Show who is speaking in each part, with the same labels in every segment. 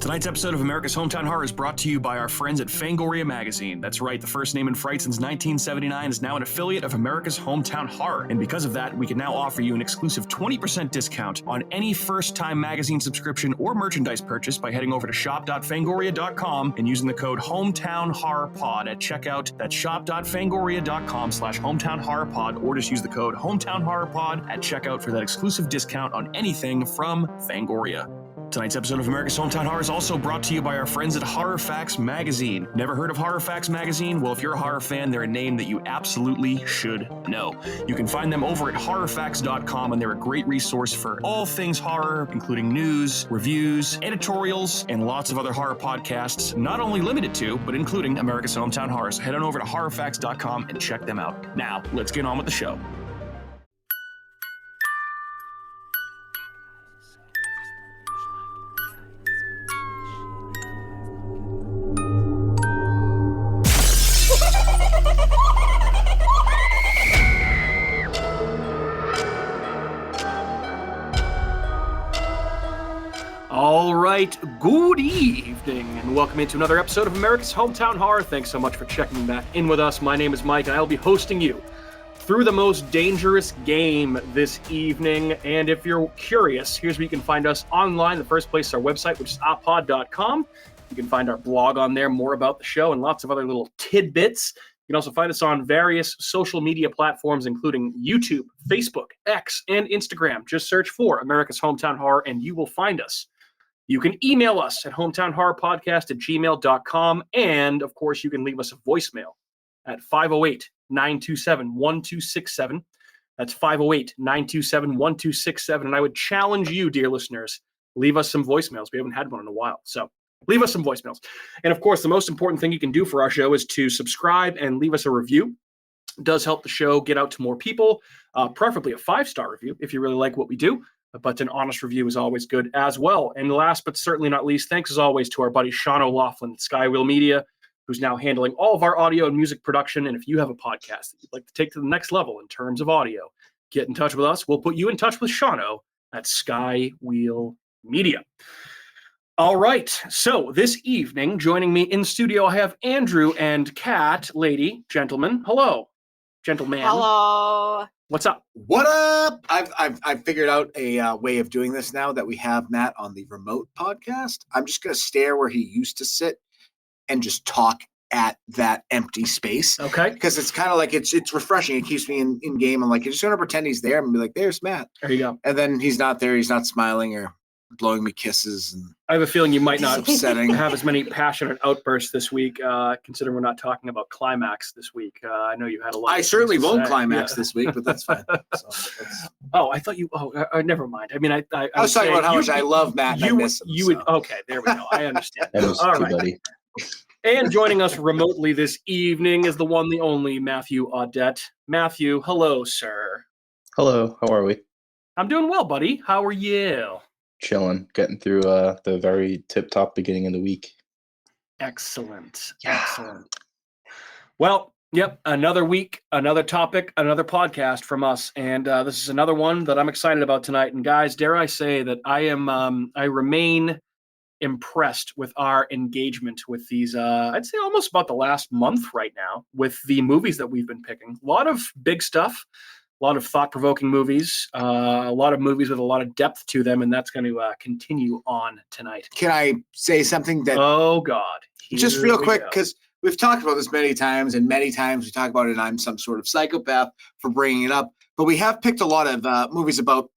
Speaker 1: Tonight's episode of America's Hometown Horror is brought to you by our friends at Fangoria Magazine. That's right, the first name in Fright since 1979 is now an affiliate of America's Hometown Horror. And because of that, we can now offer you an exclusive 20% discount on any first-time magazine subscription or merchandise purchase by heading over to shop.fangoria.com and using the code HometownHorrorPod at checkout. That's shop.fangoria.com/HometownHorrorPod, or just use the code HometownHorrorPod at checkout for that exclusive discount on anything from Fangoria. Tonight's episode of America's Hometown Horror is also brought to you by our friends at Horror Facts Magazine. Never heard of Horror Facts Magazine? Well, if you're a horror fan, they're a name that you absolutely should know. You can find them over at horrorfacts.com, and they're a great resource for all things horror, including news, reviews, editorials, and lots of other horror podcasts, not only limited to, but including America's Hometown Horror. So head on over to horrorfacts.com and check them out. Now, let's get on with the show. All right, good evening, and welcome into another episode of America's Hometown Horror. Thanks so much for checking back in with us. My name is Mike, and I'll be hosting you through the most dangerous game this evening. And if you're curious, here's where you can find us online. The first place is our website, which is oppod.com. You can find our blog on there, more about the show, and lots of other little tidbits. You can also find us on various social media platforms, including YouTube, Facebook, X, and Instagram. Just search for America's Hometown Horror, and you will find us. You can email us at hometownhorrorpodcast@gmail.com. And, of course, you can leave us a voicemail at 508-927-1267. That's 508-927-1267. And I would challenge you, dear listeners, leave us some voicemails. We haven't had one in a while, so leave us some voicemails. And, of course, the most important thing you can do for our show is to subscribe and leave us a review. It does help the show get out to more people, preferably a 5-star review if you really like what we do. But an honest review is always good as well. And last but certainly not least, thanks as always to our buddy Sean O'Laughlin at Skywheel Media, who's now handling all of our audio and music production. And if you have a podcast that you'd like to take to the next level in terms of audio, get in touch with us. We'll put you in touch with Shano at Skywheel Media. All right. So this evening, joining me in studio, I have Andrew and Kat, lady, gentlemen. Hello, gentleman.
Speaker 2: Hello.
Speaker 1: What's up?
Speaker 3: What up? I've figured out a way of doing this now that we have Matt on the remote podcast. I'm just going to stare where he used to sit and just talk at that empty space.
Speaker 1: Okay.
Speaker 3: Because it's kind of like it's refreshing. It keeps me in game. I'm like, I'm just going to pretend he's there and be like, there's Matt.
Speaker 1: There you go.
Speaker 3: And then he's not there. He's not smiling or blowing me kisses. And
Speaker 1: I have a feeling you might not
Speaker 3: upsetting.
Speaker 1: have as many passionate outbursts this week, considering we're not talking about Climax this week. I know you had a lot.
Speaker 3: I certainly won't climax this week, but that's fine. So
Speaker 1: oh, I thought you. Oh, never mind. I mean, I
Speaker 3: was talking about how much I love Matt. And I miss him,
Speaker 1: you would. Okay, there we go. I understand.
Speaker 4: That was
Speaker 1: all
Speaker 4: too,
Speaker 1: right.
Speaker 4: buddy.
Speaker 1: And joining us remotely this evening is the one, the only Matthew Audette. Matthew, hello, sir.
Speaker 4: Hello, how are we?
Speaker 1: I'm doing well, buddy. How are you?
Speaker 4: Chilling, getting through the very tip-top beginning of the week.
Speaker 1: Excellent.
Speaker 4: Yeah.
Speaker 1: Excellent. Well, yep, another week, another topic, another podcast from us. And this is another one that I'm excited about tonight. And guys, dare I say that I remain impressed with our engagement with these, I'd say almost about the last month right now, with the movies that we've been picking. A lot of big stuff. A lot of thought-provoking movies, a lot of movies with a lot of depth to them, and that's going to continue on tonight.
Speaker 3: can I say something that?
Speaker 1: Oh, God.
Speaker 3: Just real quick, because we've talked about this many times, and many times we talk about it, and I'm some sort of psychopath for bringing it up. But we have picked a lot of movies about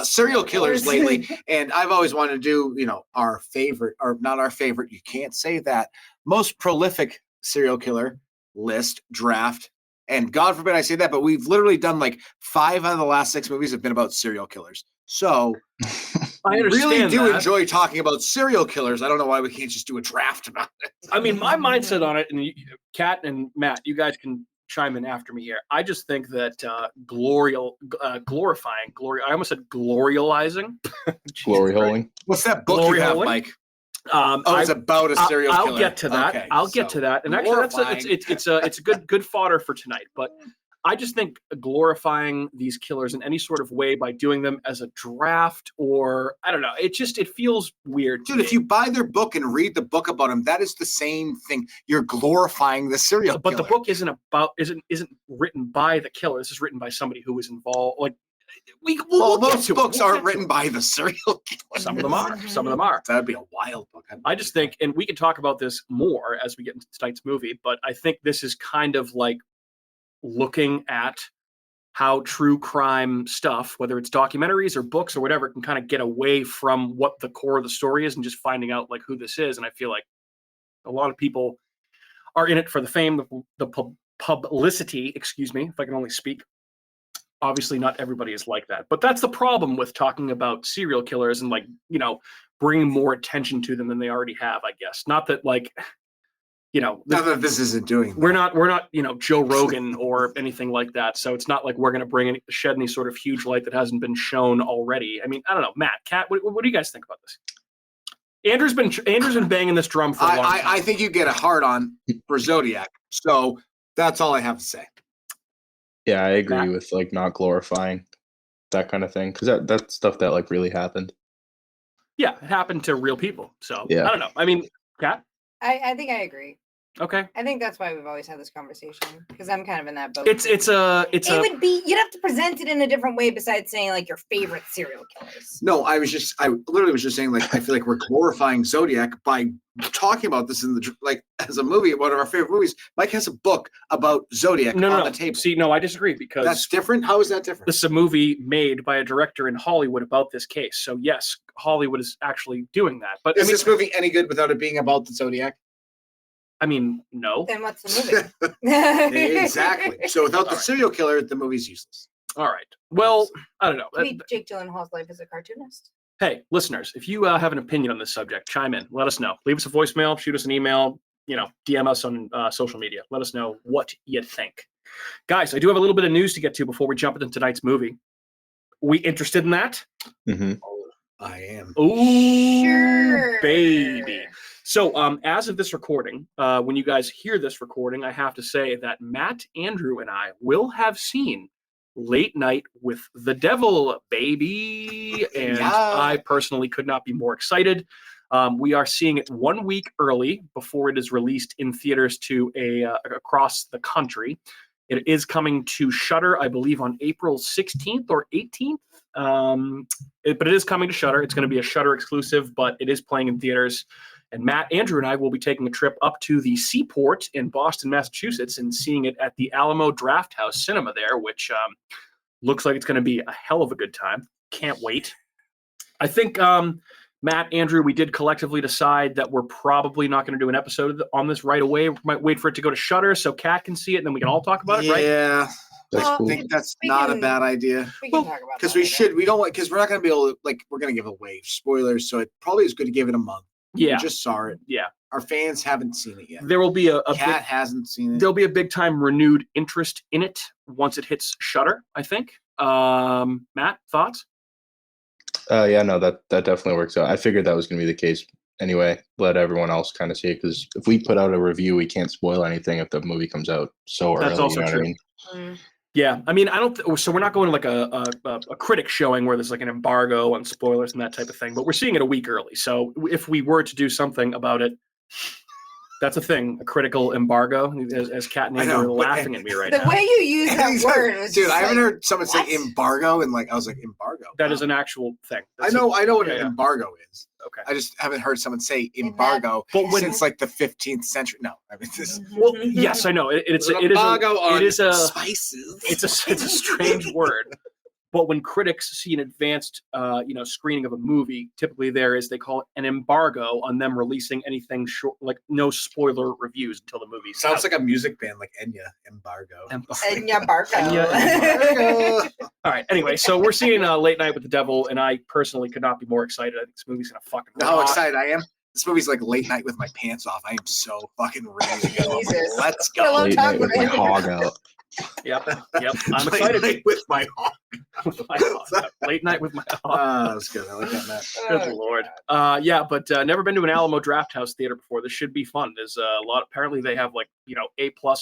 Speaker 3: serial killers lately, and I've always wanted to do, our favorite, or not our favorite, you can't say that, most prolific serial killer list, draft. And God forbid I say that, but we've literally done like 5 out of the last 6 movies have been about serial killers. So
Speaker 1: I
Speaker 3: really do
Speaker 1: that.
Speaker 3: enjoy talking about serial killers. I don't know why we can't just do a draft about it.
Speaker 1: I mean, my mindset on it, and Kat and Matt, you guys can chime in after me here. I just think that glorifying, I almost said glorializing.
Speaker 4: Glory holing.
Speaker 3: What's that book
Speaker 1: Glory
Speaker 3: you have,
Speaker 1: holing?
Speaker 3: Mike? It's about a serial killer.
Speaker 1: I'll get to that.
Speaker 3: Okay,
Speaker 1: I'll get to that. And actually, it's a good fodder for tonight. But I just think glorifying these killers in any sort of way by doing them as a draft or I don't know, it feels weird.
Speaker 3: Dude, if you buy their book and read the book about them, that is the same thing. You're glorifying the serial
Speaker 1: but
Speaker 3: killer.
Speaker 1: the book isn't written by the killer. This is written by somebody who was involved. Like
Speaker 3: most books aren't written by the serial killer.
Speaker 1: Some of them are. Some of them are.
Speaker 3: That'd be a wild book.
Speaker 1: I just think, and we can talk about this more as we get into tonight's movie, but I think this is kind of like looking at how true crime stuff, whether it's documentaries or books or whatever, can kind of get away from what the core of the story is and just finding out like who this is. And I feel like a lot of people are in it for the fame, the publicity, excuse me, if I can only speak. Obviously, not everybody is like that, but that's the problem with talking about serial killers and like, bringing more attention to them than they already have, I guess. Not that like,
Speaker 3: not that this isn't doing that.
Speaker 1: We're not, Joe Rogan or anything like that. So it's not like we're going to shed any sort of huge light that hasn't been shown already. I mean, I don't know, Matt, Kat, what do you guys think about this? Andrew's been banging this drum for a long time.
Speaker 3: I think you get a hard on for Zodiac. So that's all I have to say.
Speaker 4: Yeah, I agree with like not glorifying that kind of thing because that's stuff that like really happened.
Speaker 1: Yeah, it happened to real people. So
Speaker 4: yeah.
Speaker 1: I don't know. I mean, Kat?
Speaker 2: I think I agree.
Speaker 1: Okay.
Speaker 2: I think that's why we've always had this conversation because I'm kind of in that boat.
Speaker 1: You'd
Speaker 2: have to present it in a different way besides saying like your favorite serial killers.
Speaker 3: No, I literally was just saying like I feel like we're glorifying Zodiac by talking about this in the like as a movie, one of our favorite movies. Mike has a book about Zodiac on the table.
Speaker 1: See, no, I disagree because
Speaker 3: that's different. How is that different?
Speaker 1: This is a movie made by a director in Hollywood about this case. So yes, Hollywood is actually doing that. But
Speaker 3: is this movie any good without it being about the Zodiac?
Speaker 1: I mean, no.
Speaker 2: Then what's the movie?
Speaker 3: Exactly. So without the serial killer, the movie's useless.
Speaker 1: All right. Well, I don't know.
Speaker 2: Jake Gyllenhaal's life as a cartoonist.
Speaker 1: Hey, listeners, if you have an opinion on this subject, chime in. Let us know. Leave us a voicemail. Shoot us an email. DM us on social media. Let us know what you think. Guys, I do have a little bit of news to get to before we jump into tonight's movie. We interested in that?
Speaker 4: Mm-hmm.
Speaker 3: I am.
Speaker 1: Ooh,
Speaker 2: sure.
Speaker 1: Baby. So as of this recording, when you guys hear this recording, I have to say that Matt, Andrew, and I will have seen Late Night with the Devil, baby. And I personally could not be more excited. We are seeing it 1 week early before it is released in theaters to across the country. It is coming to Shudder, I believe, on April 16th or 18th. But it is coming to Shudder. It's going to be a Shudder exclusive, but it is playing in theaters. And Matt, Andrew, and I will be taking a trip up to the Seaport in Boston, Massachusetts, and seeing it at the Alamo Drafthouse Cinema there, which looks like it's going to be a hell of a good time. Can't wait. I think, Matt, Andrew, we did collectively decide that we're probably not going to do an episode on this right away. We might wait for it to go to Shudder so Kat can see it, and then we can all talk about it, right?
Speaker 3: Yeah.
Speaker 4: That's cool.
Speaker 3: I think that's not a bad idea.
Speaker 2: We can talk about
Speaker 3: because we don't want because we're not going to be able to we're going to give away spoilers, so it probably is good to give it a month.
Speaker 1: Yeah.
Speaker 3: We just saw it.
Speaker 1: Yeah.
Speaker 3: Our fans haven't seen it yet.
Speaker 1: There will be
Speaker 3: Kat hasn't seen it.
Speaker 1: There'll be a big time renewed interest in it once it hits Shudder, I think. Matt, thoughts?
Speaker 4: Yeah, no, that definitely works out. I figured that was going to be the case anyway. Let everyone else kind of see it because if we put out a review, we can't spoil anything if the movie comes out so early.
Speaker 1: That's also
Speaker 4: you know
Speaker 1: true.
Speaker 4: what I mean?
Speaker 1: Yeah, I mean, I don't. So we're not going to like a critic showing where there's like an embargo on spoilers and that type of thing. But we're seeing it a week early. So if we were to do something about it, that's a thing. A critical embargo, as Kat and Andrew are laughing at me right now.
Speaker 2: The way you use that word was
Speaker 3: dude. I haven't
Speaker 2: like,
Speaker 3: heard someone say embargo, and I was like embargo.
Speaker 1: That is an actual thing.
Speaker 3: I know what an embargo is.
Speaker 1: Okay.
Speaker 3: I just haven't heard someone say embargo since like the 15th century. No, I mean this.
Speaker 1: Well, yes, I know. It is a
Speaker 3: spices.
Speaker 1: It's a strange word. But when critics see an advanced, screening of a movie, typically they call it an embargo on them releasing anything short, like no spoiler reviews until the movie.
Speaker 3: Sounds like a music band, like Enya Embargo.
Speaker 2: Enya Barco.
Speaker 3: Embargo.
Speaker 1: All right. Anyway, so we're seeing Late Night with the Devil, and I personally could not be more excited. I think this movie's gonna fucking.
Speaker 3: How excited I am! This movie's like Late Night with my pants off. I am so fucking ready to go.
Speaker 2: Jesus.
Speaker 3: Let's go.
Speaker 4: Late Night with my hog out.
Speaker 1: Yep. I'm excited.
Speaker 3: Late with my hawk.
Speaker 1: Late night with my hawk.
Speaker 3: That's good. I like that, Matt.
Speaker 1: Good Lord. But never been to an Alamo Draft House theater before. This should be fun. There's a lot. Apparently, they have A+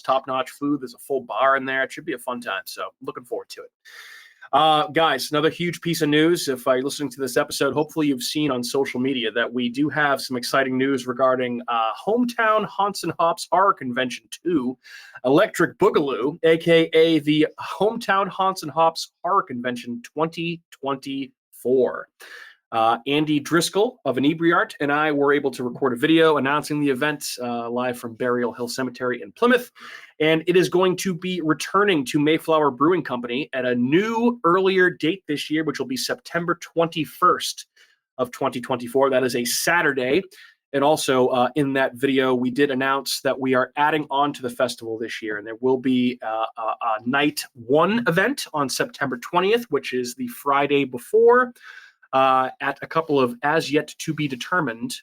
Speaker 1: top notch food. There's a full bar in there. It should be a fun time. So looking forward to it. Guys, another huge piece of news. If you're listening to this episode, hopefully you've seen on social media that we do have some exciting news regarding Hometown Haunts and Hops Horror Convention 2, Electric Boogaloo, aka the Hometown Haunts and Hops Horror Convention 2024. Andy Driscoll of Inebriart and I were able to record a video announcing the event live from Burial Hill Cemetery in Plymouth. And it is going to be returning to Mayflower Brewing Company at a new, earlier date this year, which will be September 21st of 2024. That is a Saturday. And also in that video, we did announce that we are adding on to the festival this year. And there will be a night one event on September 20th, which is the Friday before. At a couple of as yet to be determined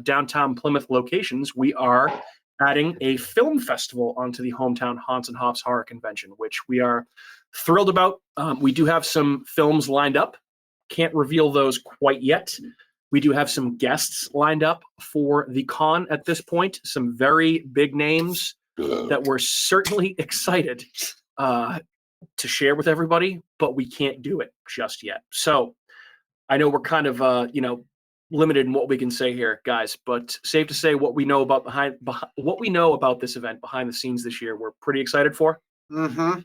Speaker 1: downtown Plymouth locations, we are adding a film festival onto the Hometown Haunts and Hops Horror Convention, which we are thrilled about. We do have some films lined up. Can't reveal those quite yet. We do have some guests lined up for the con at this point, some very big names that we're certainly excited to share with everybody, but we can't do it just yet. So I know we're kind of, limited in what we can say here, guys, but safe to say what we know about what we know about this event behind the scenes this year, we're pretty excited for.
Speaker 3: Mm-hmm.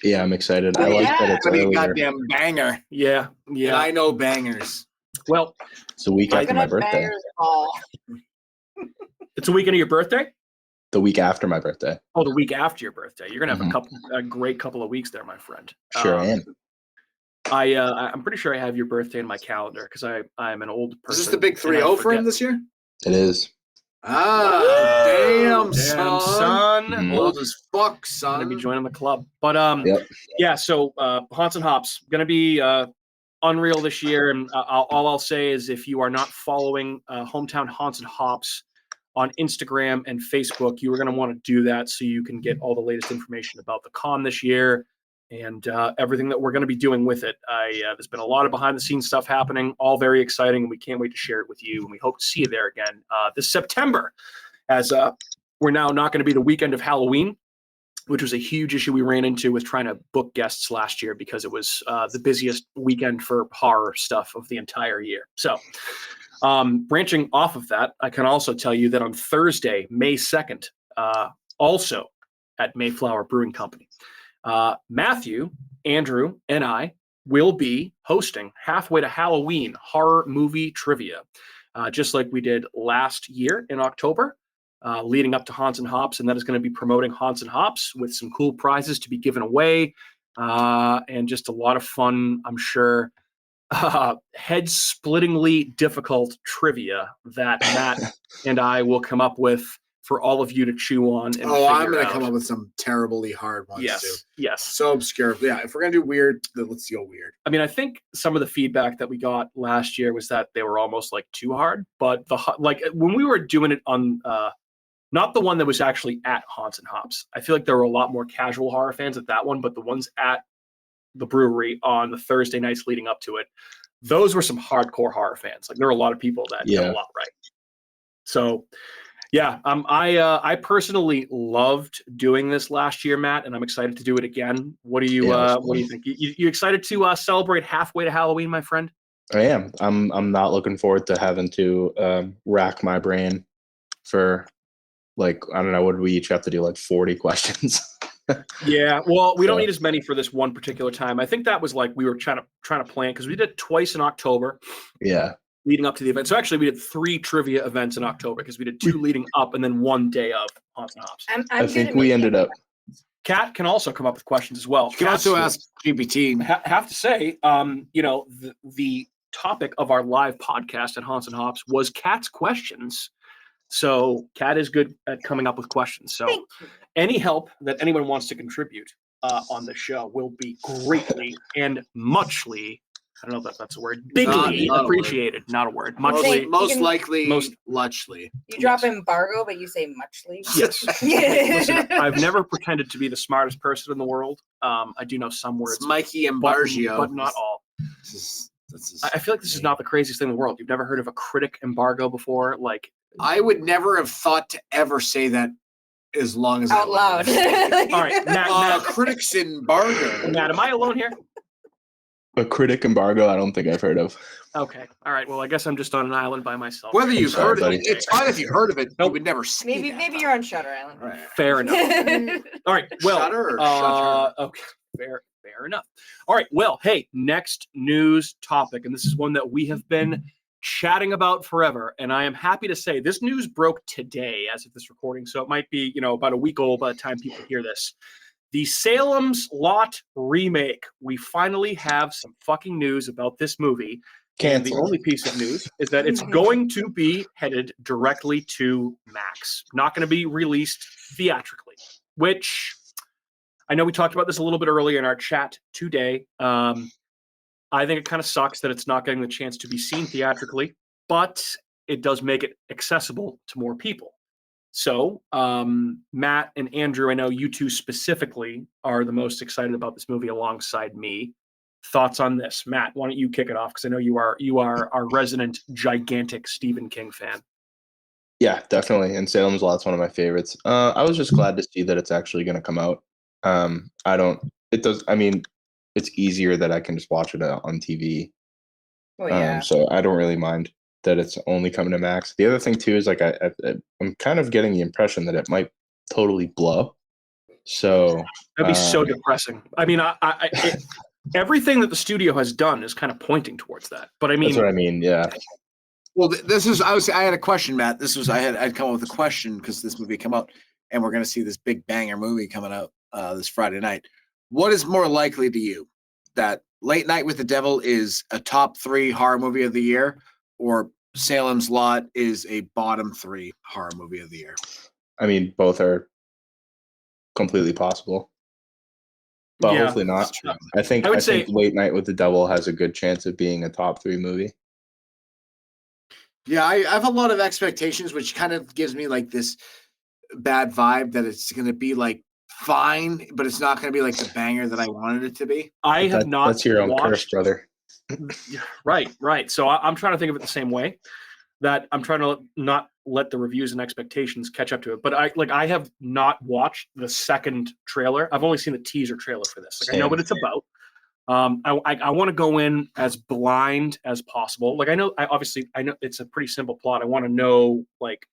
Speaker 4: Yeah, I'm excited. I like that it's
Speaker 3: It's a
Speaker 4: earlier.
Speaker 3: goddamn banger.
Speaker 1: Yeah.
Speaker 3: And I know bangers.
Speaker 1: Well,
Speaker 4: It's a week after my birthday.
Speaker 1: it's a weekend of your birthday?
Speaker 4: The week after my birthday.
Speaker 1: Oh, the week after your birthday. You're gonna have
Speaker 4: Mhm.
Speaker 1: a great couple of weeks there, my friend.
Speaker 4: Sure am.
Speaker 1: I'm pretty sure I have your birthday in my calendar because I'm an old person.
Speaker 3: Is this the big 3-0 for him this year?
Speaker 4: It is.
Speaker 3: Ah, damn,
Speaker 1: son.
Speaker 4: Mhm.
Speaker 3: Old as fuck,
Speaker 1: I'm gonna be
Speaker 3: son.
Speaker 1: joining the club. But
Speaker 4: Yep.
Speaker 1: yeah. So Haunts and Hops gonna be unreal this year, and all I'll say is if you are not following Hometown Haunts and Hops on Instagram and Facebook, you are going to want to do that so you can get all the latest information about the con this year and everything that we're going to be doing with it. There's been a lot of behind the scenes stuff happening, all very exciting, and we can't wait to share it with you. And we hope to see you there again this September, as we're now not going to be the weekend of Halloween, which was a huge issue we ran into with trying to book guests last year because it was the busiest weekend for horror stuff of the entire year. So branching off of that, I can also tell you that on Thursday, May 2nd, also at Mayflower Brewing Company, Matthew, Andrew, and I will be hosting Halfway to Halloween horror movie trivia, just like we did last year in October, leading up to Haunts and Hops. And that is going to be promoting Haunts and Hops with some cool prizes to be given away and just a lot of fun, I'm sure, head-splittingly difficult trivia that Matt and I will come up with for all of you to chew on. And
Speaker 3: I'm
Speaker 1: figure
Speaker 3: going to
Speaker 1: out.
Speaker 3: come up with some terribly hard ones, too.
Speaker 1: Yes.
Speaker 3: So obscure. Yeah, if we're going to do weird, then let's go weird.
Speaker 1: I mean, I think some of the feedback that we got last year was that they were almost like too hard. But when we were doing it on, not the one that was actually at Haunts and Hops, I feel like there were a lot more casual horror fans at that one. But the ones at the brewery on the Thursday nights leading up to it, those were some hardcore horror fans. Like there were a lot of people that did a lot right. So. Yeah, I personally loved doing this last year, Matt, and I'm excited to do it again. What do you think? You excited to celebrate Halfway to Halloween, my friend?
Speaker 4: I am. I'm not looking forward to having to rack my brain for I don't know, what did we each have to do, like 40 questions?
Speaker 1: Yeah, well, we don't need as many for this one particular time. I think that was like we were trying to plan because we did it twice in October.
Speaker 4: Yeah.
Speaker 1: Leading up to the event. So actually we did 3 trivia events in October because we did 2 leading up and then 1 day of Haunts and Hops.
Speaker 4: I think we ended up.
Speaker 1: Kat can also come up with questions as well.
Speaker 3: You can also ask GPT.
Speaker 1: Have to say, the topic of our live podcast at Haunts and Hops was Kat's questions. So Kat is good at coming up with questions. So any help that anyone wants to contribute on the show will be greatly and muchly I don't know if that's a word. Bigly
Speaker 3: Not a word.
Speaker 1: appreciated, not a word.
Speaker 3: Most,
Speaker 1: Muchly.
Speaker 3: most
Speaker 2: can-
Speaker 3: likely,
Speaker 1: most-
Speaker 3: muchly.
Speaker 2: You drop embargo, but you say muchly.
Speaker 1: Yes.
Speaker 2: Yeah.
Speaker 1: Listen, I've never pretended to be the smartest person in the world. I do know some words,
Speaker 3: It's Mikey and
Speaker 1: but,
Speaker 3: Bargio.
Speaker 1: but not all.
Speaker 3: This is
Speaker 1: I feel like this is not the craziest thing in the world. You've never heard of a critic embargo before? Like,
Speaker 3: I would never have thought to ever say that as long as
Speaker 2: Out loud.
Speaker 1: all right, Matt,
Speaker 3: critics embargo.
Speaker 1: Matt, am I alone here?
Speaker 4: A critic embargo, I don't think I've heard of.
Speaker 1: Okay. All right. Well, I guess I'm just on an island by myself.
Speaker 3: Whether you've
Speaker 4: sorry,
Speaker 3: heard
Speaker 4: buddy.
Speaker 3: it, it's fine if you've heard of it. You
Speaker 1: Nope.
Speaker 3: would never say
Speaker 2: maybe
Speaker 3: that.
Speaker 2: you're on Shutter Island.
Speaker 3: Right.
Speaker 1: Fair enough. All right. Well,
Speaker 3: Shutter or Shutter?
Speaker 1: okay. Fair enough. All right. Well, hey, next news topic, and this is one that we have been chatting about forever, and I am happy to say this news broke today as of this recording, so it might be, about a week old by the time people hear this. The Salem's Lot remake. We finally have some fucking news about this movie. And the
Speaker 4: Canceled.
Speaker 1: only piece of news is that it's going to be headed directly to Max. Not going to be released theatrically, which I know we talked about this a little bit earlier in our chat today. I think it kind of sucks that it's not getting the chance to be seen theatrically, but it does make it accessible to more people. So, Matt and Andrew, I know you two specifically are the most excited about this movie alongside me. Thoughts on this? Matt, why don't you kick it off? Because I know you are our resident gigantic Stephen King fan.
Speaker 4: Yeah, definitely. And Salem's Lot's one of my favorites. I was just glad to see that it's actually going to come out. It's easier that I can just watch it on TV.
Speaker 2: Oh yeah.
Speaker 4: So I don't really mind that it's only coming to Max. The other thing too is I'm kind of getting the impression that it might totally blow. So
Speaker 1: That'd be so depressing. I mean, everything that the studio has done is kind of pointing towards that. But I mean,
Speaker 4: that's what I mean. Yeah.
Speaker 3: Well, I had a question, Matt. I'd come up with a question because this movie come out, and we're going to see this big banger movie coming out this Friday night. What is more likely to you, that Late Night with the Devil is a top 3 horror movie of the year, or Salem's Lot is a bottom 3 horror movie of the year?
Speaker 4: I mean, both are completely possible, but
Speaker 1: Yeah,
Speaker 4: hopefully not. I think Late Night with the Devil has a good chance of being a top 3 movie.
Speaker 3: Yeah, I have a lot of expectations, which kind of gives me like this bad vibe that it's going to be like fine, but it's not going to be like the banger that I wanted it to be.
Speaker 1: I have not.
Speaker 4: That's your own curse,
Speaker 1: watched
Speaker 4: brother.
Speaker 1: Right. So I'm trying to think of it the same way. That I'm trying to not let the reviews and expectations catch up to it. But I have not watched the second trailer. I've only seen the teaser trailer for this. I know what it's about. I want to go in as blind as possible. I know it's a pretty simple plot. I want to know like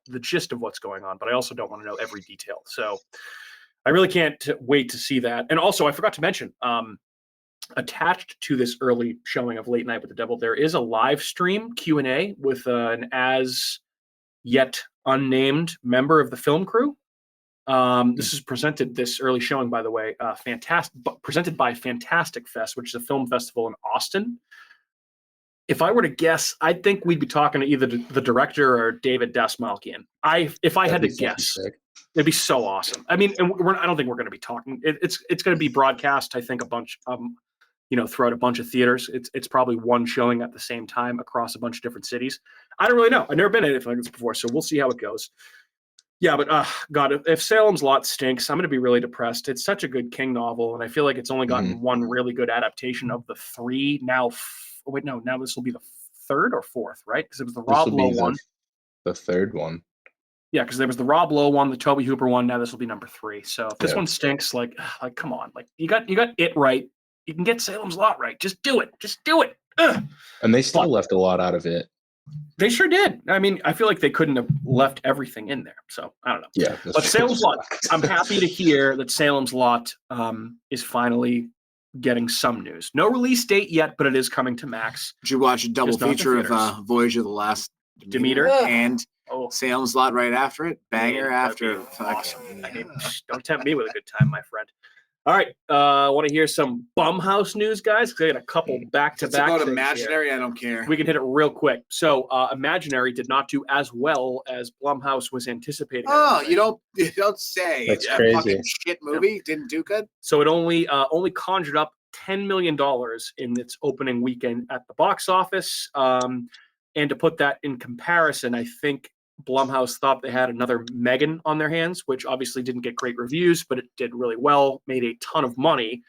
Speaker 1: the gist of what's going on, but I also don't want to know every detail. So I really can't wait to see that. And also, I forgot to mention, attached to this early showing of Late Night with the Devil, there is a live stream Q&A with an as yet unnamed member of the film crew. This is presented, this early showing, by the way, presented by Fantastic Fest, which is a film festival in Austin. If I were to guess, I think we'd be talking to either the director or David Dastmalchian. If I had to guess, it'd be so awesome. I mean, and I don't think we're going to be talking. It's going to be broadcast, I think, a bunch, throughout a bunch of theaters. It's probably one showing at the same time across a bunch of different cities. I don't really know. I've never been in anything like this before, so we'll see how it goes. Yeah, but God, if Salem's Lot stinks, I'm going to be really depressed. It's such a good King novel, and I feel like it's only gotten one really good adaptation of the 3. Now this will be the 3rd or 4th, right? Because it was the Rob Lowe one.
Speaker 4: The 3rd one.
Speaker 1: Yeah, because there was the Rob Lowe one, the Toby Hooper one. Now this will be number 3. So if this one stinks, like come on, like you got it right. You can get Salem's Lot right. Just do it. Ugh.
Speaker 4: And they still left a lot out of it.
Speaker 1: They sure did. I mean, I feel like they couldn't have left everything in there. So I don't know.
Speaker 4: Yeah.
Speaker 1: But Salem's Lot, I'm happy to hear that Salem's Lot is finally getting some news. No release date yet, but it is coming to Max.
Speaker 3: Did you watch a double
Speaker 1: Just not the
Speaker 3: feature of
Speaker 1: theaters.
Speaker 3: Voyage of the Last
Speaker 1: Demeter?
Speaker 3: and Salem's Lot right after it? Banger after.
Speaker 1: Awesome. Don't tempt me with a good time, my friend. All right. Want to hear some Bumhouse news, guys? Because I got a couple back-to-back.
Speaker 3: It's about Imaginary. I don't care.
Speaker 1: We can hit it real quick. So, Imaginary did not do as well as Blumhouse was anticipating.
Speaker 3: Oh, you don't say.
Speaker 4: That's
Speaker 3: that
Speaker 4: crazy.
Speaker 3: fucking shit movie didn't do good.
Speaker 1: So it only conjured up $10 million in its opening weekend at the box office. And to put that in comparison, I think Blumhouse thought they had another Megan on their hands, which obviously didn't get great reviews, but it did really well, made a ton of money.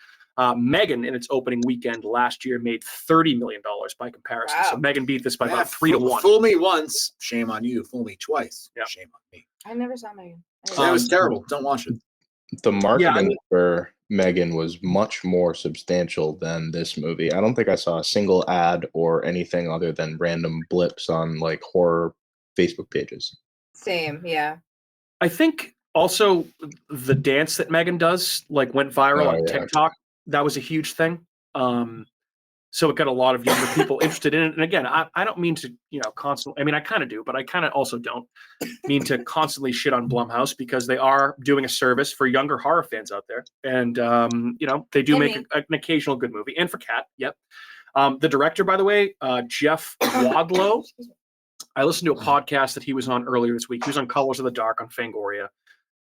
Speaker 1: Megan, in its opening weekend last year, made $30 million by comparison.
Speaker 2: Wow.
Speaker 1: So Megan beat this by about 3-1.
Speaker 3: Fool me once, shame on you. Fool me twice,
Speaker 1: Yeah.
Speaker 3: shame on me.
Speaker 2: I never saw Megan.
Speaker 3: That was terrible. Don't watch it.
Speaker 4: The marketing for Megan was much more substantial than this movie. I don't think I saw a single ad or anything other than random blips on like horror Facebook pages.
Speaker 2: Same, yeah.
Speaker 1: I think also the dance that Megan does like went viral on TikTok. That was a huge thing. So it got a lot of younger people interested in it. And again, I don't mean to, constantly, I mean, I kind of do, but I kind of also don't mean to constantly shit on Blumhouse because they are doing a service for younger horror fans out there. And, they do make an occasional good movie. And for Kat, yep. The director, by the way, Jeff Wadlow, I listened to a podcast that he was on earlier this week. He was on Colors of the Dark on Fangoria.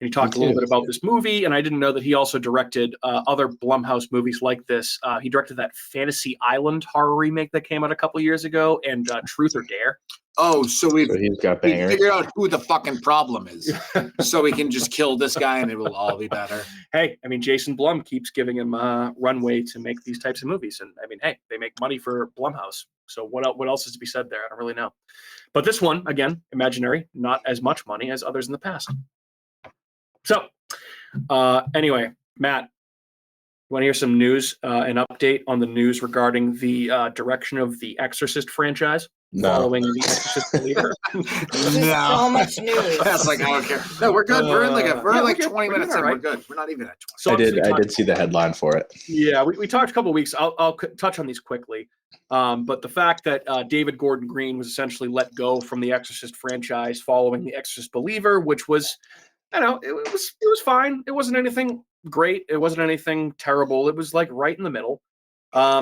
Speaker 1: And he talked a little bit about this movie, and I didn't know that he also directed other Blumhouse movies like this. He directed that Fantasy Island horror remake that came out a couple years ago, and Truth or Dare.
Speaker 3: Oh, so we've
Speaker 4: figured
Speaker 3: out who the fucking problem is, so we can just kill this guy and it will all be better.
Speaker 1: Hey, I mean, Jason Blum keeps giving him runway to make these types of movies, and I mean, hey, they make money for Blumhouse. So what else is to be said there? I don't really know. But this one, again, imaginary, not as much money as others in the past. So, anyway, Matt, you want to hear some news, an update on the news regarding the direction of the Exorcist franchise following the Exorcist believer?
Speaker 2: So much news.
Speaker 3: That's like, I don't care. No, we're good. We're in like 20 minutes in. We're good. We're not even at 20.
Speaker 1: So
Speaker 4: I did see the headline for it.
Speaker 1: Yeah, we talked a couple of weeks. I'll touch on these quickly. But the fact that David Gordon Green was essentially let go from the Exorcist franchise following the Exorcist believer, which was, it was fine. It wasn't anything great. It wasn't anything terrible. It was like right in the middle.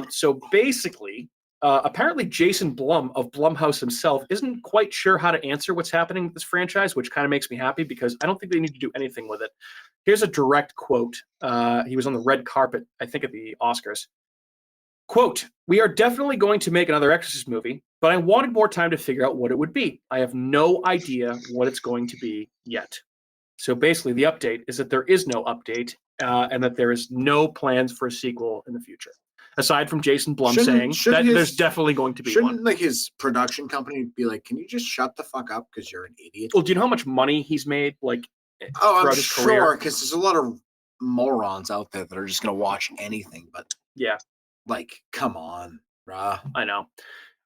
Speaker 1: So basically, apparently Jason Blum of Blumhouse himself isn't quite sure how to answer what's happening with this franchise, which kind of makes me happy because I don't think they need to do anything with it. Here's a direct quote. He was on the red carpet, I think at the Oscars. Quote, "We are definitely going to make another Exorcist movie, but I wanted more time to figure out what it would be. I have no idea what it's going to be yet." So basically, the update is that there is no update and that there is no plans for a sequel in the future. Aside from Jason Blum saying that there's definitely going to be one.
Speaker 3: Shouldn't like his production company be like, can you just shut the fuck up because you're an idiot?
Speaker 1: Well, do you know how much money he's made throughout
Speaker 3: I'm
Speaker 1: his career?
Speaker 3: sure, because there's a lot of morons out there that are just going to watch anything. But
Speaker 1: yeah,
Speaker 3: like, come on, brah.
Speaker 1: I know.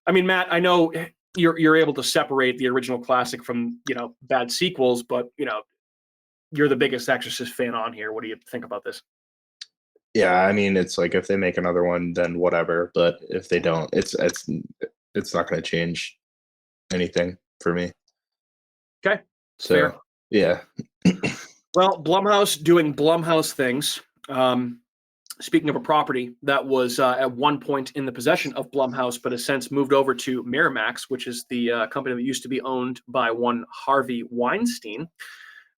Speaker 1: I mean, Matt, I know you're able to separate the original classic from, bad sequels, but, you're the biggest Exorcist fan on here. What do you think about this?
Speaker 4: Yeah, I mean, it's like if they make another one, then whatever. But if they don't, it's not going to change anything for me.
Speaker 1: Okay.
Speaker 4: So,
Speaker 1: fair.
Speaker 4: Yeah.
Speaker 1: Well, Blumhouse doing Blumhouse things. Speaking of a property that was at one point in the possession of Blumhouse, but has since moved over to Miramax, which is the company that used to be owned by one Harvey Weinstein.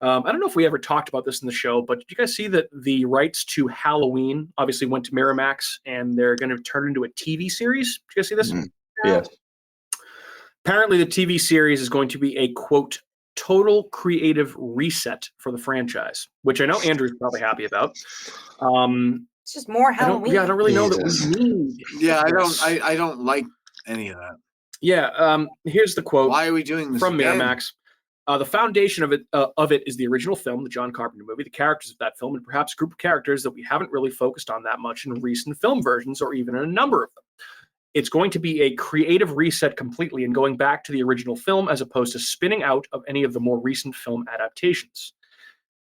Speaker 1: I don't know if we ever talked about this in the show, but did you guys see that the rights to Halloween obviously went to Miramax and they're going to turn it into a TV series? Did you guys see this?
Speaker 4: Mm-hmm. Yes.
Speaker 1: Apparently the TV series is going to be a, quote, total creative reset for the franchise, which I know Andrew's probably happy about.
Speaker 2: It's just more Halloween.
Speaker 1: I don't really know that we need.
Speaker 3: Yeah, I don't like any of that.
Speaker 1: Yeah, here's the quote.
Speaker 3: Why are we doing this
Speaker 1: from
Speaker 3: again?
Speaker 1: Miramax? The foundation of it is the original film, the John Carpenter movie, the characters of that film, and perhaps a group of characters that we haven't really focused on that much in recent film versions or even in a number of them. It's going to be a creative reset completely and going back to the original film as opposed to spinning out of any of the more recent film adaptations.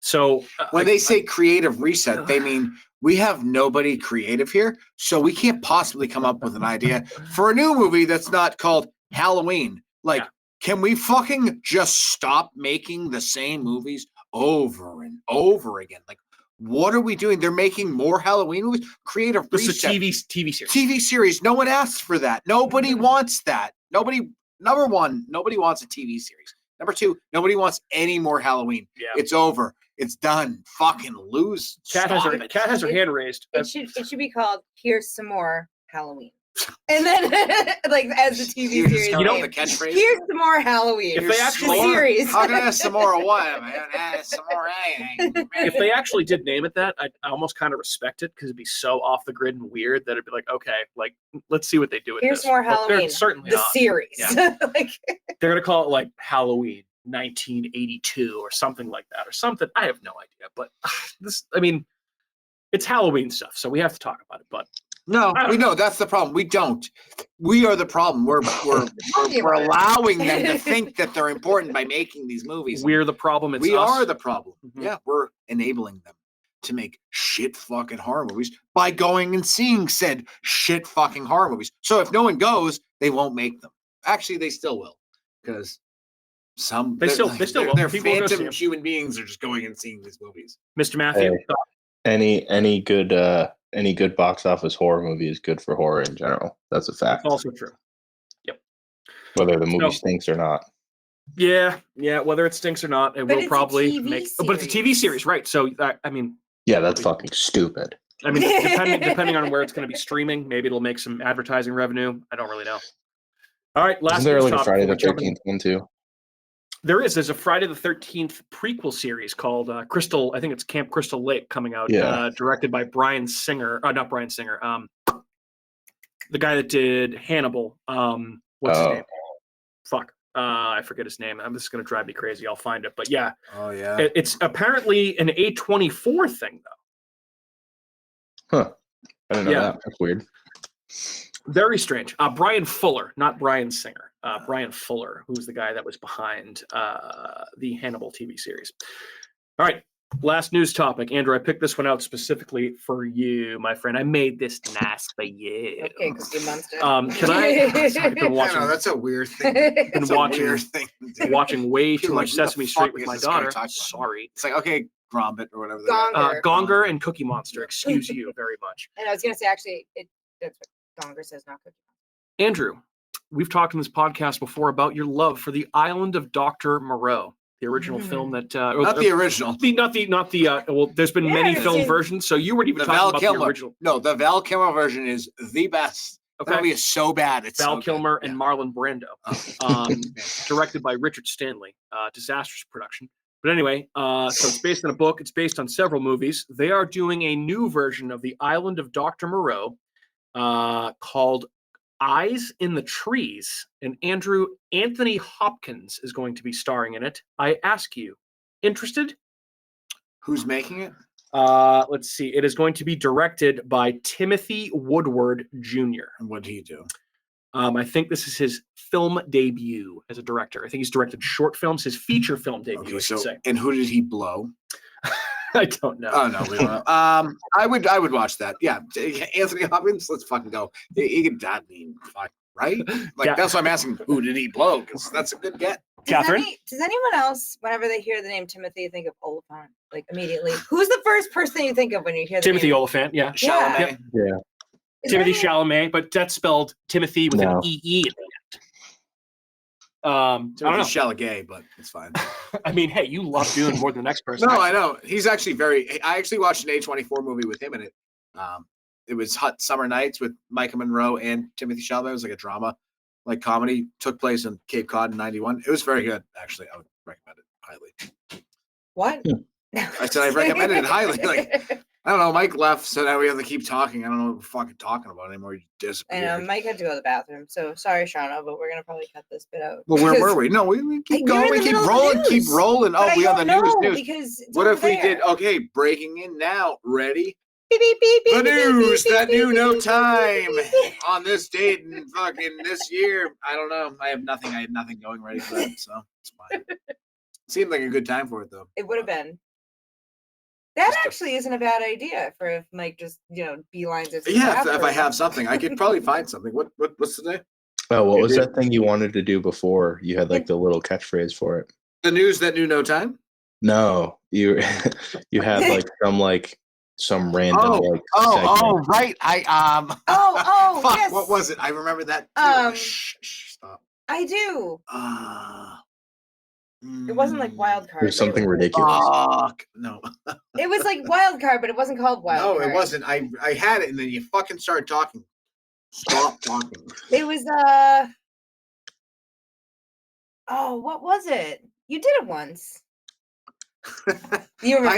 Speaker 1: So
Speaker 3: when they say creative reset, they mean we have nobody creative here, so we can't possibly come up with an idea for a new movie that's not called Halloween. Like, can we fucking just stop making the same movies over and over again? Like, what are we doing? They're making more Halloween movies? Creative
Speaker 1: this
Speaker 3: reset.
Speaker 1: is a TV series.
Speaker 3: TV series. No one asks for that. Nobody wants that. Number one, nobody wants a TV series. Number two, nobody wants any more Halloween.
Speaker 1: Yeah.
Speaker 3: It's over. It's done. Fucking lose.
Speaker 1: Cat has her hand raised.
Speaker 2: It should be called Here's Some More Halloween. And then, like, as the TV
Speaker 3: You just
Speaker 2: series,
Speaker 3: come up
Speaker 2: name,
Speaker 3: with the catchphrase.
Speaker 2: Here's Some More Halloween.
Speaker 1: If they actually-
Speaker 2: the series.
Speaker 3: How can I have some more of what? I don't have some more anything.
Speaker 1: If they actually did name it that, I almost kind of respect it because it'd be so off the grid and weird that it'd be like, okay, like let's see what they do with
Speaker 2: Here's
Speaker 1: this.
Speaker 2: More
Speaker 1: But they're
Speaker 2: Halloween.
Speaker 1: certainly
Speaker 2: The
Speaker 1: not.
Speaker 2: series.
Speaker 1: Yeah.
Speaker 2: Like,
Speaker 1: They're gonna call it like Halloween 1982 or something like that, or something. I have no idea, but it's Halloween stuff, so we have to talk about it. But
Speaker 3: No, we know that's the problem. We don't. We are the problem. We're allowing them to think that they're important by making these movies.
Speaker 1: we're the problem. It's
Speaker 3: We
Speaker 1: us.
Speaker 3: are the problem.
Speaker 1: Mhm.
Speaker 3: Yeah, we're enabling them to make shit fucking horror movies by going and seeing said shit fucking horror movies. So if no one goes, they won't make them. Actually, they still will, because
Speaker 1: They still will.
Speaker 3: They're
Speaker 1: People will go see
Speaker 3: phantom
Speaker 1: them.
Speaker 3: human beings are just going and seeing these movies.
Speaker 1: Mr. Matthew.
Speaker 4: Hey. Any good box office horror movie is good for horror in general. That's a fact.
Speaker 1: Also true.
Speaker 4: Whether the movie
Speaker 1: So-
Speaker 4: stinks or not.
Speaker 1: Yeah. Whether it stinks or not, it
Speaker 2: But
Speaker 1: will
Speaker 2: it's a
Speaker 1: probably
Speaker 2: TV
Speaker 1: make. But it's a TV series, right? So
Speaker 4: Yeah, that's fucking stupid.
Speaker 1: depending on where it's going to be streaming, maybe it'll make some advertising revenue. I don't really know. All right, last
Speaker 4: Isn't there
Speaker 1: news
Speaker 4: like a
Speaker 1: topic
Speaker 4: Friday
Speaker 1: before
Speaker 4: the
Speaker 1: we jump in.
Speaker 4: 13th one too?
Speaker 1: There's a Friday the 13th prequel series called Crystal. I think it's Camp Crystal Lake coming out.
Speaker 4: Yeah.
Speaker 1: Directed by Brian Singer. Not Brian Singer. The guy that did Hannibal. What's his name? Fuck. I forget his name. This is going to drive me crazy. I'll find it. But yeah,
Speaker 3: Oh yeah.
Speaker 1: it's apparently an A24 thing though.
Speaker 4: Huh. I didn't know
Speaker 1: Yeah.
Speaker 4: that. That's weird.
Speaker 1: Very strange. Brian Fuller, not Brian Singer. Brian Fuller, who's the guy that was behind the Hannibal TV series. All right, last news topic. Andrew, I picked this one out specifically for you, my friend. I made this nice for you.
Speaker 2: okay, Cookie Monster.
Speaker 1: Can I? I've been
Speaker 3: I
Speaker 1: watching,
Speaker 3: know, that's a weird thing.
Speaker 1: been
Speaker 3: It's a
Speaker 1: watching,
Speaker 3: weird thing. to do.
Speaker 1: watching way too
Speaker 3: You're
Speaker 1: much
Speaker 3: like, who the
Speaker 1: Sesame
Speaker 3: fuck
Speaker 1: Street with
Speaker 3: is
Speaker 1: my
Speaker 3: this guy
Speaker 1: daughter.
Speaker 3: talking about?
Speaker 1: Sorry.
Speaker 3: It's like, okay, Grombit or whatever.
Speaker 2: Gonger.
Speaker 1: Gonger and Cookie Monster. Excuse you very much.
Speaker 2: And I was gonna say, actually, that's what Gonger says, not Cookie Monster.
Speaker 1: Andrew, we've talked in this podcast before about your love for the Island of Dr. Moreau, the original film that
Speaker 3: Not the original.
Speaker 1: well, there's been
Speaker 2: Yeah,
Speaker 1: many
Speaker 2: it's
Speaker 1: film
Speaker 2: in-
Speaker 1: versions, so you weren't even
Speaker 3: The
Speaker 1: talking
Speaker 3: Val
Speaker 1: about
Speaker 3: Kilmer.
Speaker 1: the original.
Speaker 3: No, the Val Kilmer version is the best.
Speaker 1: Okay.
Speaker 3: That movie is so bad. It's
Speaker 1: Val
Speaker 3: so
Speaker 1: Kilmer
Speaker 3: good.
Speaker 1: and Marlon Brando, directed by Richard Stanley, disastrous production. But anyway, so it's based on a book. It's based on several movies. They are doing a new version of the Island of Dr. Moreau called Eyes in the Trees. And Anthony Hopkins is going to be starring in it. I ask you, interested?
Speaker 3: Who's making it?
Speaker 1: Let's see. It is going to be directed by Timothy Woodward Jr.
Speaker 3: And what did he do?
Speaker 1: I think this is his film debut as a director. I think he's directed short films, his feature film debut,
Speaker 3: Okay,
Speaker 1: I should say.
Speaker 3: and who did he blow?
Speaker 1: I don't know.
Speaker 3: Oh no, we don't know. I would watch that. Yeah, Anthony Hopkins. Let's fucking go. He could. I mean, fuck, right? Like
Speaker 1: Yeah.
Speaker 3: that's why I'm asking. Who did he blow? Because that's a good get.
Speaker 1: Catherine?
Speaker 2: Does anyone else, whenever they hear the name Timothy, think of Oliphant? Like immediately, who's the first person you think of when you hear the
Speaker 1: Timothy
Speaker 2: name?
Speaker 1: Oliphant, yeah.
Speaker 3: Chalamet.
Speaker 1: Yep.
Speaker 4: Yeah.
Speaker 2: Is
Speaker 1: Timothy
Speaker 2: there any-
Speaker 1: Chalamet, but that's spelled Timothy with
Speaker 4: No.
Speaker 1: an EE at the end. I don't know.
Speaker 3: Chalamet, but it's fine.
Speaker 1: I mean, hey, you love Dune more than the next person.
Speaker 3: No, I know. He's actually very. I actually watched an A24 movie with him in it. It was Hot Summer Nights with Micah Monroe and Timothy Chalamet. It was like a drama, like comedy. Took place in Cape Cod in '91. It was very good, actually. I would recommend it highly.
Speaker 2: What?
Speaker 3: I said I recommended it highly. Like I don't know. Mike left, so now we have to keep talking. I don't know what we're fucking talking about anymore. You
Speaker 2: I
Speaker 3: disappeared.
Speaker 2: know Mike had to go to the bathroom, so sorry, Shauna, but we're gonna probably cut this bit out.
Speaker 3: Well, where
Speaker 2: because-
Speaker 3: were we? No, we keep
Speaker 2: You're
Speaker 3: going.
Speaker 2: in
Speaker 3: We
Speaker 2: the
Speaker 3: keep
Speaker 2: middle of the
Speaker 3: rolling. Keep
Speaker 2: news.
Speaker 3: rolling.
Speaker 2: But
Speaker 3: Oh,
Speaker 2: I
Speaker 3: we on the
Speaker 2: don't know,
Speaker 3: news.
Speaker 2: because it's
Speaker 3: What
Speaker 2: over
Speaker 3: if we
Speaker 2: there.
Speaker 3: did? Okay, breaking in now. Ready?
Speaker 2: Beep, beep, beep,
Speaker 3: The
Speaker 2: beep, beep,
Speaker 3: news
Speaker 2: beep,
Speaker 3: that
Speaker 2: beep,
Speaker 3: knew
Speaker 2: beep,
Speaker 3: no
Speaker 2: beep,
Speaker 3: time
Speaker 2: beep, beep, beep.
Speaker 3: on this date and fucking this year. I don't know. I have nothing. I had nothing going ready for that, so it's fine. Seemed like a good time for it though.
Speaker 2: It would have been. That
Speaker 3: Just a-
Speaker 2: actually isn't a bad idea for if Mike just beelines it. to the
Speaker 3: Yeah, if I
Speaker 2: bathroom.
Speaker 3: have something, I could probably find something. What's today?
Speaker 4: Oh, what was
Speaker 3: Maybe-
Speaker 4: that thing you wanted to do before? You had like the little catchphrase for it.
Speaker 3: The news that knew no time.
Speaker 4: No, you you had some random segment.
Speaker 3: Right.
Speaker 2: Oh,
Speaker 3: Fuck.
Speaker 2: yes.
Speaker 3: What was it? I remember that. Too.
Speaker 2: Um,
Speaker 3: Stop.
Speaker 2: I do. It wasn't like wild card.
Speaker 4: There's
Speaker 2: but it
Speaker 4: something
Speaker 2: was-
Speaker 4: ridiculous.
Speaker 3: Fuck. No.
Speaker 2: It was like wild card, but it wasn't called wild
Speaker 3: No,
Speaker 2: card.
Speaker 3: it wasn't. I had it and then you fucking started talking. Stop talking.
Speaker 2: It was oh, what was it? You did it once. You remember?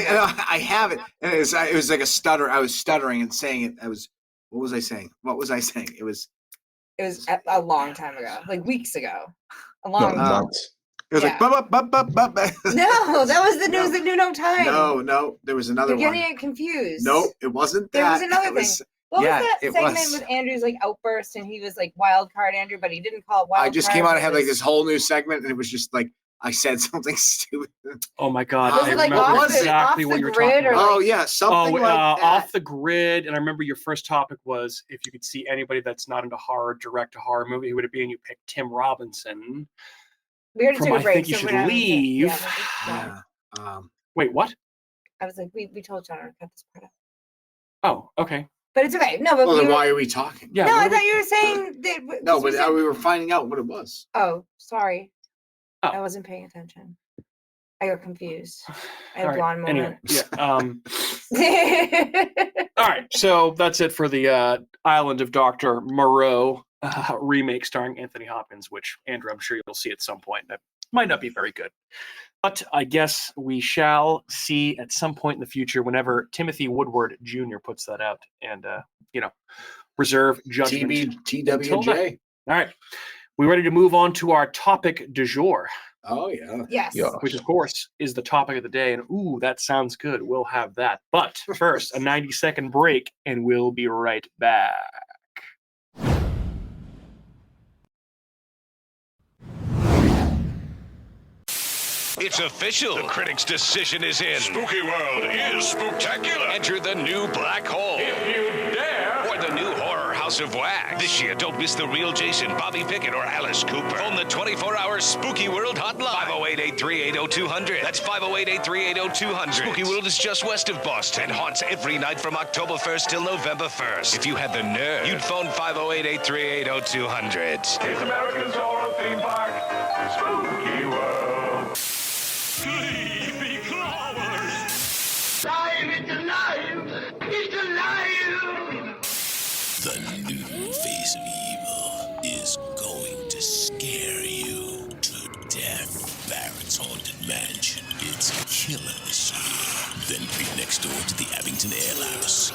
Speaker 3: I have it. And it was like a stutter. I was stuttering and saying it. What was I saying? It was
Speaker 2: a long time ago, like weeks ago. A
Speaker 4: No,
Speaker 2: long
Speaker 4: months.
Speaker 3: like bup, bup, bup, bup, bup.
Speaker 2: No, that was the news at New No Time.
Speaker 3: No, there was another
Speaker 2: You're
Speaker 3: one.
Speaker 2: getting it confused.
Speaker 3: No, it wasn't that.
Speaker 2: There was another
Speaker 3: It was-
Speaker 2: thing. What
Speaker 3: yeah,
Speaker 2: was that
Speaker 3: it
Speaker 2: segment
Speaker 3: was.
Speaker 2: with Andrew's like outburst and he was like wild card Andrew, but he didn't call it wild
Speaker 3: I just
Speaker 2: card,
Speaker 3: came out
Speaker 2: it
Speaker 3: and had like
Speaker 2: was-
Speaker 3: this whole new segment, and it was just like I said something stupid.
Speaker 1: Oh my God.
Speaker 3: Was
Speaker 1: I
Speaker 3: it like
Speaker 1: remember
Speaker 3: off the-
Speaker 1: exactly
Speaker 2: off
Speaker 1: what
Speaker 2: the
Speaker 1: you were
Speaker 2: grid
Speaker 1: talking
Speaker 2: or
Speaker 1: about.
Speaker 3: Oh yeah, something like that.
Speaker 1: Off the grid. And I remember your first topic was if you could see anybody that's not into horror direct a horror movie, who would it be? And you picked Tim Robinson.
Speaker 2: We already
Speaker 1: From
Speaker 2: took
Speaker 1: I
Speaker 2: a break.
Speaker 1: Think You
Speaker 2: so
Speaker 1: Should
Speaker 2: we're not-
Speaker 1: Leave.
Speaker 2: Yeah.
Speaker 1: Wait, what?
Speaker 2: I was like, we told John to cut this part out.
Speaker 1: Oh, okay.
Speaker 2: But it's okay. No, but
Speaker 3: Well,
Speaker 2: we
Speaker 3: then
Speaker 2: were-
Speaker 3: why are we talking?
Speaker 1: Yeah.
Speaker 2: no,
Speaker 1: what
Speaker 2: I
Speaker 1: are we-
Speaker 2: thought you were saying that.
Speaker 3: No,
Speaker 2: 'cause
Speaker 3: but
Speaker 2: you said-
Speaker 3: we were finding out what it was.
Speaker 2: Oh, sorry.
Speaker 1: Oh.
Speaker 2: I wasn't paying attention. I got confused. I had
Speaker 1: All
Speaker 2: a
Speaker 1: right,
Speaker 2: blonde moment.
Speaker 1: anyway, all right. So that's it for the Island of Dr. Moreau remake starring Anthony Hopkins, which, Andrew, I'm sure you'll see at some point. That might not be very good. But I guess we shall see at some point in the future whenever Timothy Woodward Jr. puts that out and, reserve judgment. Until then.
Speaker 3: TWJ.
Speaker 1: All right. We ready to move on to our topic du jour,
Speaker 3: Oh yeah.
Speaker 2: Yes.
Speaker 4: Yeah.
Speaker 1: which of course is the topic of the day. And ooh, that sounds good. We'll have that. But first, a 90-second break, and we'll be right back.
Speaker 5: It's official. The critics' decision is in.
Speaker 6: Spooky World is spectacular.
Speaker 5: Enter the new black hole.
Speaker 6: If you dare.
Speaker 5: Or the new horror House of Wax. This year, don't miss the real Jason, Bobby Pickett, or Alice Cooper. Phone the 24-hour Spooky World hotline. 508-838-0200. That's 508-838-0200. Spooky World is just west of Boston and haunts every night from October 1st till November 1st. If you had the nerve, you'd phone 508-838-0200.
Speaker 6: It's America's horror theme park. Spooky World. Sleepy Clovers.
Speaker 7: Alive! It's alive! It's alive!
Speaker 8: The new face of evil is going to scare you to death. Barrett's Haunted Mansion. It's killer this year. Then right next door to the Abington Ale House.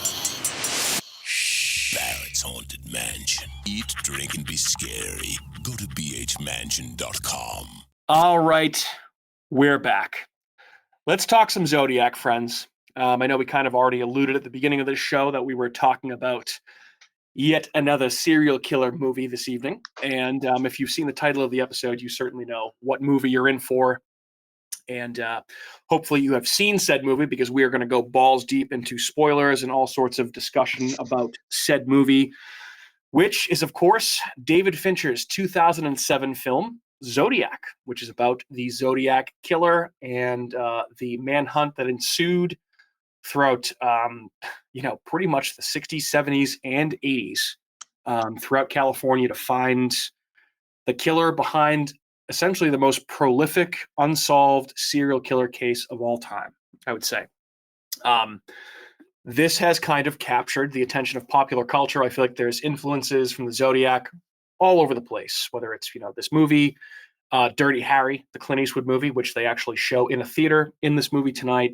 Speaker 8: Barrett's Haunted Mansion. Eat, drink, and be scary. Go to bhmansion.com.
Speaker 1: All right. We're back. Let's talk some Zodiac, friends. I know we kind of already alluded at the beginning of this show that we were talking about yet another serial killer movie this evening. And if you've seen the title of the episode, you certainly know what movie you're in for. And hopefully you have seen said movie, because we are going to go balls deep into spoilers and all sorts of discussion about said movie, which is, of course, David Fincher's 2007 film, Zodiac, which is about the Zodiac killer and the manhunt that ensued throughout, pretty much the 60s, 70s, and 80s throughout California to find the killer behind essentially the most prolific, unsolved serial killer case of all time, I would say. This has kind of captured the attention of popular culture. I feel like there's influences from the Zodiac all over the place, whether it's, this movie, Dirty Harry, the Clint Eastwood movie, which they actually show in a theater in this movie tonight.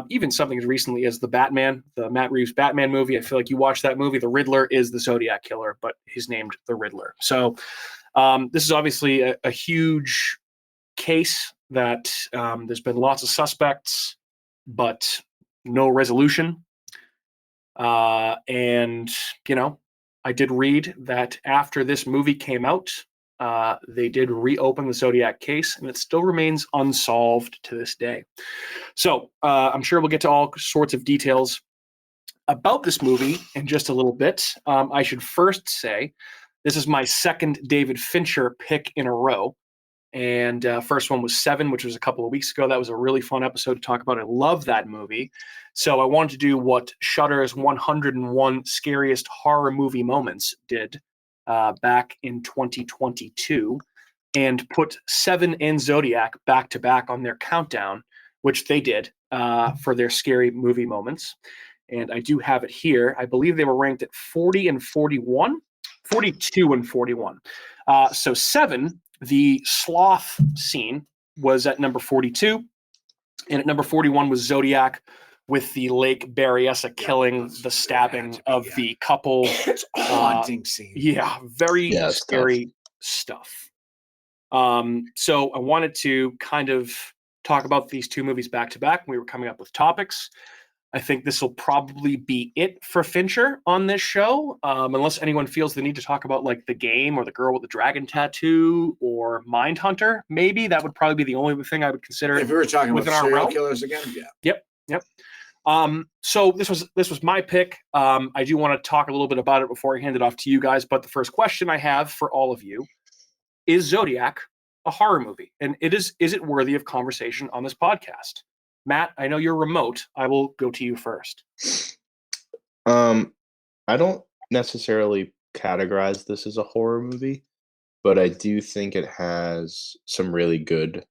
Speaker 1: Even something as recently as the Batman, the Matt Reeves Batman movie. I feel like you watch that movie, the Riddler is the Zodiac killer, but he's named the Riddler. So this is obviously a huge case that there's been lots of suspects, but no resolution. And I did read that after this movie came out, they did reopen the Zodiac case, and it still remains unsolved to this day. So I'm sure we'll get to all sorts of details about this movie in just a little bit. I should first say this is my second David Fincher pick in a row. And first one was Seven, which was a couple of weeks ago. That was a really fun episode to talk about. I love that movie. So I wanted to do what Shudder's 101 Scariest Horror Movie Moments did back in 2022. and put Seven and Zodiac back to back on their countdown, which they did for their scary movie moments. And I do have it here. I believe they were ranked at 40 and 41, 42 and 41. So Seven, the sloth scene, was at number 42. And at number 41 was Zodiac with the Lake Berryessa killing, the stabbing of the couple.
Speaker 3: It's a haunting scene.
Speaker 1: Yeah, very
Speaker 4: it's
Speaker 1: scary stuff. So I wanted to kind of talk about these two movies back to back. We were coming up with topics. I think this will probably be it for Fincher on this show, unless anyone feels the need to talk about like The Game or The Girl with the Dragon Tattoo or Mindhunter. Maybe that would probably be the only thing I would consider.
Speaker 3: If we were talking about
Speaker 1: within our
Speaker 3: serial
Speaker 1: realm.
Speaker 3: killers again, yeah.
Speaker 1: Yep. So this was my pick. I do want to talk a little bit about it before I hand it off to you guys. But the first question I have for all of you is: Zodiac a horror movie? And is it worthy of conversation on this podcast? Matt, I know you're remote. I will go to you first.
Speaker 4: I don't necessarily categorize this as a horror movie, but I do think it has some really good,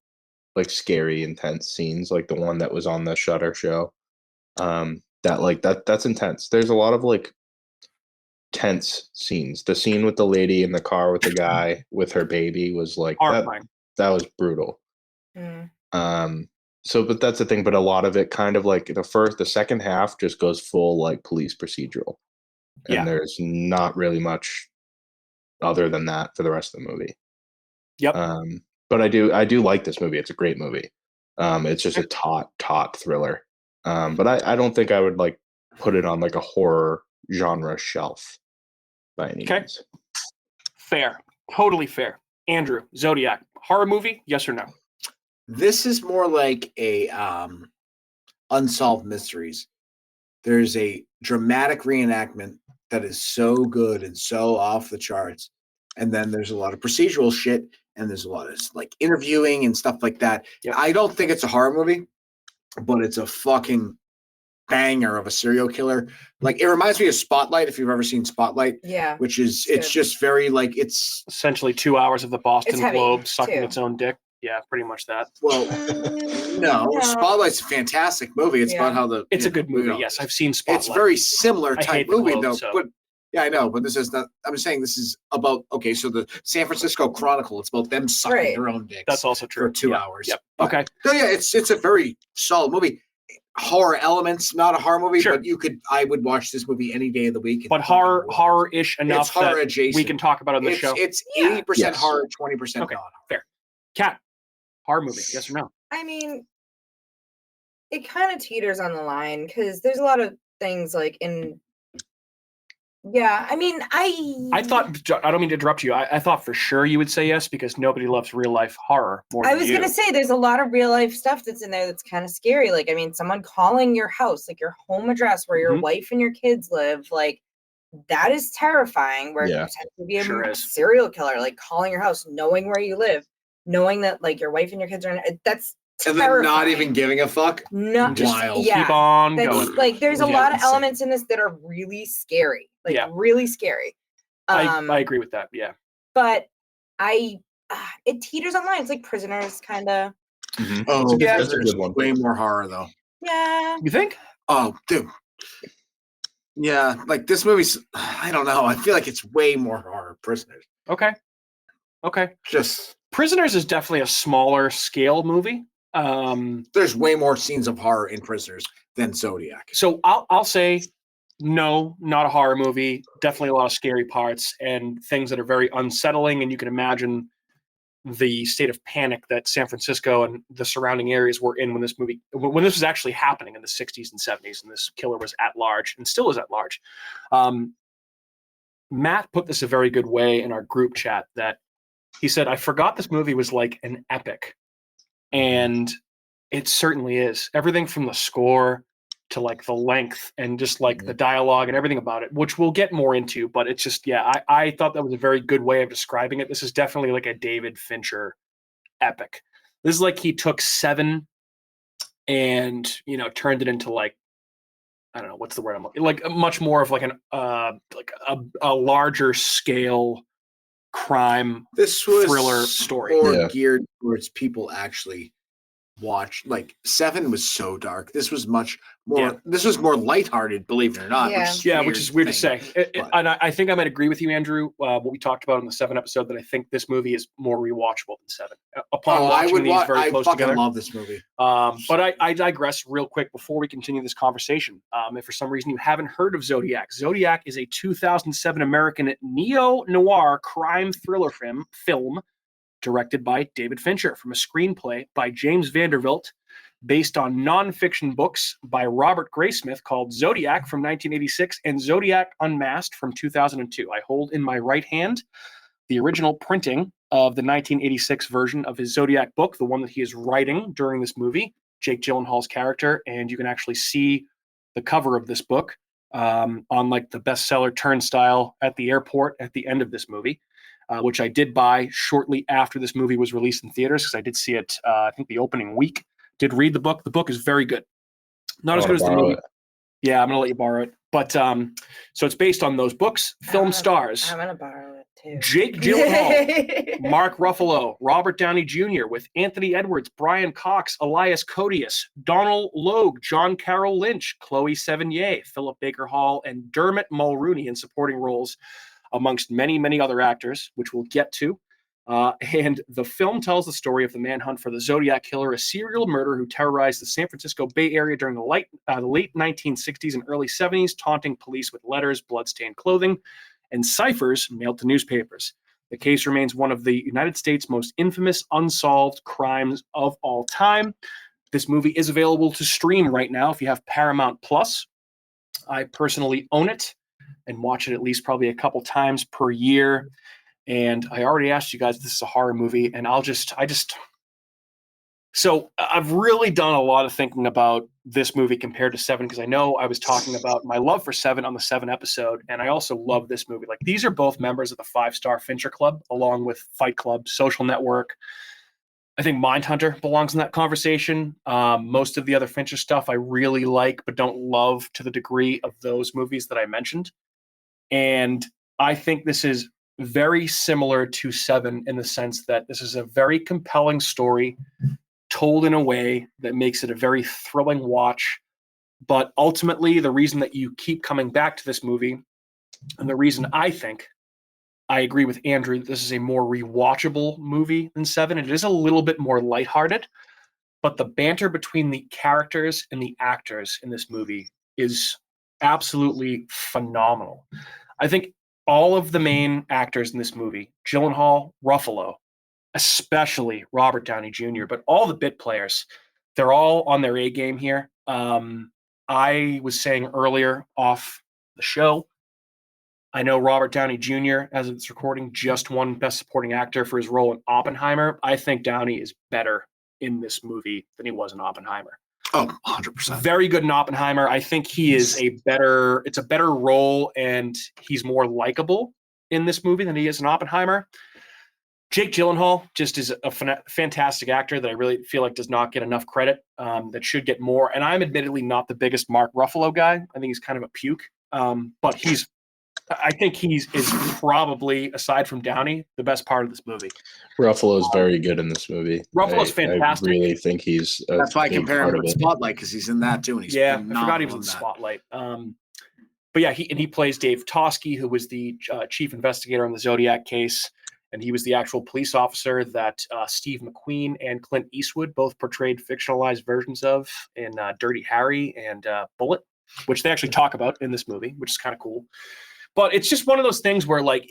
Speaker 4: like scary, intense scenes, like the one that was on the Shudder show. That's intense. There's a lot of like tense scenes. The scene with the lady in the car with the guy with her baby was like that was brutal. But that's the thing. But a lot of it kind of like the second half just goes full like police procedural. And there's not really much other than that for the rest of the movie.
Speaker 1: Yep.
Speaker 4: But I do like this movie. It's a great movie. It's just a taut thriller. But I don't think I would like put it on like a horror genre shelf by any means.
Speaker 1: Fair. Totally fair. Andrew, Zodiac, horror movie, yes or no?
Speaker 3: This is more like a Unsolved Mysteries. There's a dramatic reenactment that is so good and so off the charts. And then there's a lot of procedural shit, and there's a lot of like interviewing and stuff like that.
Speaker 1: Yep.
Speaker 3: I don't think it's a horror movie, but it's a fucking banger of a serial killer. Like it reminds me of Spotlight, if you've ever seen Spotlight.
Speaker 2: Yeah.
Speaker 3: Which is it's just very like it's
Speaker 1: essentially 2 hours of the Boston
Speaker 2: heavy,
Speaker 1: Globe sucking
Speaker 2: too.
Speaker 1: its own dick. Yeah, pretty much that.
Speaker 3: well no, Spotlight's a fantastic movie. It's about how
Speaker 1: It's a good movie. Yes, I've seen Spotlight.
Speaker 3: It's very similar
Speaker 1: I
Speaker 3: type
Speaker 1: hate the
Speaker 3: movie
Speaker 1: Globe,
Speaker 3: though.
Speaker 1: so-
Speaker 3: But yeah, I know, but this is not. I'm saying this is about so the San Francisco Chronicle. It's about them sucking
Speaker 2: Right.
Speaker 3: their own dicks.
Speaker 1: That's also true.
Speaker 3: for 2
Speaker 1: Yeah.
Speaker 3: hours.
Speaker 1: Yep.
Speaker 3: But-
Speaker 1: Okay.
Speaker 3: So yeah, it's a very solid movie. Horror elements, not a horror movie,
Speaker 1: Sure.
Speaker 3: but I would watch this movie any day of the week.
Speaker 1: But horror-ish enough
Speaker 3: It's horror
Speaker 1: that
Speaker 3: adjacent.
Speaker 1: we can talk about it on the show.
Speaker 3: It's
Speaker 2: Yeah.
Speaker 3: 80%
Speaker 4: Yes.
Speaker 3: horror, 20%
Speaker 1: Okay.
Speaker 3: non-horror.
Speaker 1: Cat, horror movie, yes or no?
Speaker 2: I mean, it kind of teeters on the line because there's a lot of things like in. Yeah, I mean,
Speaker 1: I thought, I don't mean to interrupt you. I thought for sure you would say yes because nobody loves real life horror more
Speaker 2: I
Speaker 1: than
Speaker 2: was
Speaker 1: you.
Speaker 2: gonna say there's a lot of real life stuff that's in there that's kind of scary. Like, I mean, someone calling your house, like your home address where your
Speaker 1: Mhm.
Speaker 2: wife and your kids live, like that is terrifying. Where it
Speaker 4: Yeah.
Speaker 2: could potentially be a
Speaker 1: Sure is.
Speaker 2: serial killer, like calling your house, knowing where you live, knowing that like your wife and your kids are in that's
Speaker 3: And then not
Speaker 2: terrifying.
Speaker 3: even giving a fuck.
Speaker 2: No,
Speaker 1: Just
Speaker 3: Wild.
Speaker 1: keep
Speaker 2: yeah.
Speaker 1: on
Speaker 2: That's
Speaker 1: going.
Speaker 2: like there's a
Speaker 1: Yeah,
Speaker 2: lot of
Speaker 3: insane.
Speaker 2: elements in this that are really scary, like
Speaker 1: Yeah.
Speaker 2: really scary.
Speaker 1: I agree with that. Yeah.
Speaker 2: But it teeters on line. It's like Prisoners, kind of.
Speaker 3: Oh,
Speaker 1: Yeah.
Speaker 4: That's a good one.
Speaker 3: way more horror though.
Speaker 2: Yeah.
Speaker 1: You think?
Speaker 3: Oh, dude. Yeah, like this movie's. I don't know. I feel like it's way more horror. Prisoners.
Speaker 1: Okay.
Speaker 3: Just
Speaker 1: Prisoners is definitely a smaller scale movie.
Speaker 3: there's way more scenes of horror in Prisoners than Zodiac.
Speaker 1: So I'll say no, not a horror movie. Definitely a lot of scary parts and things that are very unsettling. And you can imagine the state of panic that San Francisco and the surrounding areas were in when this was actually happening in the 60s and 70s, and this killer was at large and still is at large. Matt put this a very good way in our group chat that he said, I forgot this movie was like an epic. And it certainly is. Everything from the score to like the length and just like the dialogue and everything about it, which we'll get more into, but it's just, I thought that was a very good way of describing it. This is definitely like a David Fincher epic. This is like he took Seven and, turned it into like, I don't know, what's the word I'm looking, like much more of like a larger scale crime
Speaker 3: This was
Speaker 1: thriller story.
Speaker 3: more
Speaker 4: Yeah.
Speaker 3: geared towards people actually watch. Like 7 was so dark. This was much more.
Speaker 1: Yeah.
Speaker 3: This was more lighthearted, believe it or not.
Speaker 2: Yeah.
Speaker 1: Which is weird to say.
Speaker 3: but-
Speaker 1: And I think I might agree with you, Andrew, what we talked about in the 7 episode, that I think this movie is more rewatchable than 7. Upon watching these very
Speaker 3: I
Speaker 1: close
Speaker 3: fucking
Speaker 1: together.
Speaker 3: love this movie.
Speaker 1: But I digress real quick before we continue this conversation. If for some reason you haven't heard of Zodiac, Zodiac is a 2007 American neo-noir crime thriller film directed by David Fincher from a screenplay by James Vanderbilt, based on nonfiction books by Robert Graysmith called Zodiac from 1986 and Zodiac Unmasked from 2002. I hold in my right hand the original printing of the 1986 version of his Zodiac book, the one that he is writing during this movie, Jake Gyllenhaal's character, and you can actually see the cover of this book on like the bestseller turnstile at the airport at the end of this movie, which I did buy shortly after this movie was released in theaters because I did see it, I think, the opening week. Did read the book. The book is very good. Not as good as the movie. Yeah, I'm going to let you borrow it. But so it's based on those books. Film stars
Speaker 2: I'm going to borrow it too.
Speaker 1: Jake Gyllenhaal, Mark Ruffalo, Robert Downey Jr., with Anthony Edwards, Brian Cox, Elias Koteas, Donald Logue, John Carroll Lynch, Chloe Sevigny, Philip Baker Hall, and Dermot Mulrooney in supporting roles, amongst many, many other actors, which we'll get to. And the film tells the story of the manhunt for the Zodiac Killer, a serial murderer who terrorized the San Francisco Bay Area during the late 1960s and early 70s, taunting police with letters, bloodstained clothing, and ciphers mailed to newspapers. The case remains one of the United States' most infamous unsolved crimes of all time. This movie is available to stream right now if you have Paramount Plus. I personally own it and watch it at least probably a couple times per year. And I already asked you guys if this is a horror movie, and so I've really done a lot of thinking about this movie compared to 7, because I know I was talking about my love for 7 on the 7 episode, and I also love this movie. Like, these are both members of the 5-star Fincher Club, along with Fight Club, Social Network. I think Mindhunter belongs in that conversation. Most of the other Fincher stuff I really like, but don't love to the degree of those movies that I mentioned. And I think this is very similar to 7 in the sense that this is a very compelling story told in a way that makes it a very thrilling watch. But ultimately, the reason that you keep coming back to this movie, and the reason I think I agree with Andrew that this is a more rewatchable movie than 7, it is a little bit more lighthearted, but the banter between the characters and the actors in this movie is absolutely phenomenal. I think all of the main actors in this movie, Gyllenhaal, Ruffalo, especially Robert Downey Jr., but all the bit players, they're all on their A game here. I was saying earlier off the show, I know Robert Downey Jr., as of this recording, just won Best Supporting Actor for his role in Oppenheimer. I think Downey is better in this movie than he was in Oppenheimer.
Speaker 3: Oh, 100%.
Speaker 1: Very good in Oppenheimer. I think he is it's a better role, and he's more likable in this movie than he is in Oppenheimer. Jake Gyllenhaal just is a fantastic actor that I really feel like does not get enough credit, that should get more. And I'm admittedly not the biggest Mark Ruffalo guy. I think he's kind of a puke. But I think is probably, aside from Downey, the best part of this movie.
Speaker 4: Ruffalo is very good in this movie.
Speaker 1: Ruffalo's fantastic.
Speaker 4: I really think he's
Speaker 3: That's why I
Speaker 4: big
Speaker 3: compare him
Speaker 4: part
Speaker 3: with
Speaker 4: of it.
Speaker 3: Spotlight, because he's in that too. And he's
Speaker 1: I forgot he was
Speaker 3: phenomenal
Speaker 1: in
Speaker 3: that.
Speaker 1: Spotlight. But yeah, he plays Dave Toschi, who was the chief investigator on the Zodiac case, and he was the actual police officer that Steve McQueen and Clint Eastwood both portrayed fictionalized versions of in Dirty Harry and Bullet, which they actually talk about in this movie, which is kind of cool. But it's just one of those things where, like,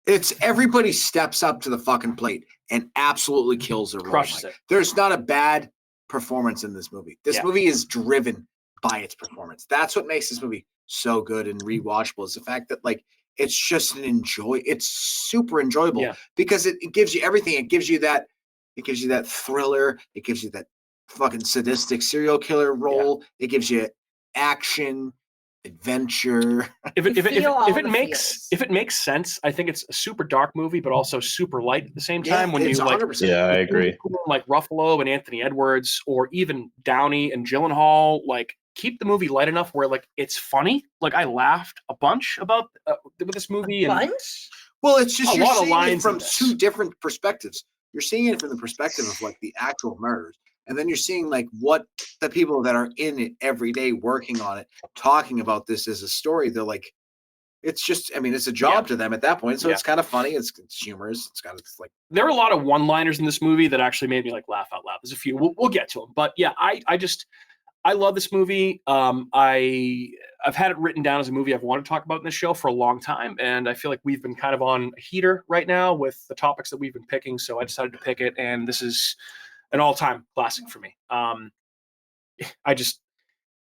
Speaker 3: it's everybody steps up to the fucking plate and absolutely kills their role.
Speaker 1: Crushes it.
Speaker 3: There's not a bad performance in this movie. This movie is driven by its performance. That's what makes this movie so good and rewatchable, is the fact that, like, it's just it's super enjoyable because it gives you everything. It gives you that thriller. It gives you that fucking sadistic serial killer role. It gives you action, adventure.
Speaker 1: If it makes sense, I think it's a super dark movie, but also super light at the same time. When you
Speaker 3: 100%.
Speaker 4: Yeah, I agree.
Speaker 1: Like Ruffalo and Anthony Edwards, or even Downey and Gyllenhaal, like, keep the movie light enough where, like, it's funny. Like, I laughed a bunch about with this movie.
Speaker 2: Bunch?
Speaker 3: Well, it's just
Speaker 1: A
Speaker 3: you're
Speaker 1: lot of
Speaker 3: seeing it
Speaker 1: lines
Speaker 3: from
Speaker 1: in this.
Speaker 3: two different perspectives. You're seeing it from the perspective of like the actual murders, and then you're seeing like what the people that are in it every day working on it, talking about this as a story. They're like, it's just, I mean, it's a job to them at that point. So it's kind of funny. It's humorous. It's like
Speaker 1: there are a lot of one-liners in this movie that actually made me like laugh out loud. There's a few. We'll get to them, but yeah, I love this movie. I've had it written down as a movie I've wanted to talk about in this show for a long time, and I feel like we've been kind of on a heater right now with the topics that we've been picking. So I decided to pick it, and this is an all-time classic for me.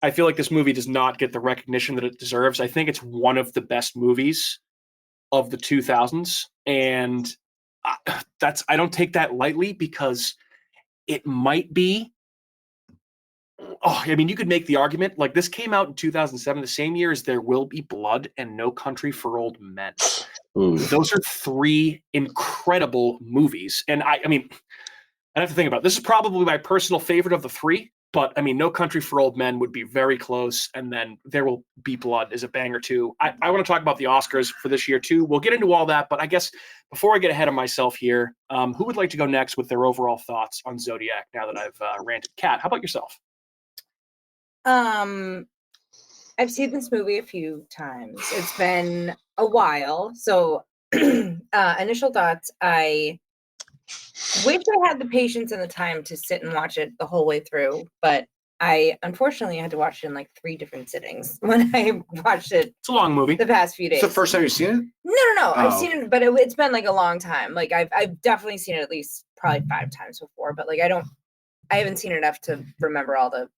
Speaker 1: I feel like this movie does not get the recognition that it deserves. I think it's one of the best movies of the 2000s, and I don't take that lightly because it might be. Oh, I mean, you could make the argument like this came out in 2007, the same year as There Will Be Blood and No Country for Old Men.
Speaker 4: Ooh.
Speaker 1: Those are three incredible movies. And I mean, I have to think about it. This is probably my personal favorite of the three, but I mean, No Country for Old Men would be very close. And then There Will Be Blood is a banger too. I want to talk about the Oscars for this year too. We'll get into all that, but I guess before I get ahead of myself here, who would like to go next with their overall thoughts on Zodiac now that I've ranted? Kat, how about yourself?
Speaker 2: I've seen this movie a few times. It's been a while. So initial thoughts, I wish I had the patience and the time to sit and watch it the whole way through, but I unfortunately had to watch it in like 3 different sittings when I watched it.
Speaker 1: It's a long movie.
Speaker 2: The past few days.
Speaker 3: it's the first time you've seen it.
Speaker 2: No. I've
Speaker 3: Oh.
Speaker 2: seen it, but it's been like a long time. Like I've definitely seen it at least probably 5 times before, but like I haven't seen it enough to remember all the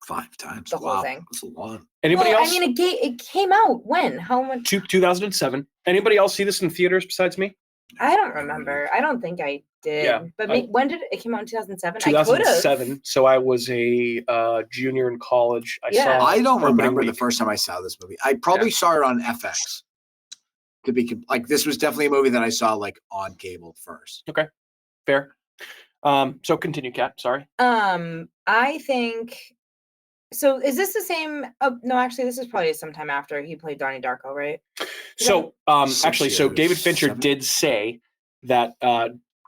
Speaker 3: 5 times.
Speaker 2: The whole
Speaker 3: Wow,
Speaker 2: thing.
Speaker 3: that's a lot.
Speaker 1: Anybody else?
Speaker 2: I mean, it came out when? How much?
Speaker 1: 2007. Anybody else see this in theaters besides me?
Speaker 2: I don't remember. I don't think I did.
Speaker 1: Yeah,
Speaker 2: But when did it came out in 2007?
Speaker 1: 2007. So I was a junior in college. I
Speaker 2: Yeah.
Speaker 1: saw.
Speaker 3: I don't
Speaker 1: opening
Speaker 3: remember the
Speaker 1: week.
Speaker 3: first time I saw this movie. I probably saw it on FX. To be like, this was definitely a movie that I saw like on cable first.
Speaker 1: Fair. So continue, Kat. Sorry.
Speaker 2: I think. So is this the same? No, actually, this is probably sometime after he played Donnie Darko, right?
Speaker 1: So
Speaker 3: 6
Speaker 1: actually, so
Speaker 3: years,
Speaker 1: David Fincher
Speaker 3: 7.
Speaker 1: did say that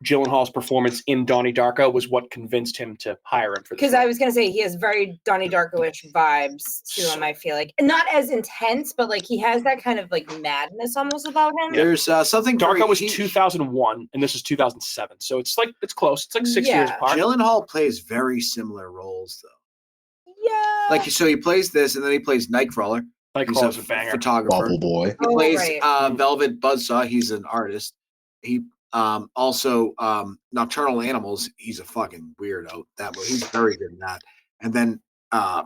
Speaker 1: Gyllenhaal's performance in Donnie Darko was what convinced him to hire him for this.
Speaker 2: Because
Speaker 1: role.
Speaker 2: I was gonna say he has very Donnie Darko-ish vibes to him. I feel like not as intense, but like he has that kind of like madness almost about him.
Speaker 3: There's something.
Speaker 1: Darko was 2001, and this is 2007. So it's close. It's like 6 years
Speaker 2: Yeah.
Speaker 1: apart.
Speaker 3: Gyllenhaal plays very similar roles though.
Speaker 2: Yeah.
Speaker 3: Like, so he plays this, and then he plays Nightcrawler.
Speaker 1: Like
Speaker 3: He's
Speaker 1: Crawler's
Speaker 3: a
Speaker 1: a banger.
Speaker 3: photographer.
Speaker 4: Bubble Boy.
Speaker 3: He
Speaker 2: Oh,
Speaker 3: plays
Speaker 2: right.
Speaker 3: Velvet Buzzsaw. He's an artist. He also Nocturnal Animals. He's a fucking weirdo. He's very good in that. And then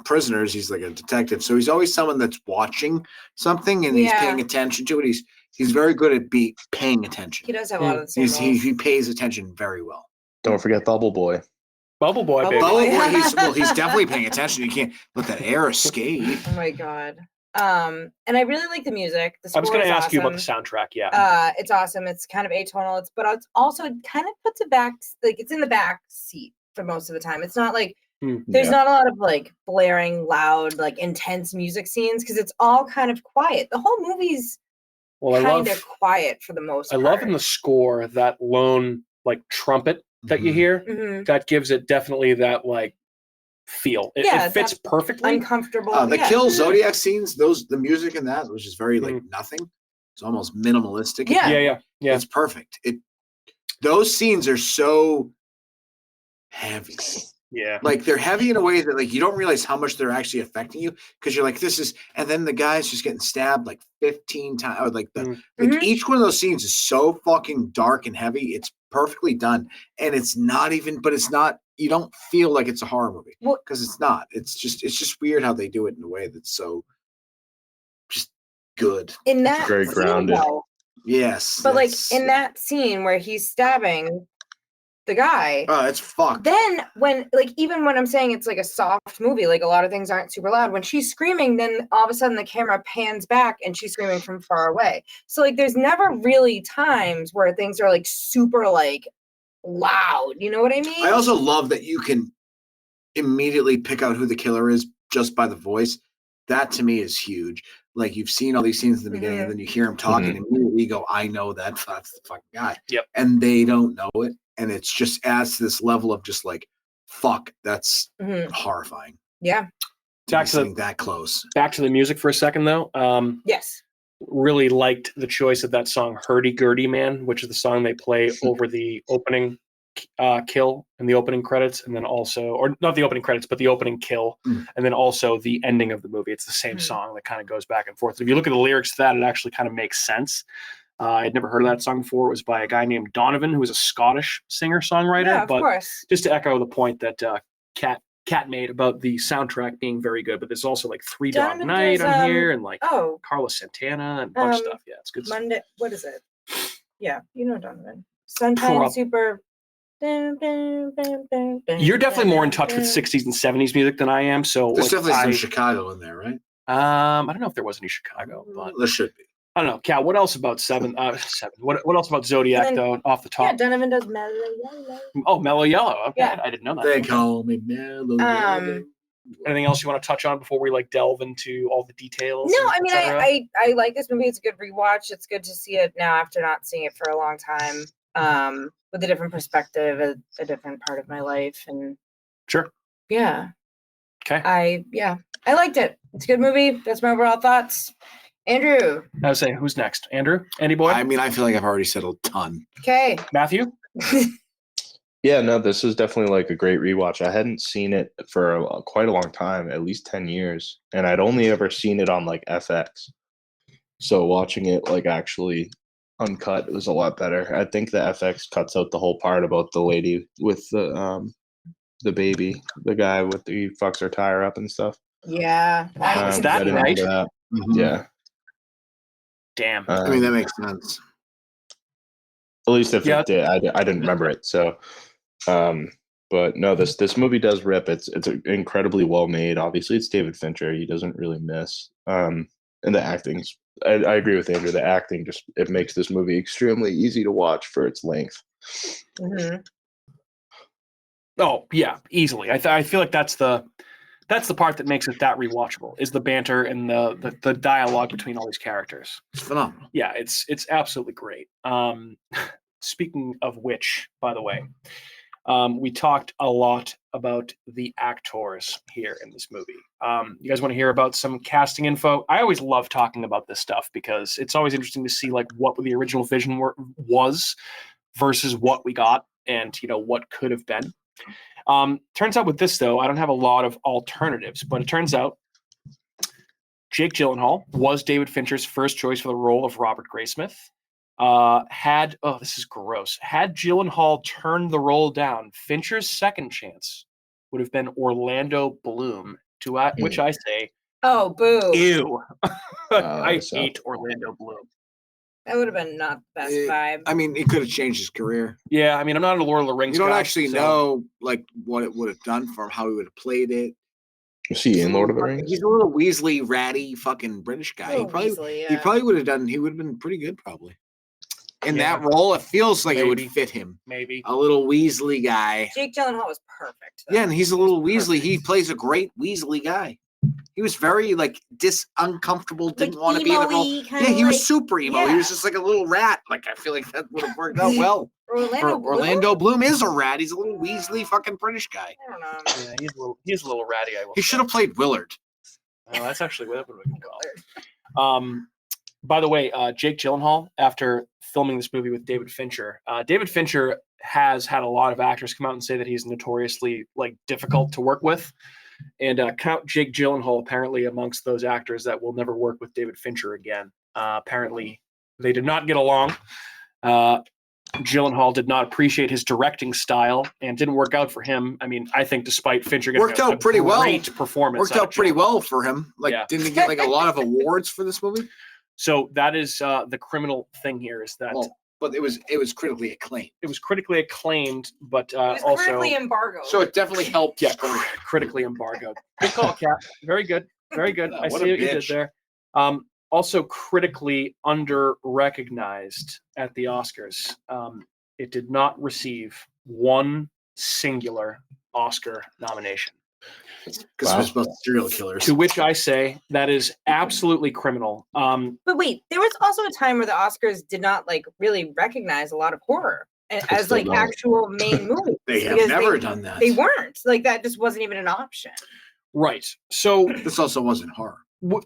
Speaker 3: Prisoners. He's like a detective. So he's always someone that's watching something and he's
Speaker 2: Yeah.
Speaker 3: paying attention to it. He's very good at paying attention.
Speaker 2: He does have a lot of the same roles.
Speaker 3: He pays attention very well.
Speaker 4: Don't forget Bubble Boy.
Speaker 1: Bubble Boy,
Speaker 2: Bubble
Speaker 1: baby.
Speaker 2: Boy.
Speaker 3: Bubble Boy, he's definitely paying attention. You can't let that air escape.
Speaker 2: Oh my god. And I really like the music. The score
Speaker 1: I was going to
Speaker 2: is
Speaker 1: ask you about the
Speaker 2: awesome.
Speaker 1: soundtrack. Yeah.
Speaker 2: It's awesome. It's kind of atonal. But it's also kind of puts it back, like it's in the back seat for most of the time. It's not like there's
Speaker 4: Yeah.
Speaker 2: not a lot of like blaring, loud, like intense music scenes because it's all kind of quiet. The whole movie's
Speaker 1: Well,
Speaker 2: kind of quiet for the most
Speaker 1: I
Speaker 2: part.
Speaker 1: love in the score that lone like trumpet that you
Speaker 3: Mhm.
Speaker 1: hear.
Speaker 2: Mhm.
Speaker 1: That gives it definitely that like feel. It fits
Speaker 2: that
Speaker 1: perfectly.
Speaker 2: uncomfortable.
Speaker 3: The
Speaker 2: yeah.
Speaker 3: Kill Zodiac scenes, the music in that was just very like nothing. It's almost minimalistic.
Speaker 2: Yeah.
Speaker 1: Yeah.
Speaker 3: It's perfect. Those scenes are so heavy.
Speaker 1: Yeah.
Speaker 3: Like they're heavy in a way that like you don't realize how much they're actually affecting you because you're like and then the guy's just getting stabbed like 15 times. Or like
Speaker 2: Mhm.
Speaker 3: each one of those scenes is so fucking dark and heavy. It's perfectly done, and it's not even. But it's not. You don't feel like it's a horror movie because it's not. It's just weird how they do it in a way that's so just good.
Speaker 2: In that
Speaker 4: very
Speaker 2: scene,
Speaker 4: grounded.
Speaker 2: though,
Speaker 3: Yes,
Speaker 2: but like
Speaker 3: that's-
Speaker 2: in that scene where he's stabbing the guy,
Speaker 3: it's fucked.
Speaker 2: then when like even when I'm saying it's like a soft movie, like a lot of things aren't super loud. When she's screaming, then all of a sudden the camera pans back and she's screaming from far away. So like there's never really times where things are like super like loud. You know what I mean?
Speaker 3: I also love that you can immediately pick out who the killer is just by the voice. That to me is huge. like you've seen all these scenes in the beginning, and then you hear him talking, and immediately you go, I know that's the fucking guy.
Speaker 1: Yep.
Speaker 3: And they don't know it. And it's just adds to this level of just like, fuck, that's horrifying.
Speaker 2: Yeah.
Speaker 3: That close.
Speaker 1: Back to the music for a second, though.
Speaker 2: Yes.
Speaker 1: Really liked the choice of that song "Hurdy-Gurdy Man," which is the song they play over the opening kill and the opening credits, and then also, or not the opening credits, but the opening kill, and then also the ending of the movie. It's the same song that kind of goes back and forth. So if you look at the lyrics to that, it actually kind of makes sense. I'd never heard of that song before. It was by a guy named Donovan, who was a Scottish singer-songwriter.
Speaker 2: Yeah, of
Speaker 1: but
Speaker 2: course.
Speaker 1: just to echo the point that Kat made about the soundtrack being very good, but there's also like Three Dog Night on here, and like Carlos Santana and a bunch of stuff. Yeah, it's good.
Speaker 2: Monday, what is it? Yeah, you know Donovan. Sunshine Super.
Speaker 1: You're definitely more in touch with 60s and 70s music than I am. So
Speaker 3: there's definitely some Chicago in there, right?
Speaker 1: I don't know if there was any Chicago, but
Speaker 3: there should be.
Speaker 1: I don't know. Cal, what else about Seven? What else about Zodiac though? Off the top,
Speaker 2: yeah, Donovan does Mellow Yellow.
Speaker 1: Oh, Mellow Yellow. Okay,
Speaker 2: yeah.
Speaker 1: I didn't know that.
Speaker 3: They call me Mellow Yellow.
Speaker 1: Anything else you want to touch on before we like delve into all the details?
Speaker 2: No, I mean, I like this movie. It's a good rewatch. It's good to see it now after not seeing it for a long time, with a different perspective, a different part of my life, and
Speaker 1: sure,
Speaker 2: yeah,
Speaker 1: okay,
Speaker 2: I liked it. It's a good movie. That's my overall thoughts. Andrew,
Speaker 1: I would say, who's next? Andrew, Andy boy.
Speaker 3: I mean, I feel like I've already said a ton.
Speaker 2: Okay,
Speaker 1: Matthew.
Speaker 4: Yeah, no, this is definitely like a great rewatch. I hadn't seen it for quite a long time, at least 10 years, and I'd only ever seen it on like FX. So watching it like actually uncut was a lot better. I think the FX cuts out the whole part about the lady with the baby, the guy with the fucks her tire up and stuff.
Speaker 2: Yeah,
Speaker 1: is that right?
Speaker 4: That. Yeah.
Speaker 1: Damn.
Speaker 3: I mean, that makes sense.
Speaker 4: At least if it did, I didn't remember it. So, but no, this movie does rip. It's incredibly well made. Obviously, it's David Fincher. He doesn't really miss. And the acting's. I agree with Andrew. The acting just it makes this movie extremely easy to watch for its length.
Speaker 1: Oh yeah, easily. I feel like that's the part that makes it that rewatchable is the banter and the dialogue between all these characters.
Speaker 3: It's phenomenal.
Speaker 1: Yeah, it's absolutely great. Speaking of which, by the way, we talked a lot about the actors here in this movie. You guys want to hear about some casting info? I always love talking about this stuff because it's always interesting to see like what the original vision was versus what we got and what could have been. Turns out with this though, I don't have a lot of alternatives, but it turns out Jake Gyllenhaal was David Fincher's first choice for the role of Robert Graysmith. This is gross. Had Gyllenhaal turned the role down, Fincher's second chance would have been Orlando Bloom, which I say,
Speaker 2: oh, boo.
Speaker 1: Ew. I hate Orlando Bloom.
Speaker 2: That would have been not the best vibe.
Speaker 3: I mean, it could have changed his career.
Speaker 1: Yeah, I mean, I'm not a Lord of the Rings
Speaker 3: You don't
Speaker 1: guy,
Speaker 3: actually know like what it would have done for him, how he would have played it.
Speaker 4: Was he in Lord of the Rings?
Speaker 3: He's a little Weasley, ratty, fucking British guy. He probably would have done. He would have been pretty good, probably. In that role, it feels like it would fit him.
Speaker 1: Maybe
Speaker 3: a little Weasley guy.
Speaker 2: Jake Gyllenhaal was perfect.
Speaker 3: Yeah, and he's a little Weasley. He plays a great Weasley guy. He was very like uncomfortable, didn't want to be in the role. Yeah, he was super emo. Yeah. He was just like a little rat. Like I feel like that would have worked out well. Orlando Bloom is a rat. He's a little Weasley fucking British guy.
Speaker 2: I don't know.
Speaker 1: Yeah, he's a little ratty.
Speaker 3: He should have played Willard.
Speaker 1: Oh, that's actually what we can call it. By the way, Jake Gyllenhaal, after filming this movie with David Fincher has had a lot of actors come out and say that he's notoriously like difficult to work with. And count Jake Gyllenhaal apparently amongst those actors that will never work with David Fincher again. Apparently, they did not get along. Gyllenhaal did not appreciate his directing style and didn't work out for him. I mean, I think despite Fincher getting
Speaker 3: worked out pretty well,
Speaker 1: great performance,
Speaker 3: worked out pretty well for him. Like, didn't he get like a lot of awards for this movie?
Speaker 1: So that is the criminal thing here is that.
Speaker 3: Well, but it was critically acclaimed.
Speaker 1: It was critically acclaimed, but
Speaker 2: it was
Speaker 1: also
Speaker 2: critically embargoed.
Speaker 3: So it definitely helped.
Speaker 1: Yeah, critically embargoed. Good call, Kat. Very good. Very good. I see what you did there. Also critically under-recognized at the Oscars. It did not receive one singular Oscar nomination.
Speaker 3: Because we're supposed to serial killers.
Speaker 1: To which I say that is absolutely criminal.
Speaker 2: But wait, there was also a time where the Oscars did not like really recognize a lot of horror as
Speaker 4: still
Speaker 2: like
Speaker 4: don't.
Speaker 2: actual main movies.
Speaker 3: They have
Speaker 2: because
Speaker 3: never done that.
Speaker 2: They weren't. Like that just wasn't even an option.
Speaker 1: Right. So
Speaker 3: This also wasn't horror.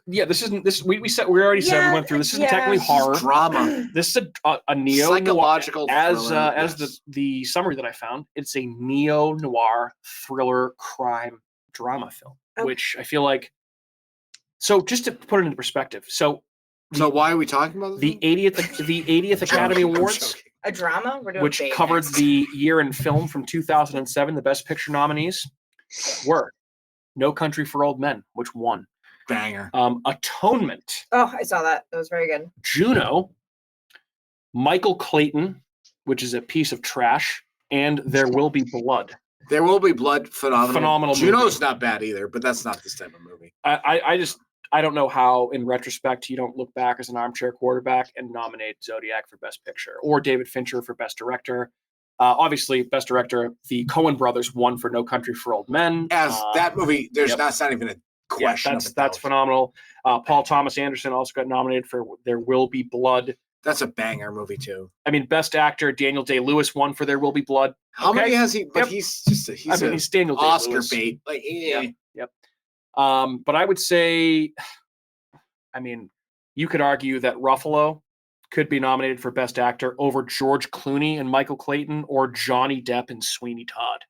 Speaker 1: yeah, this isn't this. We said we already said we went through. This isn't technically horror.
Speaker 3: Drama.
Speaker 1: This is a neo
Speaker 3: Psychological
Speaker 1: as
Speaker 3: thriller,
Speaker 1: as
Speaker 3: yes.
Speaker 1: the summary that I found. It's a neo noir thriller crime drama film,
Speaker 2: Okay.
Speaker 1: which I feel like. So just to put it into perspective, so
Speaker 3: why are we talking about this?
Speaker 1: the 80th Academy
Speaker 3: I'm
Speaker 1: Awards,
Speaker 3: joking.
Speaker 2: A drama? We're doing
Speaker 1: which
Speaker 2: Baymax.
Speaker 1: covered the year in film from 2007, the Best Picture nominees were No Country for Old Men, which won.
Speaker 3: Banger.
Speaker 1: Atonement,
Speaker 2: Oh, I saw that. That was very good.
Speaker 1: Juno, Michael Clayton, which is a piece of trash, and There Will Be Blood.
Speaker 3: There Will Be Blood. Phenomenal.
Speaker 1: Phenomenal movie.
Speaker 3: Juno's not bad either, but that's not this type of movie.
Speaker 1: I don't know how, in retrospect, you don't look back as an armchair quarterback and nominate Zodiac for Best Picture or David Fincher for Best Director. Obviously, Best Director, the Coen brothers won for No Country for Old Men.
Speaker 3: As that movie,
Speaker 1: yep.
Speaker 3: that's not even a
Speaker 1: Yeah,
Speaker 3: question.
Speaker 1: that's phenomenal. Paul Thomas Anderson also got nominated for There Will Be Blood.
Speaker 3: That's a banger movie too.
Speaker 1: I mean, Best Actor, Daniel Day-Lewis won for There Will Be Blood.
Speaker 3: How
Speaker 1: Okay.
Speaker 3: many has he? But
Speaker 1: Yep.
Speaker 3: he's just
Speaker 1: He's Daniel
Speaker 3: Oscar
Speaker 1: Day-Lewis.
Speaker 3: bait. Like,
Speaker 1: Yep. But I would say, I mean, you could argue that Ruffalo could be nominated for Best Actor over George Clooney and Michael Clayton or Johnny Depp and Sweeney Todd.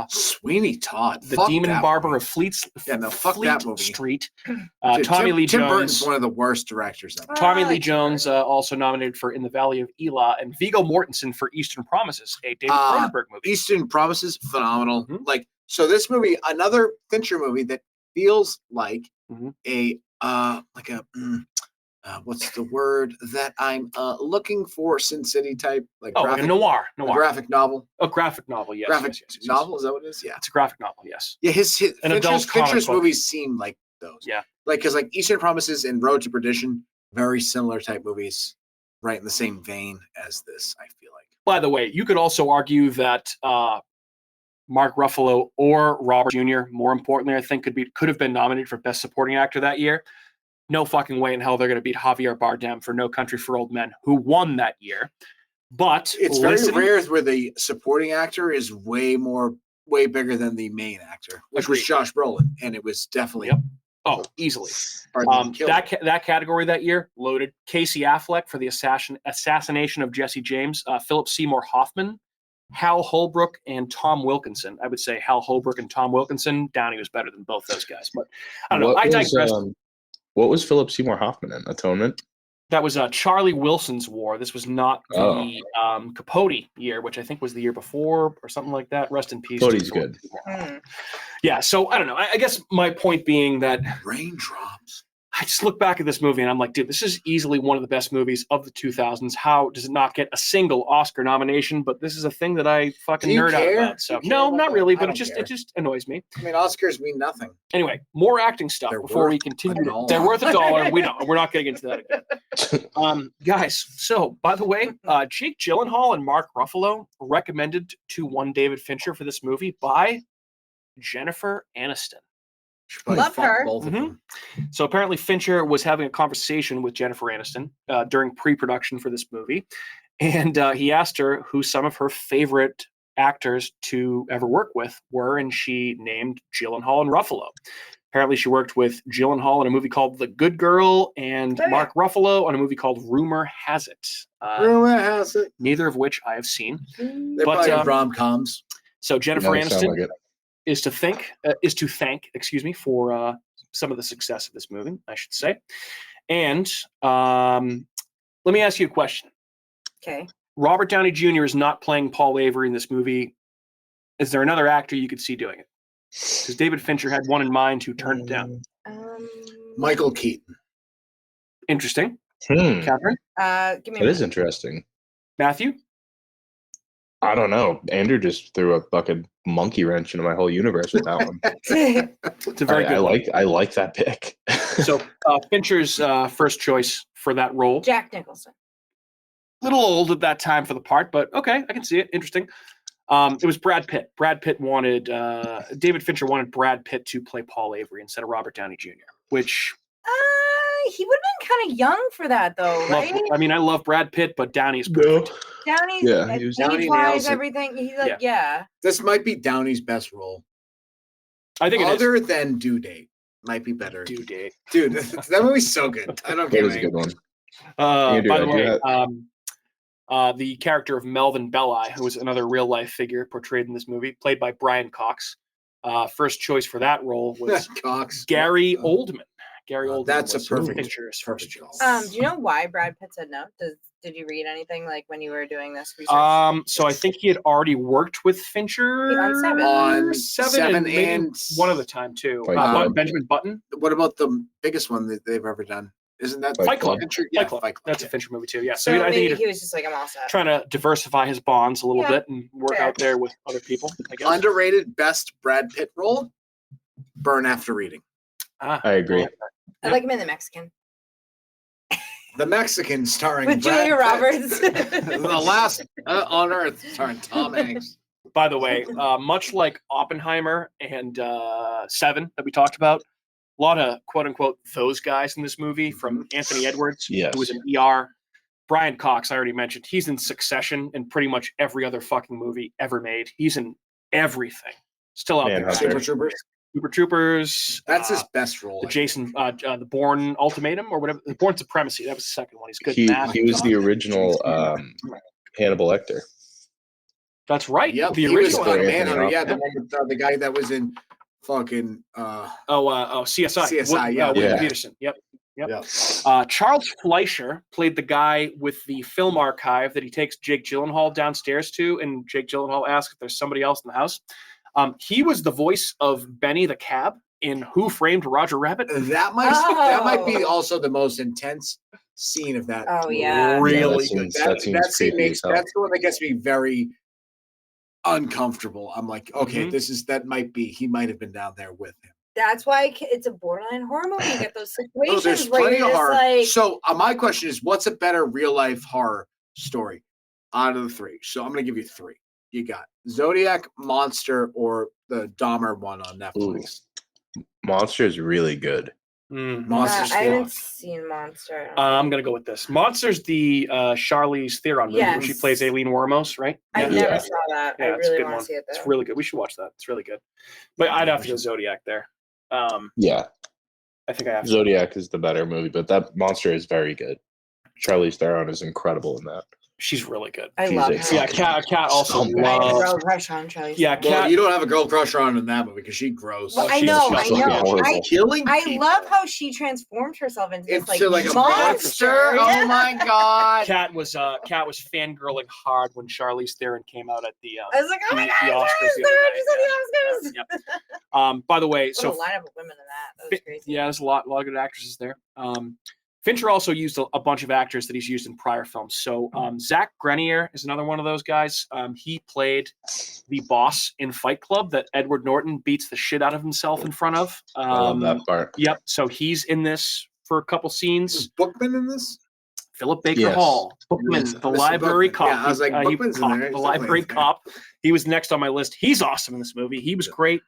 Speaker 3: Sweeney Todd,
Speaker 1: The
Speaker 3: fuck
Speaker 1: Demon
Speaker 3: that
Speaker 1: Barber
Speaker 3: movie.
Speaker 1: of Fleet
Speaker 3: that movie.
Speaker 1: Street.
Speaker 3: Dude,
Speaker 1: Tommy Lee
Speaker 3: Tim
Speaker 1: Jones.
Speaker 3: Burton's one of the worst directors ever.
Speaker 1: Tommy
Speaker 2: I
Speaker 1: Lee
Speaker 2: like
Speaker 1: Jones also nominated for In the Valley of Elah, and Viggo Mortensen for Eastern Promises, a David Cronenberg movie.
Speaker 3: Eastern Promises, phenomenal.
Speaker 1: Mhm.
Speaker 3: Like, so this movie, another Fincher movie that feels like
Speaker 1: Mhm.
Speaker 3: what's the word that I'm looking for? Sin City type, like
Speaker 1: Oh,
Speaker 3: graphic,
Speaker 1: like a noir.
Speaker 3: a graphic novel.
Speaker 1: A graphic novel, yes.
Speaker 3: Graphic
Speaker 1: yes.
Speaker 3: novel, is that what it is? Yeah.
Speaker 1: It's a graphic novel, yes.
Speaker 3: Yeah, his
Speaker 1: An adult comic
Speaker 3: Fincher's
Speaker 1: book.
Speaker 3: movies seem like those.
Speaker 1: Yeah.
Speaker 3: Like, because like Eastern Promises and Road to Perdition, very similar type movies, right in the same vein as this, I feel like.
Speaker 1: By the way, you could also argue that Mark Ruffalo or Robert Jr., more importantly, I think could have been nominated for Best Supporting Actor that year. No fucking way in hell they're going to beat Javier Bardem for No Country for Old Men, who won that year. But
Speaker 3: It's very rare where the supporting actor is way bigger than the main actor, which was
Speaker 1: Agreed.
Speaker 3: Josh Brolin, and it was definitely
Speaker 1: Oh, easily.
Speaker 3: killed.
Speaker 1: That category that year loaded Casey Affleck for the assassination of Jesse James, Philip Seymour Hoffman, Hal Holbrook, and Tom Wilkinson. I would say Hal Holbrook and Tom Wilkinson. Downey was better than both those guys, but I don't know. I digress.
Speaker 4: What was Philip Seymour Hoffman in? Atonement?
Speaker 1: That was Charlie Wilson's War. This was not the Capote year, which I think was the year before or something like that. Rest in peace.
Speaker 4: Capote's good.
Speaker 1: Yeah, so I don't know. I guess my point being that
Speaker 3: Raindrops.
Speaker 1: I just look back at this movie and I'm like, dude, this is easily one of the best movies of the 2000s. How does it not get a single Oscar nomination? But this is a thing that I fucking
Speaker 3: Do you
Speaker 1: nerd out
Speaker 3: care?
Speaker 1: about. So
Speaker 3: Do you care
Speaker 1: no,
Speaker 3: about
Speaker 1: not
Speaker 3: that?
Speaker 1: really,
Speaker 3: I
Speaker 1: but
Speaker 3: don't
Speaker 1: it
Speaker 3: care.
Speaker 1: just annoys me.
Speaker 3: I mean, Oscars mean nothing.
Speaker 1: Anyway, more acting stuff
Speaker 3: They're
Speaker 1: before we
Speaker 3: worth
Speaker 1: continue.
Speaker 3: $1.
Speaker 1: They're worth $1. We're not getting into that again. Guys, so by the way, Jake Gyllenhaal and Mark Ruffalo recommended to one David Fincher for this movie by Jennifer Aniston.
Speaker 3: Should probably
Speaker 2: Love
Speaker 3: fuck
Speaker 2: her.
Speaker 3: both of
Speaker 1: Mhm.
Speaker 3: them.
Speaker 1: So apparently Fincher was having a conversation with Jennifer Aniston during pre-production for this movie. And he asked her who some of her favorite actors to ever work with were, and she named Gyllenhaal and Ruffalo. Apparently she worked with Gyllenhaal in a movie called The Good Girl and
Speaker 2: Oh, yeah.
Speaker 1: Mark Ruffalo on a movie called Rumor Has It.
Speaker 3: Rumor has it.
Speaker 1: Neither of which I have seen.
Speaker 3: They're
Speaker 1: But,
Speaker 3: probably rom-coms.
Speaker 1: So Jennifer
Speaker 4: Yeah, they sound
Speaker 1: Aniston
Speaker 4: like it.
Speaker 1: is to thank, excuse me, for some of the success of this movie, I should say. And let me ask you a question.
Speaker 2: Okay.
Speaker 1: Robert Downey Jr. is not playing Paul Avery in this movie. Is there another actor you could see doing it? Because David Fincher had one in mind who turned it down.
Speaker 3: Michael Keaton.
Speaker 1: Interesting.
Speaker 4: Hmm.
Speaker 1: Catherine?
Speaker 2: Give me
Speaker 4: That
Speaker 2: a
Speaker 4: is interesting.
Speaker 1: Matthew?
Speaker 4: I don't know. Andrew just threw a fucking monkey wrench into my whole universe with that one.
Speaker 2: minute.
Speaker 1: It's a very good one.
Speaker 4: I like that pick.
Speaker 1: So Fincher's first choice for that role.
Speaker 2: Jack Nicholson.
Speaker 1: Little old at that time for the part, but okay, I can see it. Interesting. It was Brad Pitt. Brad Pitt wanted David Fincher wanted Brad Pitt to play Paul Avery instead of Robert Downey Jr., which
Speaker 2: he would have been kind of young for that, though, right?
Speaker 1: I love Brad Pitt, but Downey is perfect.
Speaker 2: Downey's
Speaker 4: Yeah,
Speaker 3: Downey
Speaker 2: age-wise,
Speaker 3: nails it.
Speaker 2: everything. He's like, yeah.
Speaker 3: This might be Downey's best role.
Speaker 1: I think
Speaker 3: other than Due Date, might be better.
Speaker 1: Due Date,
Speaker 3: dude, that movie's so good. I don't
Speaker 4: That
Speaker 3: get
Speaker 4: is a good one.
Speaker 1: By the way, the character of Melvin Belli, who was another real life figure portrayed in this movie, played by Brian Cox. First choice for that role was
Speaker 3: Cox.
Speaker 1: Gary Oldman. Gary Oldman.
Speaker 3: That's a
Speaker 1: was
Speaker 3: perfect
Speaker 1: Fincher's first choice.
Speaker 2: Do you know why Brad Pitt said no? Did you read anything like when you were doing this research?
Speaker 1: So I think he had already worked with Fincher
Speaker 2: on
Speaker 3: Seven
Speaker 1: and one other time too. Benjamin Button.
Speaker 3: What about the biggest one that they've ever done? Isn't that
Speaker 1: Fight Club?
Speaker 3: Fincher?
Speaker 1: Fight Club. That's a Fincher movie too. Yeah.
Speaker 2: So
Speaker 1: I think
Speaker 2: he was just like, I'm all set.
Speaker 1: Trying to diversify his bonds a little bit and work out there with other people. I guess.
Speaker 3: Underrated best Brad Pitt role. Burn After Reading.
Speaker 4: I agree.
Speaker 2: I like him in The Mexican.
Speaker 3: The Mexican starring
Speaker 2: with
Speaker 3: Brad
Speaker 2: Julia Roberts.
Speaker 3: The Last on Earth starring Tom Hanks.
Speaker 1: By the way, much like Oppenheimer and Seven that we talked about, a lot of quote unquote those guys in this movie, from Anthony Edwards, who was in ER, Brian Cox, I already mentioned, he's in Succession and pretty much every other fucking movie ever made. He's in everything. Still out there.
Speaker 3: Super Troopers.
Speaker 1: Super Troopers.
Speaker 3: That's his best role.
Speaker 1: The Jason, the Bourne Ultimatum or whatever. The Bourne Supremacy. That was the second one. He's good.
Speaker 4: He was the original Hannibal Lecter.
Speaker 1: That's right.
Speaker 3: Yep,
Speaker 1: the
Speaker 3: he
Speaker 1: original
Speaker 3: was Manhunter. Yeah, the one with the guy that was in fucking
Speaker 1: CSI.
Speaker 3: CSI.
Speaker 1: William Peterson. Yep. Charles Fleischer played the guy with the film archive that he takes Jake Gyllenhaal downstairs to, and Jake Gyllenhaal asks if there's somebody else in the house. He was the voice of Benny the Cab in Who Framed Roger Rabbit.
Speaker 3: That might be also the most intense scene of that.
Speaker 2: Oh yeah,
Speaker 1: really.
Speaker 3: That scene makes that's the one that gets me very uncomfortable. I'm like, okay, he might have been down there with him.
Speaker 2: That's why it's a borderline horror movie. You get those situations
Speaker 3: there's
Speaker 2: where
Speaker 3: plenty
Speaker 2: you're
Speaker 3: of
Speaker 2: just
Speaker 3: horror.
Speaker 2: like.
Speaker 3: So my question is, what's a better real life horror story out of the three? So I'm going to give you three. You got Zodiac, Monster, or the Dahmer one on Netflix.
Speaker 4: Monster is really good.
Speaker 3: Monster's
Speaker 2: I haven't seen Monster.
Speaker 1: I'm gonna go with this. Monster's the Charlize Theron movie where she plays Aileen Wuornos, right?
Speaker 2: I never saw that. I really want to see it though.
Speaker 1: It's really good. We should watch that. It's really good. But I'd have to go Zodiac there.
Speaker 4: I
Speaker 1: think I have
Speaker 4: Zodiac is the better movie, but that Monster is very good. Charlize Theron is incredible in that.
Speaker 1: She's really good.
Speaker 2: I love her.
Speaker 1: Yeah, Kat also loves.
Speaker 2: I have a girl crush on Charlize.
Speaker 1: Yeah,
Speaker 3: Kat. You don't have a girl crush on in that movie because she grows.
Speaker 2: Well, I know.
Speaker 3: Killing
Speaker 2: I love how she transformed herself into this like
Speaker 3: a
Speaker 2: monster.
Speaker 3: Oh my god!
Speaker 1: Kat was fangirling hard when Charlize Theron came out at the.
Speaker 2: I was like, oh my god,
Speaker 1: Charlize Theron! Yep. By the way,
Speaker 2: what a lineup of women in that. That was crazy.
Speaker 1: Yeah, there's a lot of good actresses there. Fincher also used a bunch of actors that he's used in prior films. So Zach Grenier is another one of those guys. He played the boss in Fight Club that Edward Norton beats the shit out of himself in front of.
Speaker 4: I love that part.
Speaker 1: Yep. So he's in this for a couple scenes.
Speaker 3: Is Bookman in this?
Speaker 1: Philip Baker Hall. Bookman, the library cop.
Speaker 3: Yeah, I was like, Bookman's in there.
Speaker 1: The library cop. He was next on my list. He's awesome in this movie. He was great.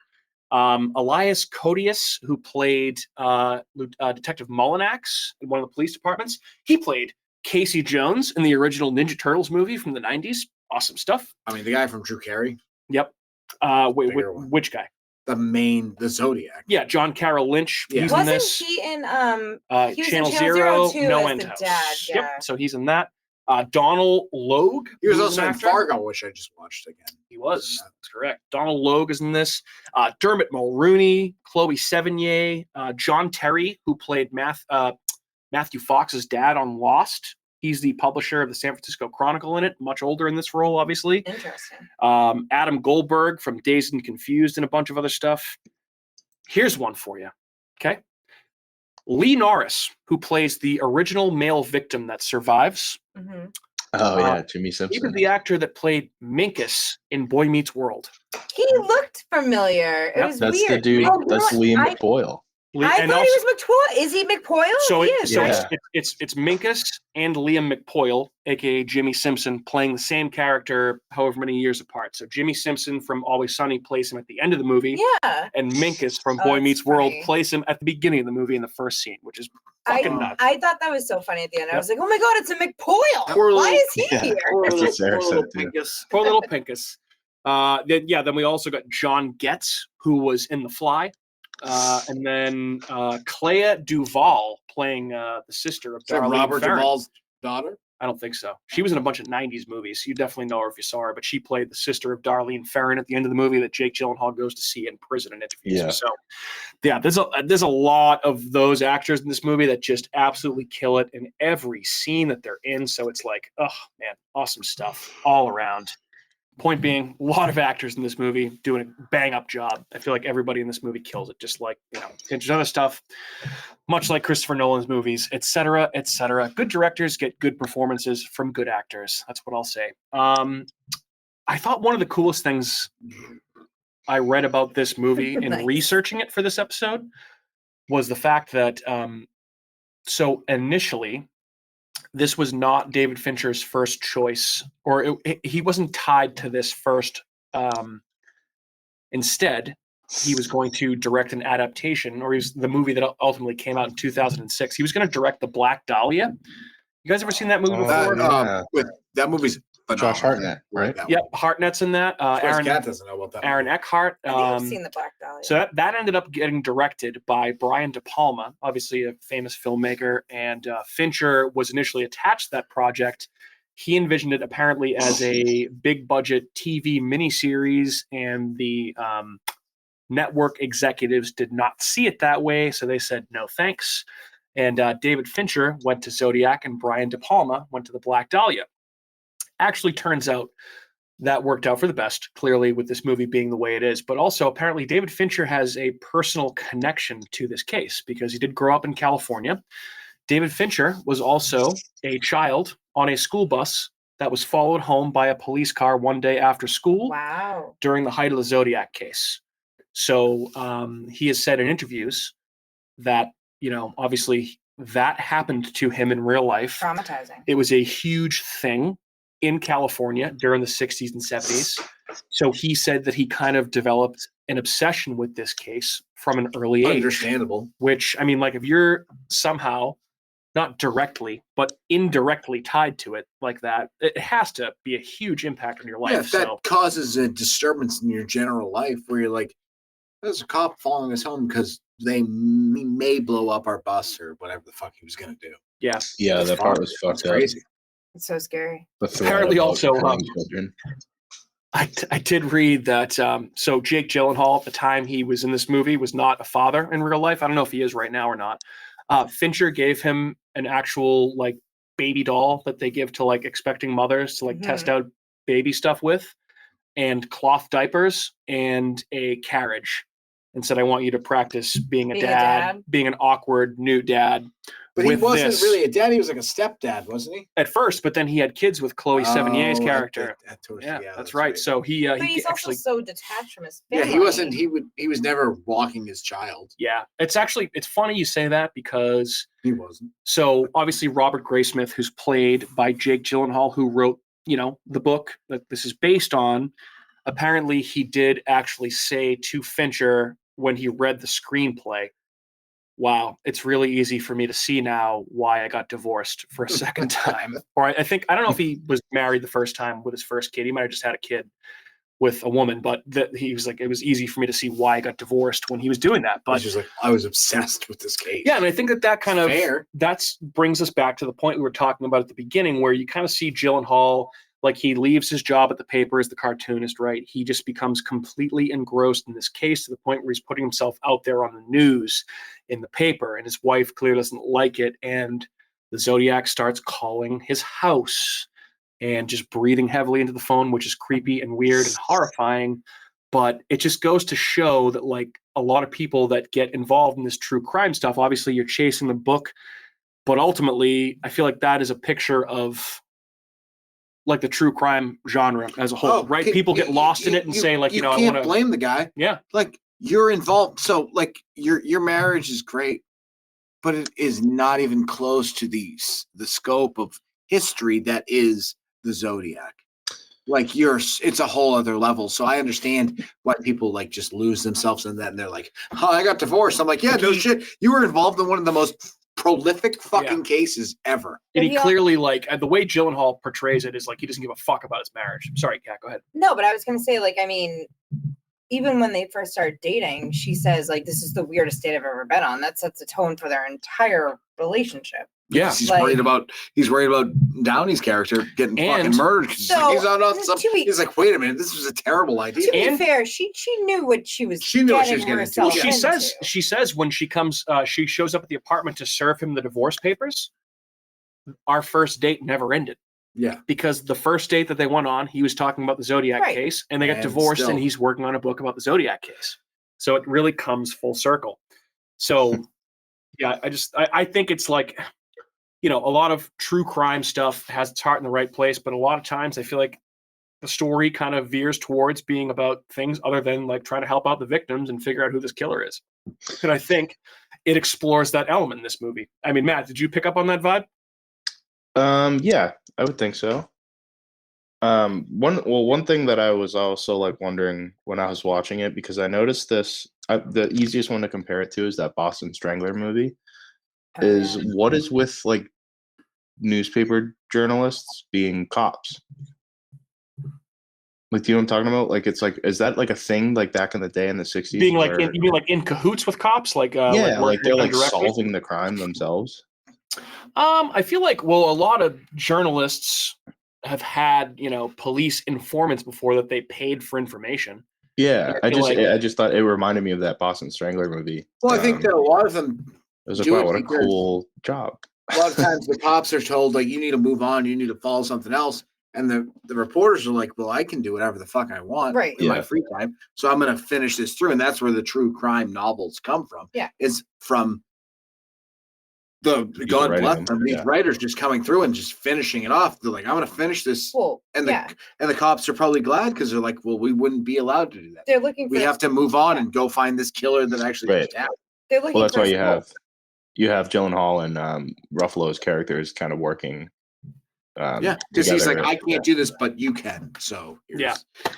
Speaker 1: Elias Codius, who played Detective Mullinax in one of the police departments. He played Casey Jones in the original Ninja Turtles movie from the 90s. Awesome stuff.
Speaker 3: I mean, the guy from Drew Carey.
Speaker 1: Yep. Which guy?
Speaker 3: The Zodiac.
Speaker 1: Yeah, John Carroll Lynch.
Speaker 3: Yeah.
Speaker 1: He's
Speaker 2: Wasn't
Speaker 1: in this.
Speaker 2: he in
Speaker 1: Channel
Speaker 2: Channel
Speaker 1: Zero,
Speaker 2: too,
Speaker 1: No
Speaker 2: as
Speaker 1: End
Speaker 2: the
Speaker 1: House.
Speaker 2: dad, yeah.
Speaker 1: Yep. So he's in that. Donald Logue.
Speaker 3: He was
Speaker 1: who's
Speaker 3: also
Speaker 1: an
Speaker 3: in
Speaker 1: actor.
Speaker 3: Fargo, which I just watched again.
Speaker 1: He was. That's correct. Donald Logue is in this. Dermot Mulrooney, Chloe Sevigny, John Terry, who played Matthew Fox's dad on Lost. He's the publisher of the San Francisco Chronicle in it. Much older in this role, obviously.
Speaker 2: Interesting.
Speaker 1: Adam Goldberg from Dazed and Confused and a bunch of other stuff. Here's one for you. Okay. Lee Norris, who plays the original male victim that survives.
Speaker 2: Mm-hmm.
Speaker 4: Oh, yeah, Jimmy Simpson.
Speaker 1: He was the actor that played Minkus in Boy Meets World.
Speaker 2: He looked familiar. It was
Speaker 4: That's
Speaker 2: weird.
Speaker 4: the dude. That's Liam McBoyle.
Speaker 2: I thought he was McPoyle. Is he McPoyle?
Speaker 1: So,
Speaker 2: He is, right?
Speaker 1: it's Minkus and Liam McPoyle, aka Jimmy Simpson, playing the same character however many years apart. So Jimmy Simpson from Always Sunny plays him at the end of the movie.
Speaker 2: Yeah.
Speaker 1: And Minkus from
Speaker 2: Oh,
Speaker 1: Boy
Speaker 2: that's
Speaker 1: Meets World
Speaker 2: funny.
Speaker 1: plays him at the beginning of the movie in the first scene, which is fucking nuts.
Speaker 2: I thought that was so funny at the end. I
Speaker 1: Yep.
Speaker 2: was like, oh my God, it's a McPoyle.
Speaker 1: Poor
Speaker 2: Why
Speaker 1: little-
Speaker 2: is he
Speaker 4: Yeah.
Speaker 2: here?
Speaker 1: Poor
Speaker 4: That's
Speaker 1: little,
Speaker 4: what Sarah
Speaker 1: poor little
Speaker 4: said, too.
Speaker 1: Pinkus. Poor little Pinkus. Then we also got John Getz, who was in The Fly. And then Clea Duvall playing the sister of
Speaker 3: Is that
Speaker 1: Darlene
Speaker 3: Robert
Speaker 1: Ferrin.
Speaker 3: Duvall's daughter?
Speaker 1: I don't think so. She was in a bunch of 90s movies. You definitely know her if you saw her, but she played the sister of Darlene Ferrin at the end of the movie that Jake Gyllenhaal goes to see in prison and interviews.
Speaker 4: Yeah.
Speaker 1: So, yeah, there's a lot of those actors in this movie that just absolutely kill it in every scene that they're in. So it's like, oh, man, awesome stuff all around. Point being, a lot of actors in this movie doing a bang-up job. I feel like everybody in this movie kills it, just like, Fincher's other stuff, much like Christopher Nolan's movies, et cetera, et cetera. Good directors get good performances from good actors. That's what I'll say. I thought one of the coolest things I read about this movie in
Speaker 2: Nice.
Speaker 1: researching it for this episode was the fact that, so initially, this was not David Fincher's first choice, or he wasn't tied to this first. Instead, he was going to direct an adaptation, or he was the movie that ultimately came out in 2006. He was going to direct The Black Dahlia. You guys ever seen that movie
Speaker 4: Oh,
Speaker 1: before?
Speaker 4: yeah.
Speaker 3: With that movie's
Speaker 4: Josh Hartnett, right?
Speaker 3: Yeah.
Speaker 1: Yep, Hartnett's in that.
Speaker 3: Aaron Cat doesn't know about that.
Speaker 1: Aaron Eckhart.
Speaker 2: I think I've seen the Black Dahlia.
Speaker 1: So that ended up getting directed by Brian De Palma, obviously a famous filmmaker, and Fincher was initially attached to that project. He envisioned it apparently as a big budget TV miniseries, and the network executives did not see it that way, so they said no thanks. And David Fincher went to Zodiac, and Brian De Palma went to the Black Dahlia. Actually, turns out that worked out for the best, clearly, with this movie being the way it is. But also, apparently, David Fincher has a personal connection to this case because he did grow up in California. David Fincher was also a child on a school bus that was followed home by a police car one day after school.
Speaker 2: Wow.
Speaker 1: During the height of the Zodiac case. So he has said in interviews that, obviously that happened to him in real life.
Speaker 2: Traumatizing.
Speaker 1: It was a huge thing in California during the 60s and 70s. So he said that he kind of developed an obsession with this case from an early age.
Speaker 3: Understandable.
Speaker 1: Which, I mean, like if you're somehow not directly, but indirectly tied to it like that, it has to be a huge impact on your life.
Speaker 3: Yeah, if that causes a disturbance in your general life where you're like, there's a cop following us home because they may blow up our bus or whatever the fuck he was going to do.
Speaker 1: Yeah.
Speaker 4: Yeah, that part was fucked up.
Speaker 3: Crazy.
Speaker 2: It's so scary.
Speaker 1: Apparently also,
Speaker 4: children.
Speaker 1: I did read that, so Jake Gyllenhaal, at the time he was in this movie, was not a father in real life. I don't know if he is right now or not. Fincher gave him an actual, like, baby doll that they give to, like, expecting mothers to, like, test out baby stuff with, and cloth diapers, and a carriage. And said, I want you to practice being a dad, being an awkward new dad.
Speaker 3: But he wasn't really a dad. He was like a stepdad, wasn't he?
Speaker 1: At first, but then he had kids with Chloe Sevigny's character.
Speaker 3: Yeah,
Speaker 1: that's right. So he
Speaker 2: but he's also so detached from his family.
Speaker 3: Yeah, he wasn't. He was never walking his child.
Speaker 1: Yeah, it's funny you say that because
Speaker 3: he wasn't.
Speaker 1: So obviously Robert Graysmith, who's played by Jake Gyllenhaal, who wrote the book that this is based on. Apparently, he did actually say to Fincher when he read the screenplay, wow, it's really easy for me to see now why I got divorced for a second time. Or I don't know if he was married the first time with his first kid. He might have just had a kid with a woman, but he was like, it was easy for me to see why I got divorced when he was doing that. But
Speaker 3: just like, I was obsessed with this case.
Speaker 1: Yeah, and I think that kind of brings us back to the point we were talking about at the beginning, where you kind of see Gyllenhaal, like he leaves his job at the paper as the cartoonist, right? He just becomes completely engrossed in this case to the point where he's putting himself out there on the news in the paper, and his wife clearly doesn't like it. And the Zodiac starts calling his house and just breathing heavily into the phone, which is creepy and weird and horrifying. But it just goes to show that, like, a lot of people that get involved in this true crime stuff, obviously you're chasing the book, but ultimately I feel like that is a picture of, like, the true crime genre as a whole, right? People get lost in it and say, like,
Speaker 3: you
Speaker 1: I
Speaker 3: can't
Speaker 1: want to
Speaker 3: blame the guy.
Speaker 1: Yeah.
Speaker 3: Like, you're involved. So like your marriage is great, but it is not even close to the scope of history that is the Zodiac. Like it's a whole other level. So I understand why people like just lose themselves in that, and they're like, "Oh, I got divorced." I'm like, "Yeah, no shit. You were involved in one of the most prolific fucking cases ever."
Speaker 1: And he clearly, like, the way Gyllenhaal portrays it is like he doesn't give a fuck about his marriage. Sorry, Kat, go ahead.
Speaker 2: No, but I was gonna say, like, I mean, even when they first started dating, she says, like, this is the weirdest date I've ever been on. That sets a tone for their entire relationship.
Speaker 1: Yeah.
Speaker 3: He's worried about Downey's character getting fucking murdered. He's like, wait a minute, this was a terrible idea.
Speaker 2: To be fair, she knew what she was. She knew what she was getting into.
Speaker 1: Well, she says when she comes, she shows up at the apartment to serve him the divorce papers. Our first date never ended.
Speaker 3: Yeah,
Speaker 1: because the first date that they went on, he was talking about the Zodiac case, and they got divorced, and he's working on a book about the Zodiac case. So it really comes full circle. So, yeah, I think it's like, you know, a lot of true crime stuff has its heart in the right place, but a lot of times I feel like the story kind of veers towards being about things other than like trying to help out the victims and figure out who this killer is. And I think it explores that element in this movie. I mean, Matt, did you pick up on that vibe?
Speaker 4: Yeah, I would think so. One thing that I was also like wondering when I was watching it, because I noticed this, the easiest one to compare it to is that Boston Strangler movie. What is with like newspaper journalists being cops? Like, do you know what I'm talking about? Like, it's like, is that like a thing like back in the day in the 60s?
Speaker 1: Being like, you mean like in cahoots with cops? Like,
Speaker 4: like they're like solving the crime themselves.
Speaker 1: I feel like, well, a lot of journalists have had, you know, police informants before that they paid for information.
Speaker 4: Yeah, I just thought it reminded me of that Boston Strangler movie.
Speaker 3: Well, I think that a lot of them.
Speaker 4: It was like, wow, what a cool job.
Speaker 3: A lot of times the cops are told like, you need to move on, you need to follow something else, and the reporters are like, well, I can do whatever the fuck I want in my free time, so I'm going to finish this through, and that's where the true crime novels come from.
Speaker 2: Yeah,
Speaker 3: it's from God bless them, these writers just coming through and just finishing it off. They're like, I'm going to finish this. And the cops are probably glad because they're like, well, we wouldn't be allowed to do that.
Speaker 2: They're looking.
Speaker 3: We have to move on and go find this killer that actually just happened.
Speaker 2: They're looking.
Speaker 4: Well, that's why you have Gyllenhaal and Ruffalo's characters kind of working.
Speaker 3: Because he's like, I can't do this, but you can. So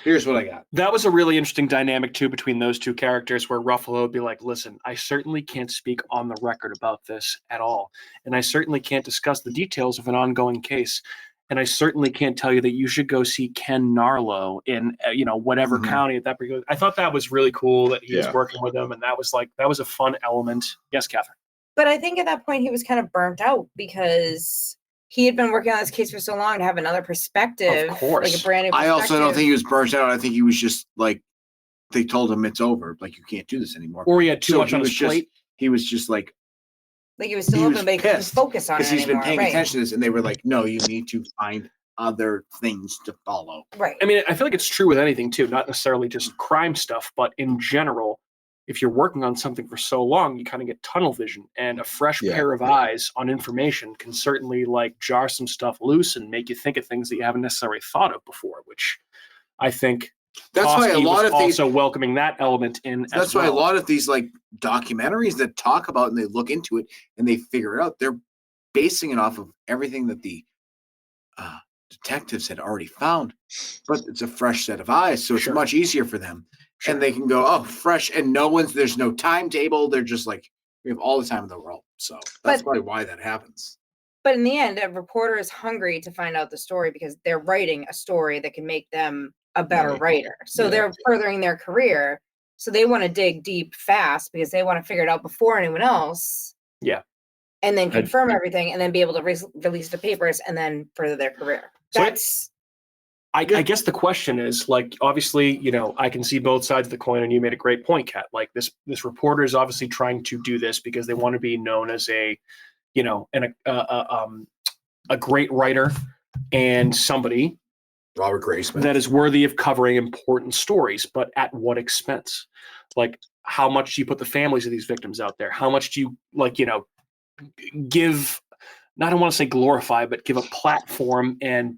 Speaker 3: here's what I got.
Speaker 1: That was a really interesting dynamic too between those two characters, where Ruffalo would be like, listen, I certainly can't speak on the record about this at all, and I certainly can't discuss the details of an ongoing case, and I certainly can't tell you that you should go see Ken Narlow in whatever county at that particular. I thought that was really cool that he was working with him, and that was a fun element. Yes, Catherine.
Speaker 2: But I think at that point he was kind of burnt out because he had been working on this case for so long to have another perspective. Of course. Like a brand new perspective.
Speaker 3: I also don't think he was burnt out. I think he was just like, they told him it's over. Like, you can't do this anymore.
Speaker 1: Or he had too much on his plate.
Speaker 3: He was just like
Speaker 2: he was still open, but he couldn't focus on it
Speaker 3: because he's been paying attention to this. And they were like, no, you need to find other things to follow.
Speaker 2: Right.
Speaker 1: I mean, I feel like it's true with anything too, not necessarily just crime stuff, but in general, if you're working on something for so long, you kind of get tunnel vision, and a fresh pair of eyes on information can certainly like jar some stuff loose and make you think of things that you haven't necessarily thought of before, which I think
Speaker 3: that's why a lot of these
Speaker 1: also welcoming that element in.
Speaker 3: That's why a lot of these like documentaries that talk about and they look into it and they figure it out, they're basing it off of everything that the detectives had already found, but it's a fresh set of eyes, so it's much easier for them. Sure. And they can go, oh, fresh, and there's no timetable. They're just like, we have all the time in the world. So that's probably why that happens.
Speaker 2: But in the end, a reporter is hungry to find out the story because they're writing a story that can make them a better writer. So they're furthering their career. So they want to dig deep fast because they want to figure it out before anyone else.
Speaker 1: Yeah.
Speaker 2: And then confirm everything and then be able to release the papers and then further their career.
Speaker 1: I guess the question is, like, obviously, I can see both sides of the coin, and you made a great point, Kat. Like, this reporter is obviously trying to do this because they want to be known as a great writer and somebody,
Speaker 3: Robert Graysmith,
Speaker 1: that is worthy of covering important stories, but at what expense? Like, how much do you put the families of these victims out there? How much do you, give, I don't want to say glorify, but give a platform and,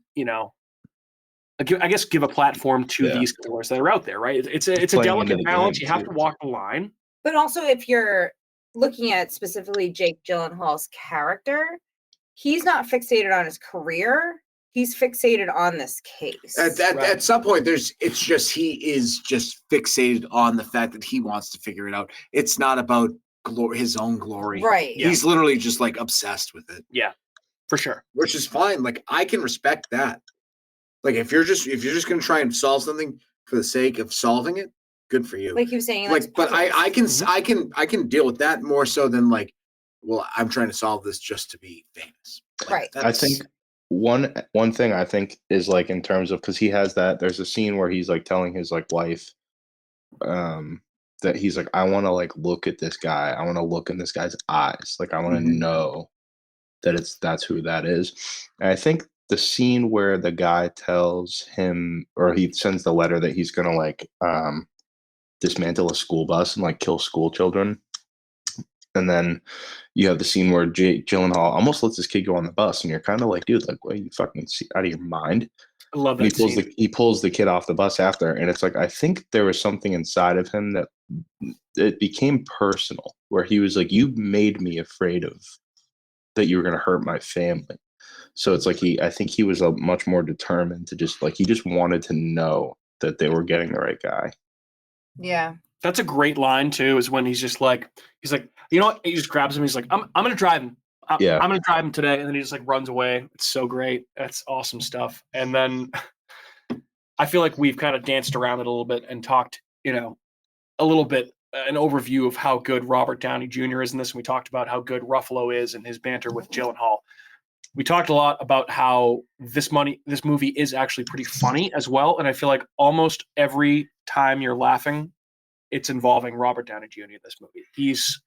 Speaker 1: I guess give a platform to
Speaker 4: Yeah.
Speaker 1: these killers that are out there, right? It's a
Speaker 4: Playing
Speaker 1: delicate
Speaker 4: into the
Speaker 1: balance.
Speaker 4: game,
Speaker 1: You have
Speaker 4: too.
Speaker 1: to walk the line.
Speaker 2: But also, if you're looking at specifically Jake Gyllenhaal's character, he's not fixated on his career. He's fixated on this case.
Speaker 3: At some point, it's just he is just fixated on the fact that he wants to figure it out. It's not about his own glory.
Speaker 2: Right.
Speaker 3: He's literally just like obsessed with it.
Speaker 1: Yeah, for sure.
Speaker 3: Which is fine. Like I can respect that. Like if you're just gonna try and solve something for the sake of solving it, good for you.
Speaker 2: Like he was saying,
Speaker 3: Like, but I can deal with that more so than like, well, I'm trying to solve this just to be famous. Like,
Speaker 2: Right.
Speaker 4: I think one thing I think is like in terms of, because he has that, there's a scene where he's like telling his like wife that he's like, I want to like look at this guy, I want to look in this guy's eyes, like I want to know that that's who that is. And I think the scene where the guy tells him, or he sends the letter that he's gonna like dismantle a school bus and like kill school children, and then you have the scene where Jake Gyllenhaal almost lets this kid go on the bus, and you're kind of like, dude, like, what, are you fucking out of your mind?
Speaker 1: I love
Speaker 4: And
Speaker 1: that scene.
Speaker 4: he pulls the kid off the bus after, and it's like, I think there was something inside of him that it became personal, where he was like, you made me afraid of that you were going to hurt my family. So it's like I think he was a much more determined to just like, he just wanted to know that they were getting the right guy.
Speaker 2: Yeah.
Speaker 1: That's a great line too, is when he's like, you know what? He just grabs him. He's like, I'm going to drive him. I'm going to drive him today. And then he just like runs away. It's so great. That's awesome stuff. And then I feel like we've kind of danced around it a little bit and talked, a little bit, an overview of how good Robert Downey Jr. is in this. And we talked about how good Ruffalo is and his banter with Gyllenhaal. We talked a lot about how this movie is actually pretty funny as well. And I feel like almost every time you're laughing, it's involving Robert Downey Jr. in this movie. He's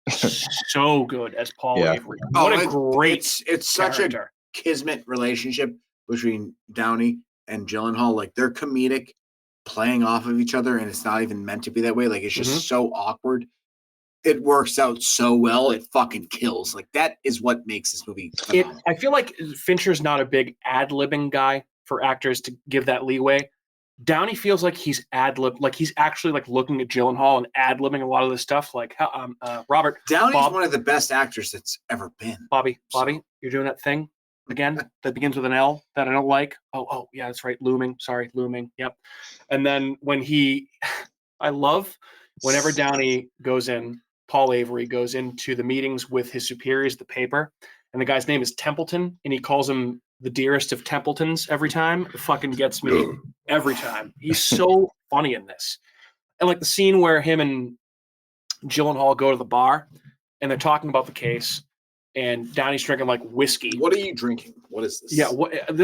Speaker 1: so good as Paul Avery. What a great
Speaker 3: it's such
Speaker 1: character.
Speaker 3: A kismet relationship between Downey and Gyllenhaal. Like they're comedic, playing off of each other, and it's not even meant to be that way. Like it's just so awkward. It works out so well. It fucking kills. Like that is what makes this movie phenomenal.
Speaker 1: I feel like Fincher's not a big ad-libbing guy for actors to give that leeway. Downey feels like he's ad-lib, like he's actually like looking at Gyllenhaal and ad-libbing a lot of this stuff. Like Robert
Speaker 3: Downey's one of the best actors that's ever been.
Speaker 1: Bobby, you're doing that thing again that begins with an L that I don't like. Oh yeah, that's right. Looming. Yep. And then when I love whenever Downey goes in, Paul Avery goes into the meetings with his superiors, the paper, and the guy's name is Templeton, and he calls him the dearest of Templetons every time. It fucking gets me every time. He's so funny in this. And like the scene where him and Gyllenhaal go to the bar and they're talking about the case, and Downey's drinking like whiskey.
Speaker 3: What are you drinking? What is this?
Speaker 1: Yeah,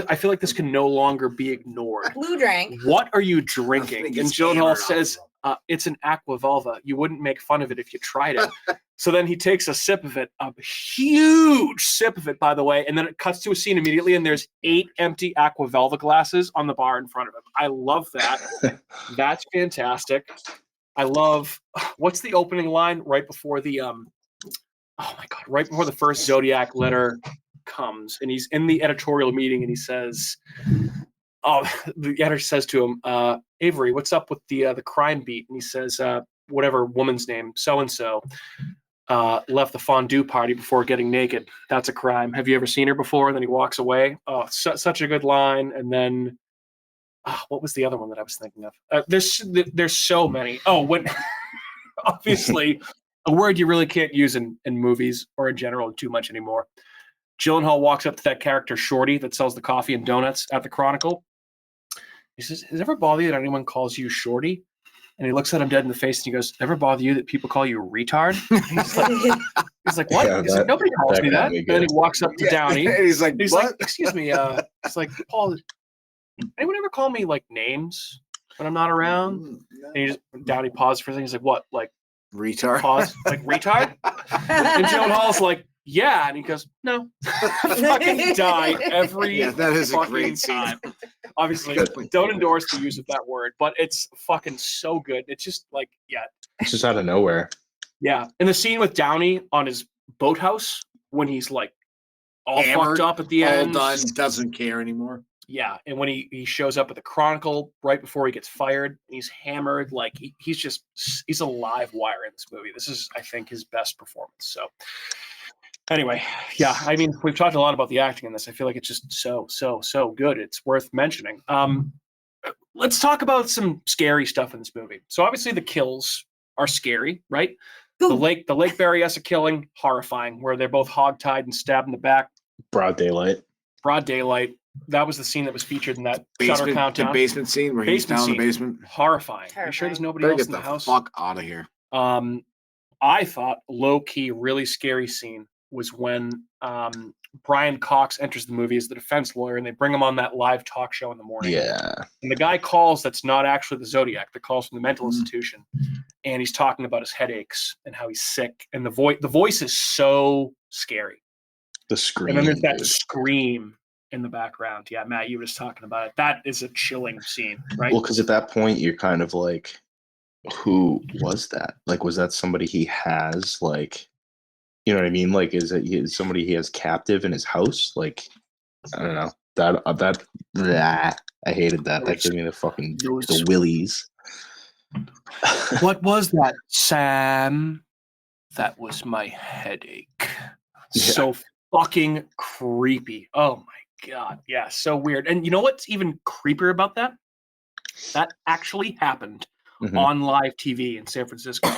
Speaker 1: I feel like this can no longer be ignored.
Speaker 2: Blue drink.
Speaker 1: What are you drinking? And Gyllenhaal says, it's an Aquavelva. You wouldn't make fun of it if you tried it. So then he takes a sip of it, a huge sip of it, by the way, and then it cuts to a scene immediately, and there's 8 empty Aquavelva glasses on the bar in front of him. I love that. That's fantastic. I love, what's the opening line right before the, oh my God, right before the first Zodiac letter comes, and he's in the editorial meeting, and he says, the editor says to him, Avery, what's up with the crime beat? And he says, whatever woman's name, so-and-so, left the fondue party before getting naked. That's a crime. Have you ever seen her before? And then he walks away. Oh, such a good line. And then, what was the other one that I was thinking of? There's so many. Oh, when obviously a word you really can't use in movies or in general too much anymore. Gyllenhaal walks up to that character Shorty that sells the coffee and donuts at the Chronicle. He says, "Does it ever bother you that anyone calls you Shorty?" And he looks at him dead in the face and he goes, "Ever bother you that people call you retard?" He's like, "What?"
Speaker 4: Yeah,
Speaker 1: he's like, "Nobody calls me that." And then he walks up to Downey.
Speaker 3: He's like,
Speaker 1: He's
Speaker 3: what?
Speaker 1: like, "Excuse me." He's like, "Paul, anyone ever call me like names when I'm not around?" And Downey paused for a second. He's like, "What? Like
Speaker 3: retard?"
Speaker 1: Pause. Like retard? And Gyllenhaal's like, "Yeah," and he goes, "No." Fucking die every
Speaker 3: that is a
Speaker 1: fucking
Speaker 3: great scene.
Speaker 1: time. Obviously, don't endorse the use of that word, but it's fucking so good. It's just like, yeah.
Speaker 4: It's just out of nowhere.
Speaker 1: Yeah. And the scene with Downey on his boathouse when he's like all
Speaker 3: Hammered,
Speaker 1: fucked up at the end.
Speaker 3: All done, doesn't care anymore.
Speaker 1: Yeah, and when he shows up at the Chronicle right before he gets fired, he's hammered. Like he's a live wire in this movie. This is, I think, his best performance. So anyway, yeah, I mean, we've talked a lot about the acting in this. I feel like it's just so good. It's worth mentioning. Let's talk about some scary stuff in this movie. So obviously the kills are scary, right? The Lake Berryessa killing, horrifying, where they're both hogtied and stabbed in the back.
Speaker 4: Broad daylight.
Speaker 1: That was the scene that was featured in that Shutter Countdown.
Speaker 3: The basement scene where he's down in the basement.
Speaker 1: Horrifying. Are you sure there's nobody else in the house?
Speaker 3: Fuck out of here.
Speaker 1: I thought low-key, really scary scene was when Brian Cox enters the movie as the defense lawyer, and they bring him on that live talk show in the morning.
Speaker 4: Yeah.
Speaker 1: And the guy calls that's not actually the Zodiac, that calls from the mental institution, and he's talking about his headaches and how he's sick. And the voice is so scary.
Speaker 4: The scream.
Speaker 1: And then there's that scream in the background. Yeah, Matt, you were just talking about it. That is a chilling scene, right?
Speaker 4: Well, because at that point you're kind of like, who was that? Like, was that somebody he has? Like, you know what I mean? Like, is it somebody he has captive in his house? Like, I don't know. I hated that. That gave me the willies.
Speaker 1: What was that, Sam? That was my headache.
Speaker 4: Yeah.
Speaker 1: So fucking creepy. Oh my God. Yeah, so weird. And you know what's even creepier about that? That actually happened on live TV in San Francisco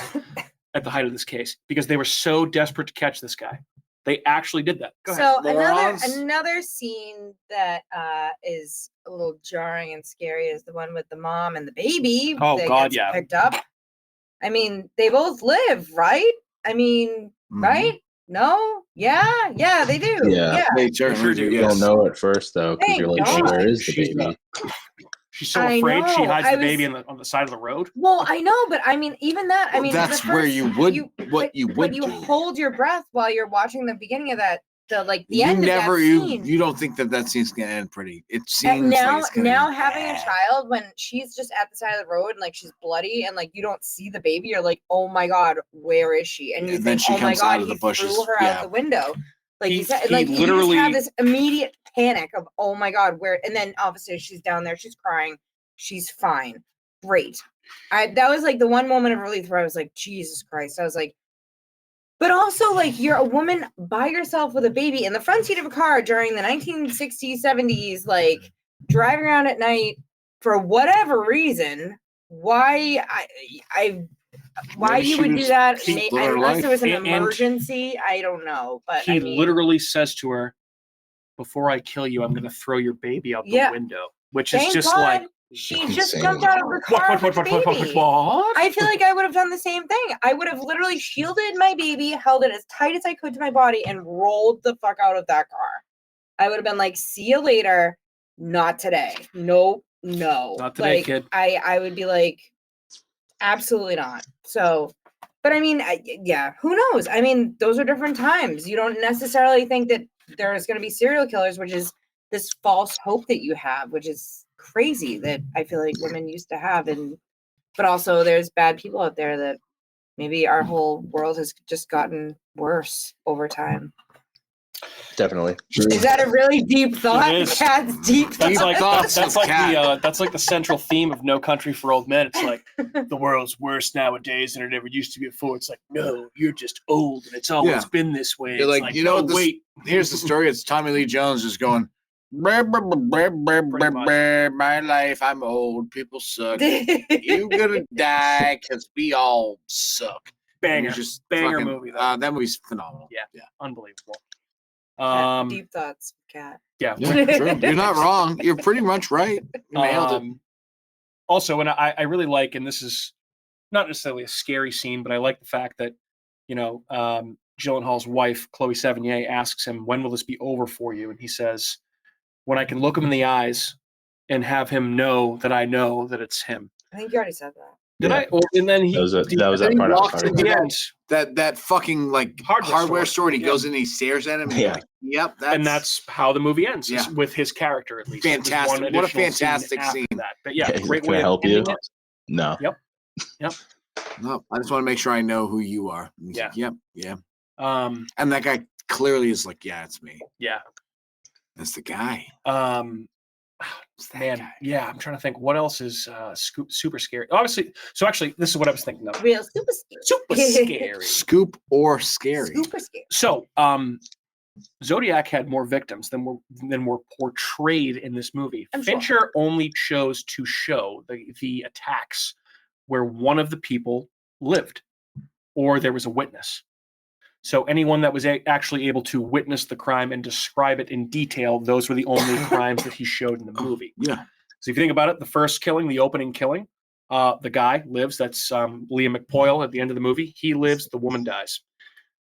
Speaker 1: at the height of this case, because they were so desperate to catch this guy. They actually did that. Go ahead.
Speaker 2: So another scene that is a little jarring and scary is the one with the mom and the baby.
Speaker 1: Oh
Speaker 2: that
Speaker 1: God,
Speaker 2: gets
Speaker 1: yeah.
Speaker 2: picked up. I mean, they both live, right? I mean, right? No? Yeah, they do.
Speaker 4: Yeah.
Speaker 3: They sure do.
Speaker 4: You don't know at first though, because you're like,
Speaker 2: Thank
Speaker 4: where is the
Speaker 1: She's
Speaker 4: baby?
Speaker 1: She's so afraid she hides the baby on the side of the road.
Speaker 2: Well, I know, but I mean, even that, I mean,
Speaker 3: that's where you would do.
Speaker 2: Hold your breath while you're watching the beginning of that, the
Speaker 3: You
Speaker 2: end
Speaker 3: never,
Speaker 2: of that scene.
Speaker 3: you don't think that scene's gonna end pretty. It seems
Speaker 2: And now,
Speaker 3: like it's gonna end
Speaker 2: having a
Speaker 3: bad.
Speaker 2: child when she's just at the side of the road and like she's bloody and like you don't see the baby, you're like, oh my God, where is she? And you
Speaker 3: And then
Speaker 2: think,
Speaker 3: she
Speaker 2: oh my
Speaker 3: comes out
Speaker 2: God,
Speaker 3: of the
Speaker 2: he
Speaker 3: bushes.
Speaker 2: threw her
Speaker 3: Yeah.
Speaker 2: out the window. Like you said,
Speaker 1: he
Speaker 2: like you
Speaker 1: literally-
Speaker 2: just have this immediate panic of, oh my God, where? And then obviously she's down there, she's crying, she's fine, great. That was like the one moment of relief where I was like, Jesus Christ. I was like, but also like you're a woman by yourself with a baby in the front seat of a car during the 1960s, 70s, like driving around at night for whatever reason. Why why
Speaker 3: Maybe
Speaker 2: you
Speaker 3: she
Speaker 2: would do
Speaker 3: was
Speaker 2: that?
Speaker 3: living her
Speaker 2: Unless
Speaker 3: life.
Speaker 2: there was an
Speaker 1: And
Speaker 2: emergency, I don't know. But
Speaker 1: He
Speaker 2: I mean,
Speaker 1: literally says to her, "Before I kill you, I'm going to throw your baby out the
Speaker 2: Yeah.
Speaker 1: window," which is
Speaker 2: thank
Speaker 1: just
Speaker 2: God
Speaker 1: like
Speaker 2: she just
Speaker 4: insane.
Speaker 2: jumped out of the car. with the baby.
Speaker 1: what?
Speaker 2: I feel like I would have done the same thing. I would have literally shielded my baby, held it as tight as I could to my body, and rolled the fuck out of that car. I would have been like, see you later. Not today. Nope. No.
Speaker 1: Not today,
Speaker 2: like,
Speaker 1: kid.
Speaker 2: I would be like, absolutely not. So, but I mean, yeah, who knows? I mean, those are different times. You don't necessarily think that there's going to be serial killers, which is this false hope that you have, which is crazy that I feel like women used to have. But also there's bad people out there that maybe our whole world has just gotten worse over time.
Speaker 4: Definitely.
Speaker 2: Is that a really deep thought?
Speaker 1: is.
Speaker 2: Cat's deep
Speaker 1: That's
Speaker 2: thought.
Speaker 1: like
Speaker 3: thoughts
Speaker 1: that's
Speaker 3: of
Speaker 1: like
Speaker 3: Cat.
Speaker 1: that's like the central theme of No Country for Old Men. It's like the world's worse nowadays than it ever used to be before. It's like, no, you're just old and it's always
Speaker 3: Yeah.
Speaker 1: been this way.
Speaker 3: You're
Speaker 1: It's
Speaker 3: like, you know
Speaker 1: oh,
Speaker 3: what this-
Speaker 1: wait.
Speaker 3: Here's the story. It's Tommy Lee Jones just going, "Brr, brr, brr, brr, brr, brr,
Speaker 1: much.
Speaker 3: brr, my life, I'm old. People suck. You gonna die because we all suck." And
Speaker 1: Banger,
Speaker 3: you're just
Speaker 1: banger
Speaker 3: fucking-
Speaker 1: movie. Though.
Speaker 3: that movie's phenomenal.
Speaker 1: Yeah. Unbelievable.
Speaker 2: Deep thoughts, Cat.
Speaker 1: Yeah.
Speaker 3: Yeah, true. You're not wrong. You're pretty much right. You nailed it.
Speaker 1: Also, and I really like, and this is not necessarily a scary scene, but I like the fact that, you know, Gyllenhaal's wife, Chloe Sevigny, asks him, "When will this be over for you?" And he says, "When I can look him in the eyes and have him know that it's him."
Speaker 2: I think you already said that.
Speaker 1: Did I? Or, and then he
Speaker 4: That was
Speaker 3: then
Speaker 4: that
Speaker 3: he
Speaker 4: part I was
Speaker 3: walks
Speaker 4: talking
Speaker 1: at the
Speaker 4: about.
Speaker 1: end,
Speaker 3: That fucking like
Speaker 1: Hardware
Speaker 3: hardware
Speaker 1: store.
Speaker 3: store, and he
Speaker 1: Yeah.
Speaker 3: goes in and he stares at him. And
Speaker 4: Yeah.
Speaker 3: you're like, yep,
Speaker 1: and that's how the movie ends, is
Speaker 3: Yeah.
Speaker 1: with his character at least. There's
Speaker 3: Fantastic.
Speaker 1: one
Speaker 3: What a
Speaker 1: additional
Speaker 3: fantastic
Speaker 1: after
Speaker 3: scene.
Speaker 1: that. But yeah,
Speaker 4: He's
Speaker 1: great
Speaker 4: like, "Can
Speaker 1: way
Speaker 4: I
Speaker 1: of
Speaker 4: help you?"
Speaker 1: ending it.
Speaker 4: No.
Speaker 1: Yep.
Speaker 3: no. I just want to make sure I know who you are. And he's
Speaker 1: Yeah.
Speaker 3: like, yep, yeah.
Speaker 1: Um,
Speaker 3: And that guy clearly is like, yeah, it's me.
Speaker 1: yeah.
Speaker 3: That's the guy.
Speaker 1: Man, yeah, I'm trying to think what else is super scary. Obviously, so actually, this is what I was thinking of.
Speaker 2: Real super scary.
Speaker 1: Super scary.
Speaker 3: Scoop or scary?
Speaker 2: Super scary.
Speaker 1: So, Zodiac had more victims than were portrayed in this movie.
Speaker 2: I'm sure.
Speaker 1: Fincher only chose to show the attacks where one of the people lived or there was a witness. So anyone that was actually able to witness the crime and describe it in detail, those were the only crimes that he showed in the movie.
Speaker 3: Yeah.
Speaker 1: So if you think about it, the first killing, the opening killing, the guy lives. That's Liam McPoyle at the end of the movie. He lives. The woman dies.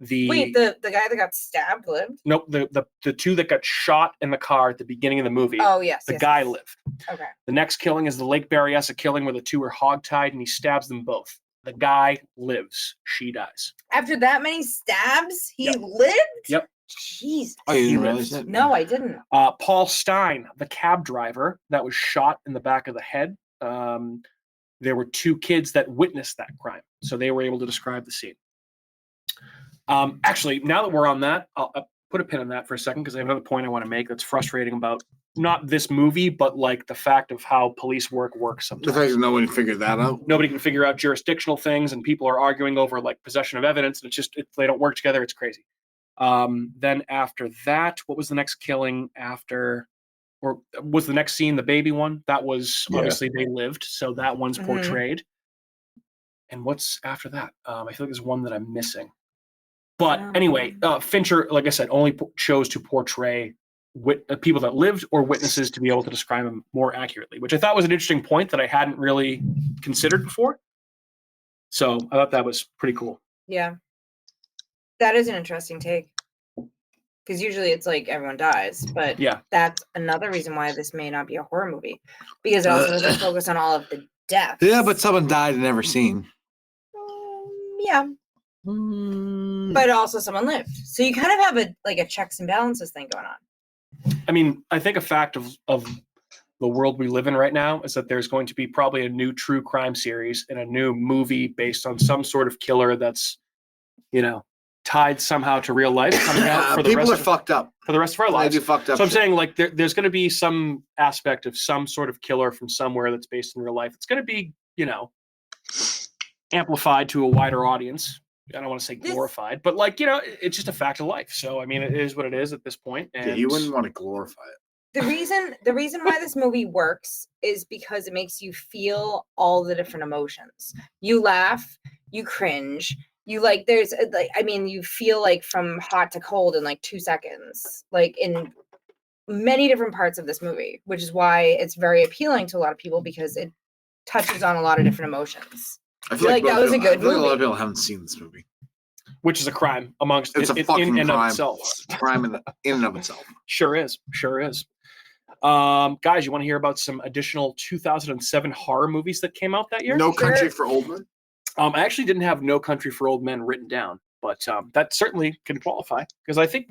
Speaker 2: Wait, the guy that got stabbed lived?
Speaker 1: Nope, the two that got shot in the car at the beginning of the movie.
Speaker 2: Oh, yes.
Speaker 1: The
Speaker 2: yes,
Speaker 1: guy
Speaker 2: yes.
Speaker 1: lived.
Speaker 2: Okay.
Speaker 1: The next killing is the Lake Berryessa killing where the two are hogtied and he stabs them both. The guy lives. She dies.
Speaker 2: After that many stabs, he
Speaker 1: Yep.
Speaker 2: lived?
Speaker 1: Yep.
Speaker 2: Jesus.
Speaker 3: Oh, you
Speaker 1: He
Speaker 3: didn't
Speaker 1: lives.
Speaker 3: realize that?
Speaker 2: No, I didn't.
Speaker 1: Paul Stein, the cab driver that was shot in the back of the head. There were two kids that witnessed that crime, so they were able to describe the scene. Actually, now that we're on that, I'll put a pin on that for a second because I have another point I want to make that's frustrating about not this movie, but like the fact of how police works
Speaker 3: The fact
Speaker 1: sometimes.
Speaker 3: that no one figured that out.
Speaker 1: Nobody can figure out jurisdictional things, and people are arguing over like possession of evidence, and it's just they don't work together. It's crazy. Then after that, what was the next killing after, or was the next scene the baby one? That was obviously they lived, so that one's
Speaker 2: Mhm.
Speaker 1: portrayed. And what's after that? I feel like there's one that I'm missing. But anyway, Fincher, like I said, only chose to portray people that lived or witnesses to be able to describe them more accurately, which I thought was an interesting point that I hadn't really considered before. So I thought that was pretty cool.
Speaker 2: Yeah. That is an interesting take. Because usually it's like everyone dies, but
Speaker 1: Yeah.
Speaker 2: that's another reason why this may not be a horror movie. Because it also doesn't focus on all of the deaths.
Speaker 3: Yeah, but someone died and never seen.
Speaker 2: Yeah. But also someone lived. So you kind of have a checks and balances thing going on.
Speaker 1: I mean, I think a fact of the world we live in right now is that there's going to be probably a new true crime series and a new movie based on some sort of killer that's, tied somehow to real life coming out for the
Speaker 3: People
Speaker 1: rest
Speaker 3: are
Speaker 1: of,
Speaker 3: fucked up.
Speaker 1: for the rest of our
Speaker 3: They
Speaker 1: lives.
Speaker 3: do fucked up.
Speaker 1: So I'm
Speaker 3: shit.
Speaker 1: saying like there's going to be some aspect of some sort of killer from somewhere that's based in real life. It's going to be, amplified to a wider audience. I don't want to say glorified, but it's just a fact of life. So I mean, it is what it is at this point. And
Speaker 3: Yeah, you wouldn't want to glorify it.
Speaker 2: The reason why this movie works is because it makes you feel all the different emotions. You laugh, you cringe, you you feel like from hot to cold in like 2 seconds, like in many different parts of this movie, which is why it's very appealing to a lot of people because it touches on a lot of different emotions.
Speaker 3: I feel
Speaker 2: like that was a good
Speaker 3: I feel like a lot of
Speaker 2: movie.
Speaker 3: people haven't seen this movie.
Speaker 1: which is a crime amongst
Speaker 3: It's a
Speaker 1: in
Speaker 3: fucking
Speaker 1: and
Speaker 3: crime.
Speaker 1: of itself.
Speaker 3: Crime in and of itself.
Speaker 1: Sure is. Guys, you want to hear about some additional 2007 horror movies that came out that year?
Speaker 3: No Country for Old Men.
Speaker 1: I actually didn't have No Country for Old Men written down, but that certainly can qualify because I think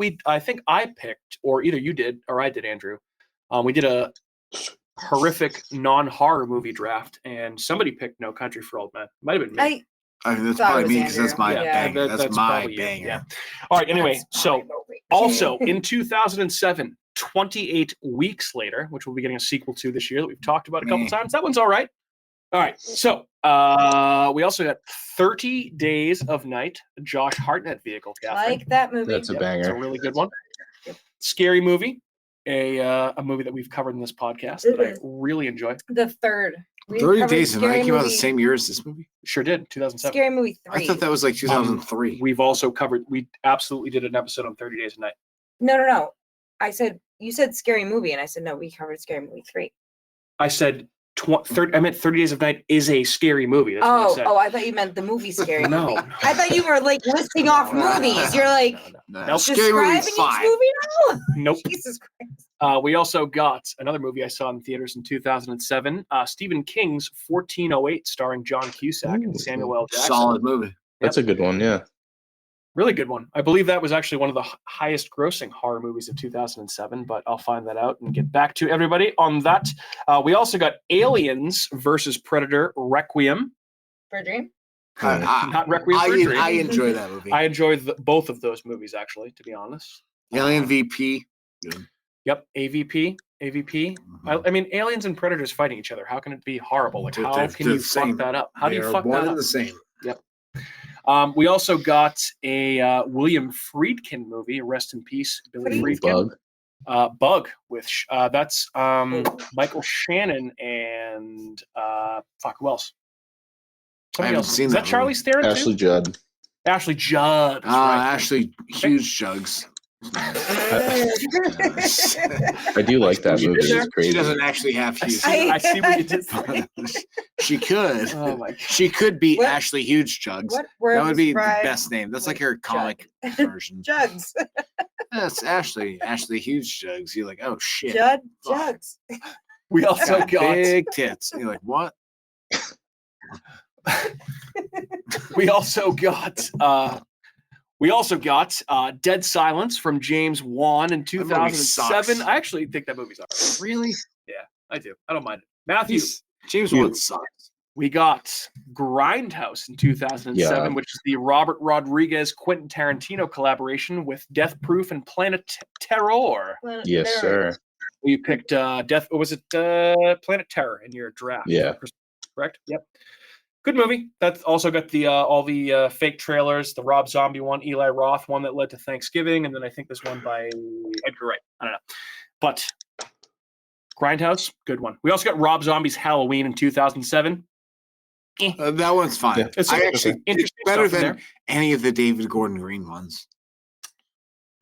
Speaker 1: I picked, or either you did or I did, Andrew. We did a horrific non-horror movie draft, and somebody picked No Country for Old Men. Might have been me.
Speaker 3: I mean, that's
Speaker 2: Thought it
Speaker 3: probably
Speaker 2: was
Speaker 3: me because that's
Speaker 2: Andrew.
Speaker 3: my
Speaker 2: Yeah.
Speaker 3: banger. That's my
Speaker 1: probably you,
Speaker 3: banger.
Speaker 1: yeah. All right. Anyway,
Speaker 2: That's
Speaker 1: so
Speaker 2: my movie.
Speaker 1: also in 2007, 28 weeks later, which we'll be getting a sequel to this year that we've talked about a couple
Speaker 3: Man.
Speaker 1: times. That one's all right. All right. So we also got 30 Days of Night, Josh Hartnett vehicle. Catherine.
Speaker 2: Like that movie.
Speaker 4: That's a
Speaker 1: It's a
Speaker 4: banger.
Speaker 1: really good one. Scary movie. A movie that we've covered in this podcast that I really enjoy.
Speaker 2: The third. We
Speaker 3: 30
Speaker 2: covered
Speaker 3: Days of Night
Speaker 2: Scary
Speaker 3: came out the
Speaker 2: Movie-
Speaker 3: same year as this movie.
Speaker 1: Sure did. 2007.
Speaker 2: Scary Movie 3.
Speaker 3: I thought that was like 2003.
Speaker 1: We've also covered. We absolutely did an episode on 30 Days of Night.
Speaker 2: No. You said Scary Movie, and I said no. We covered Scary Movie 3.
Speaker 1: I said 30. I meant 30 Days of Night is a scary movie. That's what I said.
Speaker 2: I thought you meant the movie Scary
Speaker 1: No,
Speaker 2: Movie.
Speaker 1: no.
Speaker 2: I thought you were like listing off movies. You're like
Speaker 3: No,
Speaker 1: Nope.
Speaker 3: Scary Movie
Speaker 2: describing each
Speaker 3: 5.
Speaker 2: movie now.
Speaker 1: Nope.
Speaker 2: Jesus Christ.
Speaker 1: We also got another movie I saw in theaters in 2007, Stephen King's 1408, starring John Cusack and Samuel L. Jackson.
Speaker 3: Solid movie.
Speaker 4: That's a good one, yeah.
Speaker 1: Really good one. I believe that was actually one of the highest grossing horror movies of 2007, but I'll find that out and get back to everybody on that. We also got Aliens versus Predator Requiem.
Speaker 2: For a Dream.
Speaker 1: Not Requiem for a Dream.
Speaker 3: I enjoy that movie.
Speaker 1: I enjoy both of those movies, actually, to be honest.
Speaker 3: Alien VP. Good.
Speaker 1: Yep, AVP. AVP.
Speaker 3: Mhm.
Speaker 1: I mean, aliens and predators fighting each other. How can it be horrible? Like,
Speaker 3: They're-
Speaker 1: how
Speaker 3: they're-
Speaker 1: can
Speaker 3: they're
Speaker 1: you
Speaker 3: the same.
Speaker 1: fuck that up? How do
Speaker 3: They
Speaker 1: you
Speaker 3: are
Speaker 1: fuck
Speaker 3: one
Speaker 1: that
Speaker 3: and
Speaker 1: up?
Speaker 3: the same.
Speaker 1: We also got a William Friedkin movie. Rest in peace, Billy Friedkin.
Speaker 4: Bug.
Speaker 1: Bug with that's Michael Shannon and who else? Somebody
Speaker 3: haven't
Speaker 1: else.
Speaker 3: seen
Speaker 1: Is that
Speaker 3: that
Speaker 1: Charlie
Speaker 3: movie.
Speaker 1: Theron
Speaker 4: Ashley
Speaker 1: too?
Speaker 4: Judd.
Speaker 1: Ashley Judd. That's right.
Speaker 3: Ashley Huge Jugs.
Speaker 4: I do like that
Speaker 1: You
Speaker 4: movie.
Speaker 1: did there?
Speaker 4: It's
Speaker 3: She
Speaker 4: crazy.
Speaker 3: doesn't actually have huge.
Speaker 1: I see what you did there.
Speaker 3: She could.
Speaker 1: Oh my god.
Speaker 3: She could be
Speaker 2: What-
Speaker 3: Ashley Huge Jugs.
Speaker 2: What word
Speaker 3: That would be the
Speaker 2: describes
Speaker 3: best name. That's like her
Speaker 2: with
Speaker 3: comic version.
Speaker 2: Jugs?
Speaker 3: That's Ashley Huge Jugs. You're like, oh shit.
Speaker 2: Judd
Speaker 3: Fuck.
Speaker 2: Jugs.
Speaker 1: We also
Speaker 3: Got
Speaker 1: got
Speaker 3: big tits. You're like, what?
Speaker 1: we also got Dead Silence from James Wan in
Speaker 3: movie
Speaker 1: 2007.
Speaker 3: sucks.
Speaker 1: I actually think that movie's alright.
Speaker 3: Really?
Speaker 1: I do. I don't mind it. Matthew,
Speaker 3: James Wan sucks.
Speaker 1: we got Grindhouse in 2007,
Speaker 4: Yeah.
Speaker 1: which is the Robert Rodriguez Quentin Tarantino collaboration with Death Proof and Planet Terror.
Speaker 4: Yes, sir.
Speaker 1: You picked Planet Terror in your draft?
Speaker 4: Yeah.
Speaker 1: Correct. Yep. Good movie. That's also got the all the fake trailers. The Rob Zombie one, Eli Roth one that led to Thanksgiving, and then I think this one by Edgar Wright. I don't know, but Grindhouse, good one. We also got Rob Zombie's Halloween in 2007.
Speaker 3: That one's fine.
Speaker 4: Yeah.
Speaker 1: It's
Speaker 3: I actually it's
Speaker 1: interesting
Speaker 3: better
Speaker 1: stuff in
Speaker 3: than
Speaker 1: there.
Speaker 3: any of the David Gordon Green ones.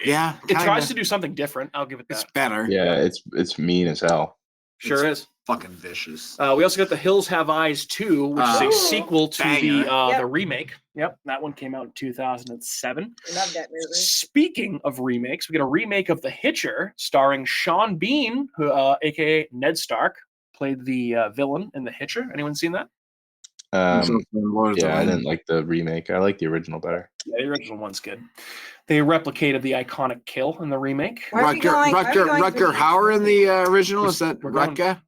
Speaker 3: Yeah,
Speaker 1: It tries
Speaker 3: kinda.
Speaker 1: to do something different. I'll give it
Speaker 3: It's
Speaker 1: that.
Speaker 3: better.
Speaker 4: Yeah, it's mean as hell.
Speaker 1: Sure is.
Speaker 3: Fucking vicious.
Speaker 1: We also got The Hills Have Eyes 2, which is a
Speaker 2: Ooh.
Speaker 1: sequel to
Speaker 3: Banger.
Speaker 1: the
Speaker 2: Yep.
Speaker 1: remake. Yep, that one came out in 2007.
Speaker 2: Love that movie.
Speaker 1: Speaking of remakes, we got a remake of The Hitcher starring Sean Bean, who, aka Ned Stark, played the villain in The Hitcher. Anyone seen that?
Speaker 3: Lord of the
Speaker 4: Yeah, I
Speaker 3: Rings.
Speaker 4: didn't like the remake. I like the original better.
Speaker 1: Yeah, the original one's good. They replicated the iconic kill in the remake.
Speaker 2: Why are we going- why are we going
Speaker 3: Rutger
Speaker 2: through
Speaker 3: Hauer in the original. Is that
Speaker 1: We're going-
Speaker 3: Rutger?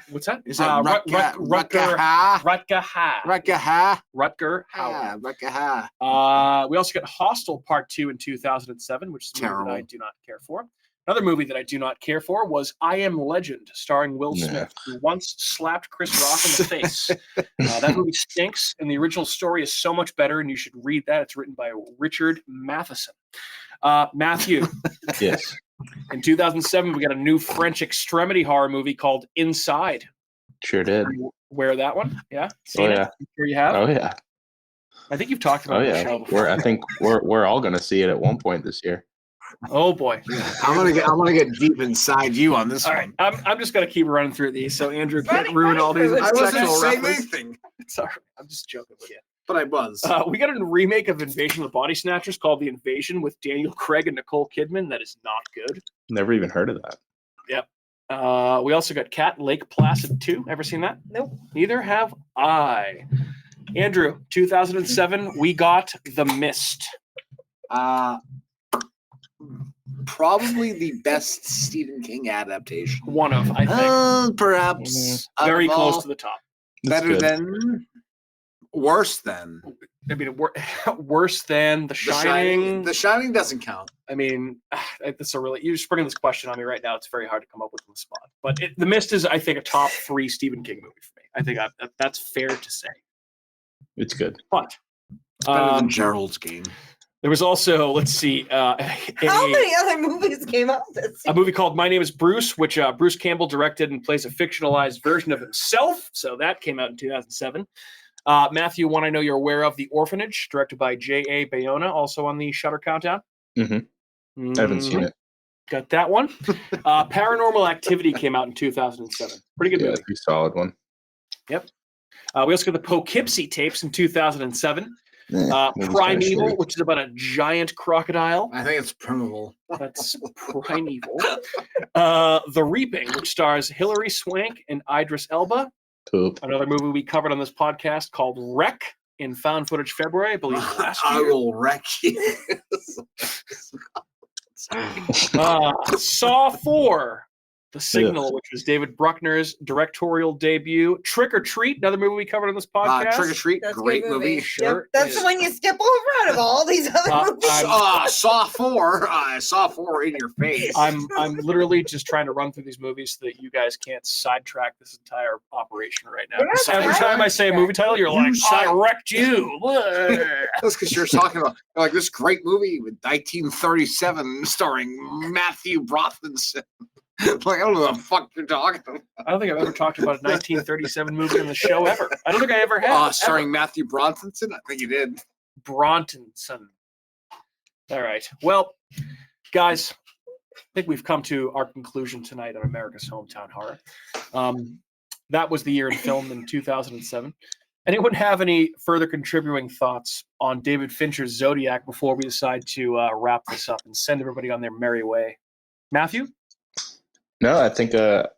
Speaker 1: What's that?
Speaker 3: Is that Rutger?
Speaker 1: Rutger
Speaker 3: Ha?
Speaker 1: Rutger Ha.
Speaker 3: Rutger Ha?
Speaker 1: Rutger Hauer.
Speaker 3: Rutger Ha.
Speaker 1: We also got Hostel Part 2 in 2007, which is a movie that I
Speaker 3: Terrible.
Speaker 1: do not care for. Another movie that I do not care for was I Am Legend, starring Will
Speaker 4: Yeah.
Speaker 1: Smith, who once slapped Chris Rock in the face. That movie stinks, and the original story is so much better, and you should read that. It's written by Richard Matheson. Matthew,
Speaker 4: Yes.
Speaker 1: in 2007, we got a new French extremity horror movie called Inside.
Speaker 4: Sure did.
Speaker 1: Are you aware of that one? Yeah? Seen
Speaker 4: yeah.
Speaker 1: it? I'm sure you have?
Speaker 4: Oh yeah.
Speaker 1: I think you've talked about
Speaker 4: Oh
Speaker 1: it on the
Speaker 4: yeah.
Speaker 1: show before.
Speaker 4: I think we're all gonna see it at one point this year.
Speaker 1: Oh, boy.
Speaker 3: I'm gonna get deep inside you on this
Speaker 1: All
Speaker 3: one.
Speaker 1: right, I'm just gonna keep running through these so Andrew can't
Speaker 2: Running
Speaker 1: ruin all these
Speaker 2: through it.
Speaker 3: I wasn't
Speaker 1: sexual
Speaker 3: saying
Speaker 1: references.
Speaker 3: anything,
Speaker 1: Sorry, I'm just joking with you.
Speaker 3: but I was.
Speaker 1: We got a remake of Invasion of the Body Snatchers called The Invasion with Daniel Craig and Nicole Kidman. That is not good.
Speaker 4: Never even heard of that.
Speaker 1: We also got Cat Lake Placid 2. Ever seen that?
Speaker 2: Nope.
Speaker 1: Neither have I. Andrew, 2007, we got The Mist.
Speaker 3: Probably the best Stephen King adaptation.
Speaker 1: One of, I think.
Speaker 3: Perhaps
Speaker 1: Very
Speaker 3: out of
Speaker 1: close
Speaker 3: all,
Speaker 1: to the top.
Speaker 4: It's
Speaker 3: better
Speaker 4: good.
Speaker 3: than, worse than
Speaker 1: I mean, worse than The
Speaker 3: The
Speaker 1: Shining.
Speaker 3: The Shining doesn't count.
Speaker 1: I mean, that's a really, you're springing this question on me right now. It's very hard to come up with on the spot. But The Mist is, I think, a top 3 Stephen King movie for me. I think that's fair to say.
Speaker 4: It's good.
Speaker 1: But
Speaker 3: It's better than Gerald's Game.
Speaker 1: there was also, let's see,
Speaker 2: How many other movies came out this
Speaker 1: a movie called My Name is Bruce, which Bruce Campbell directed and plays a fictionalized version of himself. So that came out in 2007. Matthew, one I know you're aware of, The Orphanage, directed by J.A. Bayona, also on the Shutter Countdown.
Speaker 4: Mm-hmm. I haven't seen it.
Speaker 1: Got that one. Paranormal Activity came out in 2007. Pretty good
Speaker 4: Yeah,
Speaker 1: movie.
Speaker 4: it's a solid one.
Speaker 1: Yep. We also got the Poughkeepsie tapes in 2007.
Speaker 4: Movie's kinda
Speaker 1: Primeval,
Speaker 4: shitty.
Speaker 1: which is about a giant crocodile.
Speaker 3: I think it's Primeval.
Speaker 1: That's Primeval. The Reaping, which stars Hilary Swank and Idris Elba.
Speaker 4: Poop.
Speaker 1: Another movie we covered on this podcast called Wreck in Found Footage February, I believe last
Speaker 3: I
Speaker 1: year.
Speaker 3: will wreck you.
Speaker 1: Saw 4 The Signal, which was David Bruckner's directorial debut. Trick or Treat, another movie we covered on this podcast.
Speaker 3: Trick or Treat,
Speaker 2: That's a
Speaker 3: great
Speaker 2: good
Speaker 3: movie.
Speaker 2: movie.
Speaker 1: Sure
Speaker 2: That's the one you skip over out of all these other movies.
Speaker 3: Saw 4 in your face.
Speaker 1: I'm literally just trying to run through these movies so that you guys can't sidetrack this entire operation right now.
Speaker 2: We're not
Speaker 1: Every time I say a movie title, you're like, I wrecked you.
Speaker 3: That's because you're talking about like this great movie with 1937 starring Matthew Brosnan. Like, I don't know what the fuck you're talking about.
Speaker 1: I don't think I've ever talked about a 1937 movie in the show ever. I don't think I ever have.
Speaker 3: Starring Matthew Bronson? I think you did.
Speaker 1: Brontenson. All right. Well, guys, I think we've come to our conclusion tonight on America's Hometown Horror. That was the year in film in 2007. Anyone have any further contributing thoughts on David Fincher's Zodiac before we decide to wrap this up and send everybody on their merry way? Matthew?
Speaker 4: No, I think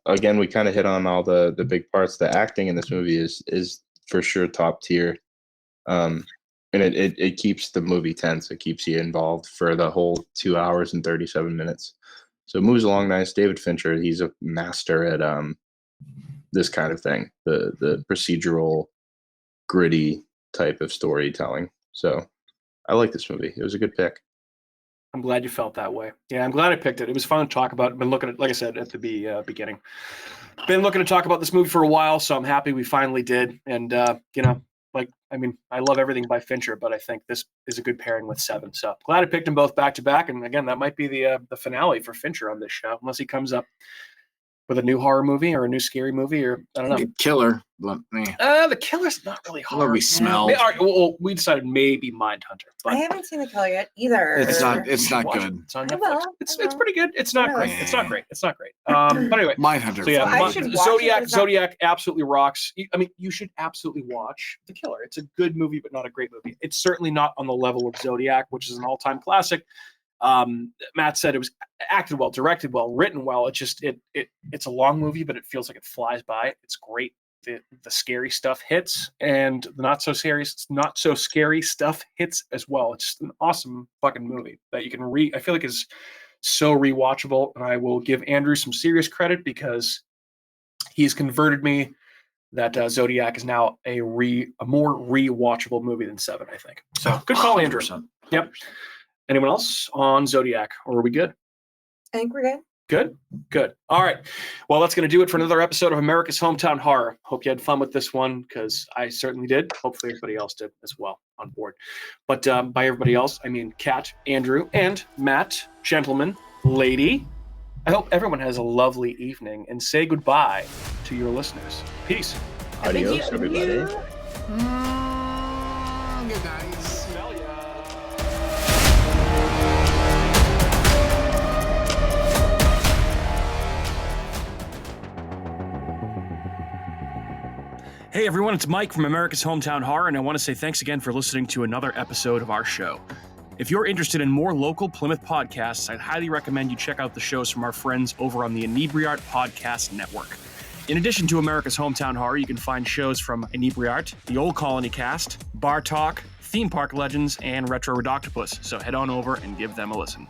Speaker 4: again we kind of hit on all the big parts. The acting in this movie is for sure top tier, and it keeps the movie tense. It keeps you involved for the whole 2 hours and 37 minutes. So it moves along nice. David Fincher, he's a master at this kind of thing, the procedural, gritty type of storytelling. So I like this movie. It was a good pick.
Speaker 1: I'm glad you felt that way. Yeah, I'm glad I picked it. It was fun to talk about. I've been looking at, like I said at the beginning, been looking to talk about this movie for a while, so I'm happy we finally did. And I love everything by Fincher, but I think this is a good pairing with Seven. So glad I picked them both back to back. And again, that might be the finale for Fincher on this show, unless he comes up with a new horror movie or a new scary movie, or I don't know.
Speaker 3: Killer.
Speaker 1: The Killer's not really horror.
Speaker 3: What we smell.
Speaker 1: We decided maybe Mindhunter. But
Speaker 2: I haven't seen The Killer yet either.
Speaker 3: It's not
Speaker 1: watch
Speaker 3: good.
Speaker 1: it. It's on
Speaker 2: I
Speaker 1: Netflix.
Speaker 2: will.
Speaker 1: It's pretty good. It's not great. It's not great. It's not great. But anyway,
Speaker 3: Mindhunter.
Speaker 1: so yeah,
Speaker 2: I should watch it, but it's not-
Speaker 1: Zodiac absolutely rocks. I mean, you should absolutely watch The Killer. It's a good movie, but not a great movie. It's certainly not on the level of Zodiac, which is an all-time classic. Matt said it was acted well, directed well, written well. It's just it's a long movie, but it feels like it flies by. It's great. The scary stuff hits, and the not so scary stuff hits as well. It's just an awesome fucking movie that you can I feel like is so rewatchable, and I will give Andrew some serious credit because he's converted me that Zodiac is now a more rewatchable movie than Seven, I think. So good call, Andrew. Yep. Anyone else on Zodiac, or are we good?
Speaker 2: I think we're good.
Speaker 1: Good. All right. Well, that's going to do it for another episode of America's Hometown Horror. Hope you had fun with this one, because I certainly did. Hopefully everybody else did as well on board. But by everybody else, I mean Kat, Andrew, and Matt, gentlemen, lady. I hope everyone has a lovely evening, and say goodbye to your listeners. Peace.
Speaker 4: Adios, everybody.
Speaker 3: Good night.
Speaker 1: Hey everyone, it's Mike from America's Hometown Horror, and I want to say thanks again for listening to another episode of our show. If you're interested in more local Plymouth podcasts, I'd highly recommend you check out the shows from our friends over on the Inebriart Podcast Network. In addition to America's Hometown Horror, you can find shows from Inebriart, the Old Colony Cast, Bar Talk, Theme Park Legends, and Retro Redoctopus, so head on over and give them a listen.